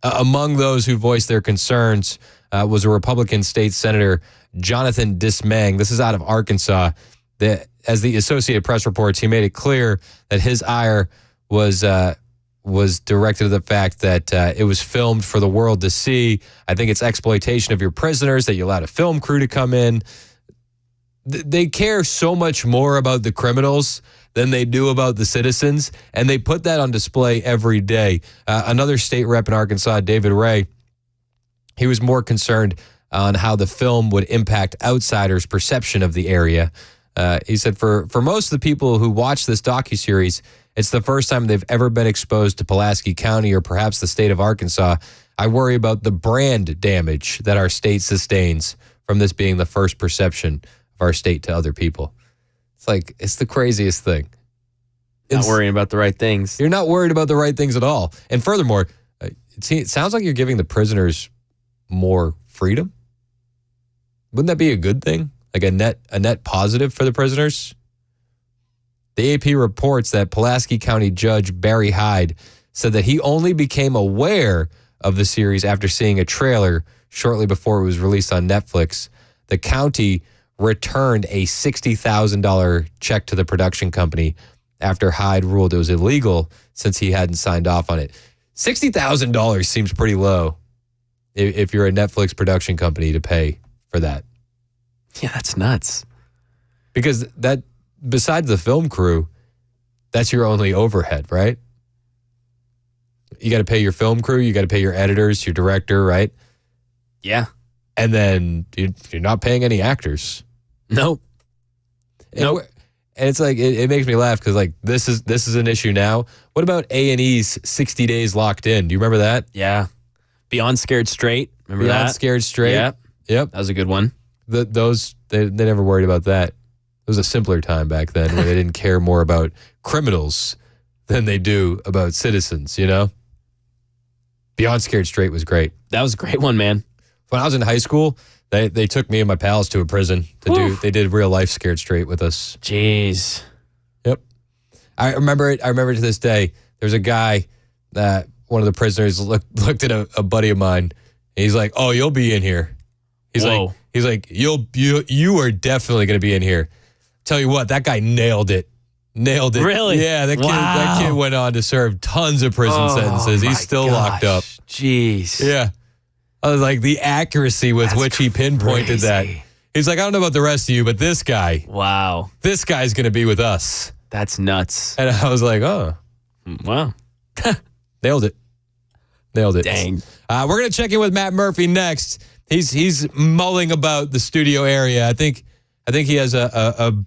Among those who voiced their concerns was a Republican state senator, Jonathan Dismang. This is out of Arkansas. As the Associated Press reports, he made it clear that his ire was directed to the fact that it was filmed for the world to see. I think it's exploitation of your prisoners that you allowed a film crew to come in. They care so much more about the criminals than they do about the citizens, and they put that on display every day. Another state rep in Arkansas, David Ray, he was more concerned on how the film would impact outsiders' perception of the area. He said, for most of the people who watch this docuseries, it's the first time they've ever been exposed to Pulaski County or perhaps the state of Arkansas. I worry about the brand damage that our state sustains from this being the first perception of our state to other people. It's the craziest thing. Not worrying about the right things. You're not worried about the right things at all. And furthermore, it sounds like you're giving the prisoners more freedom. Wouldn't that be a good thing? Like a net positive for the prisoners? The AP reports that Pulaski County Judge Barry Hyde said that he only became aware of the series after seeing a trailer shortly before it was released on Netflix. The county returned a $60,000 check to the production company after Hyde ruled it was illegal since he hadn't signed off on it. $60,000 seems pretty low if you're a Netflix production company to pay for that. Yeah, that's nuts. Because that, besides the film crew, that's your only overhead, right? You got to pay your film crew, you got to pay your editors, your director, right? Yeah. And then you're not paying any actors. Nope. And it's like, it makes me laugh because like this is an issue now. What about A&E's 60 Days Locked In? Do you remember that? Yeah. Beyond Scared Straight. Remember that? Beyond Scared Straight. Yeah. Yep. That was a good one. They never worried about that. It was a simpler time back then where they didn't care more about criminals than they do about citizens, you know? Beyond Scared Straight was great. That was a great one, man. When I was in high school, they took me and my pals to a prison they did real life Scared Straight with us. Jeez. Yep. I remember it to this day. There's a guy that one of the prisoners looked at a buddy of mine. And he's like, "Oh, you'll be in here." He's like, you are definitely going to be in here. Tell you what, that guy nailed it. Really? Yeah, that kid went on to serve tons of prison sentences. He's still locked up. Jeez. Yeah. I was like, the accuracy with which he pinpointed that. He's like, I don't know about the rest of you, but this guy. Wow. This guy's going to be with us. That's nuts. And I was like, oh. Wow. Nailed it. Dang. We're going to check in with Matt Murphy next. He's mulling about the studio area. I think he has a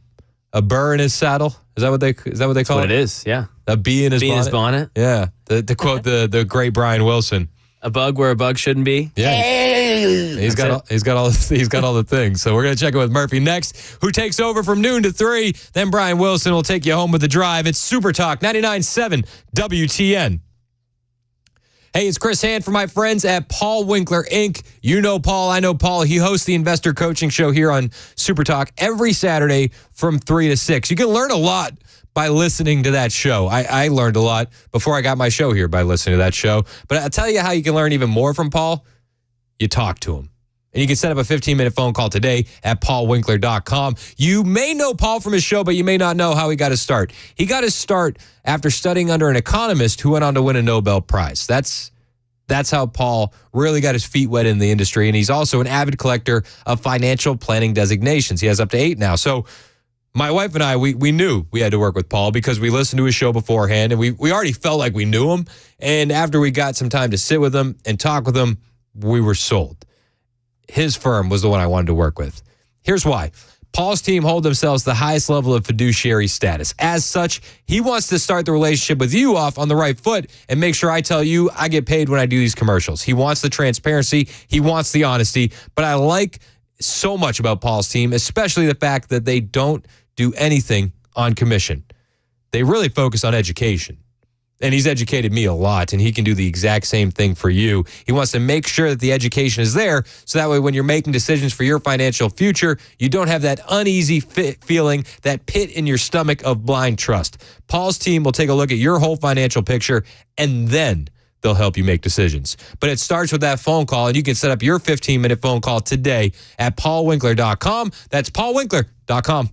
burr in his saddle. Is that what they call That's it? what it is, yeah. A bee in his bonnet? Bee in his bonnet. Yeah. To quote the great Brian Wilson. A bug where a bug shouldn't be. Yeah. He's got all the things. So we're going to check in with Murphy next, who takes over from noon to 3. Then Brian Wilson will take you home with the drive. It's Super Talk 99.7 WTN. Hey, it's Chris Hand for my friends at Paul Winkler Inc. You know Paul, I know Paul. He hosts the Investor Coaching Show here on Super Talk every Saturday from 3 to 6. You can learn a lot by listening to that show. I learned a lot before I got my show here by listening to that show. But I'll tell you how you can learn even more from Paul. You talk to him. And you can set up a 15-minute phone call today at paulwinkler.com. You may know Paul from his show, but you may not know how he got his start. He got his start after studying under an economist who went on to win a Nobel Prize. That's how Paul really got his feet wet in the industry. And he's also an avid collector of financial planning designations. He has up to 8 now. So my wife and I, we knew we had to work with Paul because we listened to his show beforehand, and we already felt like we knew him. And after we got some time to sit with him and talk with him, we were sold. His firm was the one I wanted to work with. Here's why. Paul's team hold themselves the highest level of fiduciary status. As such, he wants to start the relationship with you off on the right foot and make sure I tell you I get paid when I do these commercials. He wants the transparency. He wants the honesty. But I like so much about Paul's team, especially the fact that they don't do anything on commission. They really focus on education. And he's educated me a lot, and he can do the exact same thing for you. He wants to make sure that the education is there, so that way when you're making decisions for your financial future, you don't have that uneasy feeling, that pit in your stomach of blind trust. Paul's team will take a look at your whole financial picture, and then they'll help you make decisions. But it starts with that phone call, and you can set up your 15-minute phone call today at paulwinkler.com. That's paulwinkler.com.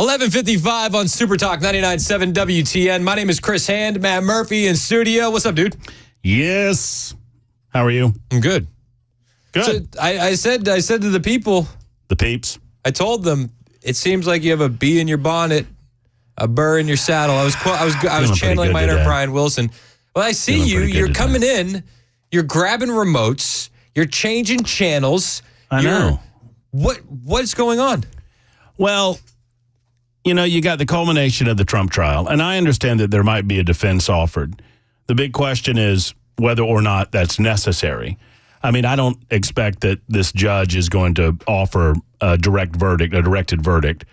11:55 on Super Talk 99.7 WTN. My name is Chris Hand. Matt Murphy in studio. What's up, dude? Yes. How are you? I'm good. Good. So I said to the people, the peeps, I told them, it seems like you have a bee in your bonnet, a burr in your saddle. I was channeling my inner Brian Wilson. Well, I see you. You're coming in. You're grabbing remotes. You're changing channels. I know. What's going on? Well, you got the culmination of the Trump trial, and I understand that there might be a defense offered. The big question is whether or not that's necessary. I mean, I don't expect that this judge is going to offer a directed verdict.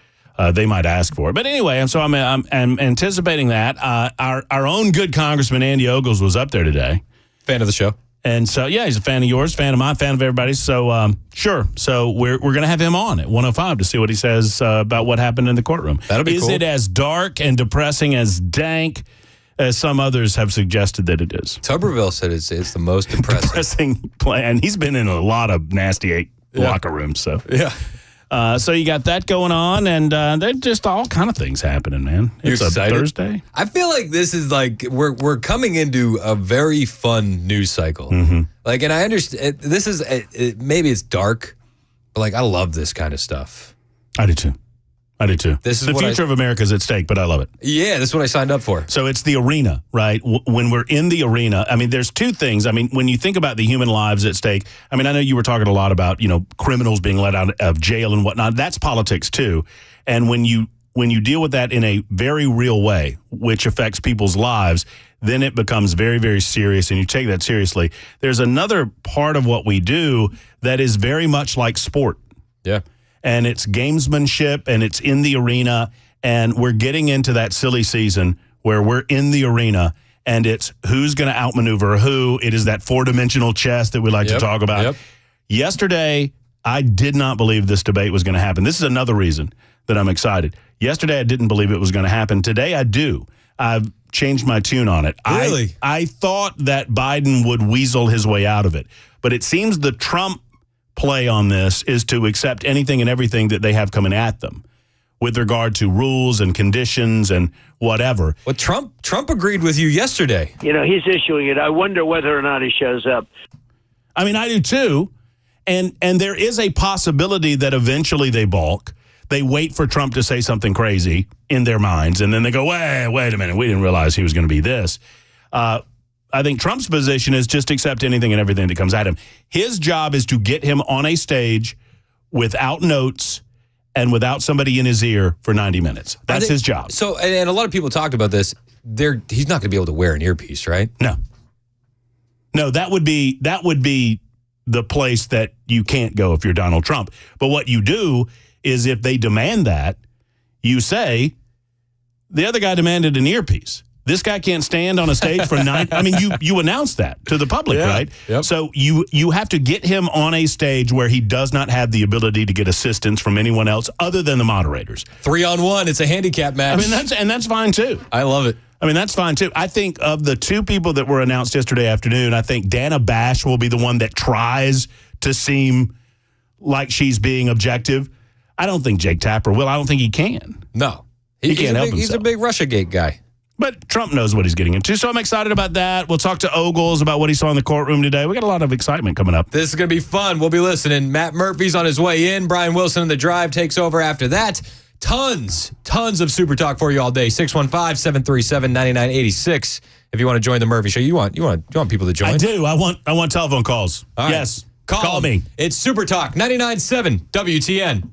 They might ask for it. But anyway, I'm anticipating that. Our own good Congressman Andy Ogles was up there today. Fan of the show. And so, yeah, he's a fan of yours, fan of mine, fan of everybody's. So, sure. So we're going to have him on at 105 to see what he says about what happened in the courtroom. That'll be cool. Is it as dark and depressing, as dank as some others have suggested that it is? Tuberville said it's the most depressing play. And he's been in a lot of nasty locker rooms. So, yeah. So you got that going on, and there's just all kind of things happening, man. It's a Thursday. I feel like this is like we're coming into a very fun news cycle. Mm-hmm. Like, and I understand this is maybe it's dark, but like I love this kind of stuff. I do too. This is the future of America is at stake, but I love it. Yeah, this is what I signed up for. So it's the arena, right? When we're in the arena, I mean, there's two things. I mean, when you think about the human lives at stake, I mean, I know you were talking a lot about, criminals being let out of jail and whatnot. That's politics too. And when you deal with that in a very real way, which affects people's lives, then it becomes very, very serious, and you take that seriously. There's another part of what we do that is very much like sport. Yeah. And it's gamesmanship, and it's in the arena, and we're getting into that silly season where we're in the arena, and it's who's going to outmaneuver who. It is that four-dimensional chess that we like to talk about. Yep. Yesterday, I did not believe this debate was going to happen. This is another reason that I'm excited. Yesterday, I didn't believe it was going to happen. Today, I do. I've changed my tune on it. Really? I thought that Biden would weasel his way out of it, but it seems the Trump play on this is to accept anything and everything that they have coming at them with regard to rules and conditions and whatever. Well, Trump agreed with you yesterday. He's issuing it. I wonder whether or not he shows up. I mean, I do too. And there is a possibility that eventually they balk. They wait for Trump to say something crazy in their minds, and then they go, wait a minute, we didn't realize he was going to be this. I think Trump's position is just accept anything and everything that comes at him. His job is to get him on a stage without notes and without somebody in his ear for 90 minutes. That's his job. So, and a lot of people talked about this. He's not going to be able to wear an earpiece, right? No, that would be the place that you can't go if you're Donald Trump. But what you do is if they demand that, you say, the other guy demanded an earpiece. This guy can't stand on a stage for 9. I mean, you announce that to the public, right? Yep. So you have to get him on a stage where he does not have the ability to get assistance from anyone else other than the moderators. 3-on-1, it's a handicap match. I mean, that's fine too. I love it. I mean, that's fine too. I think of the two people that were announced yesterday afternoon, I think Dana Bash will be the one that tries to seem like she's being objective. I don't think Jake Tapper will. I don't think he can. No. He can't help himself. He's a big Russiagate guy. But Trump knows what he's getting into, so I'm excited about that. We'll talk to Ogles about what he saw in the courtroom today. We got a lot of excitement coming up. This is going to be fun. We'll be listening. Matt Murphy's on his way in. Brian Wilson in the drive takes over after that. Tons of Super Talk for you all day. 615-737-9986. If you want to join the Murphy Show, you want people to join. I do. I want telephone calls. All right. Yes. Call me. It's Super Talk 99.7 WTN.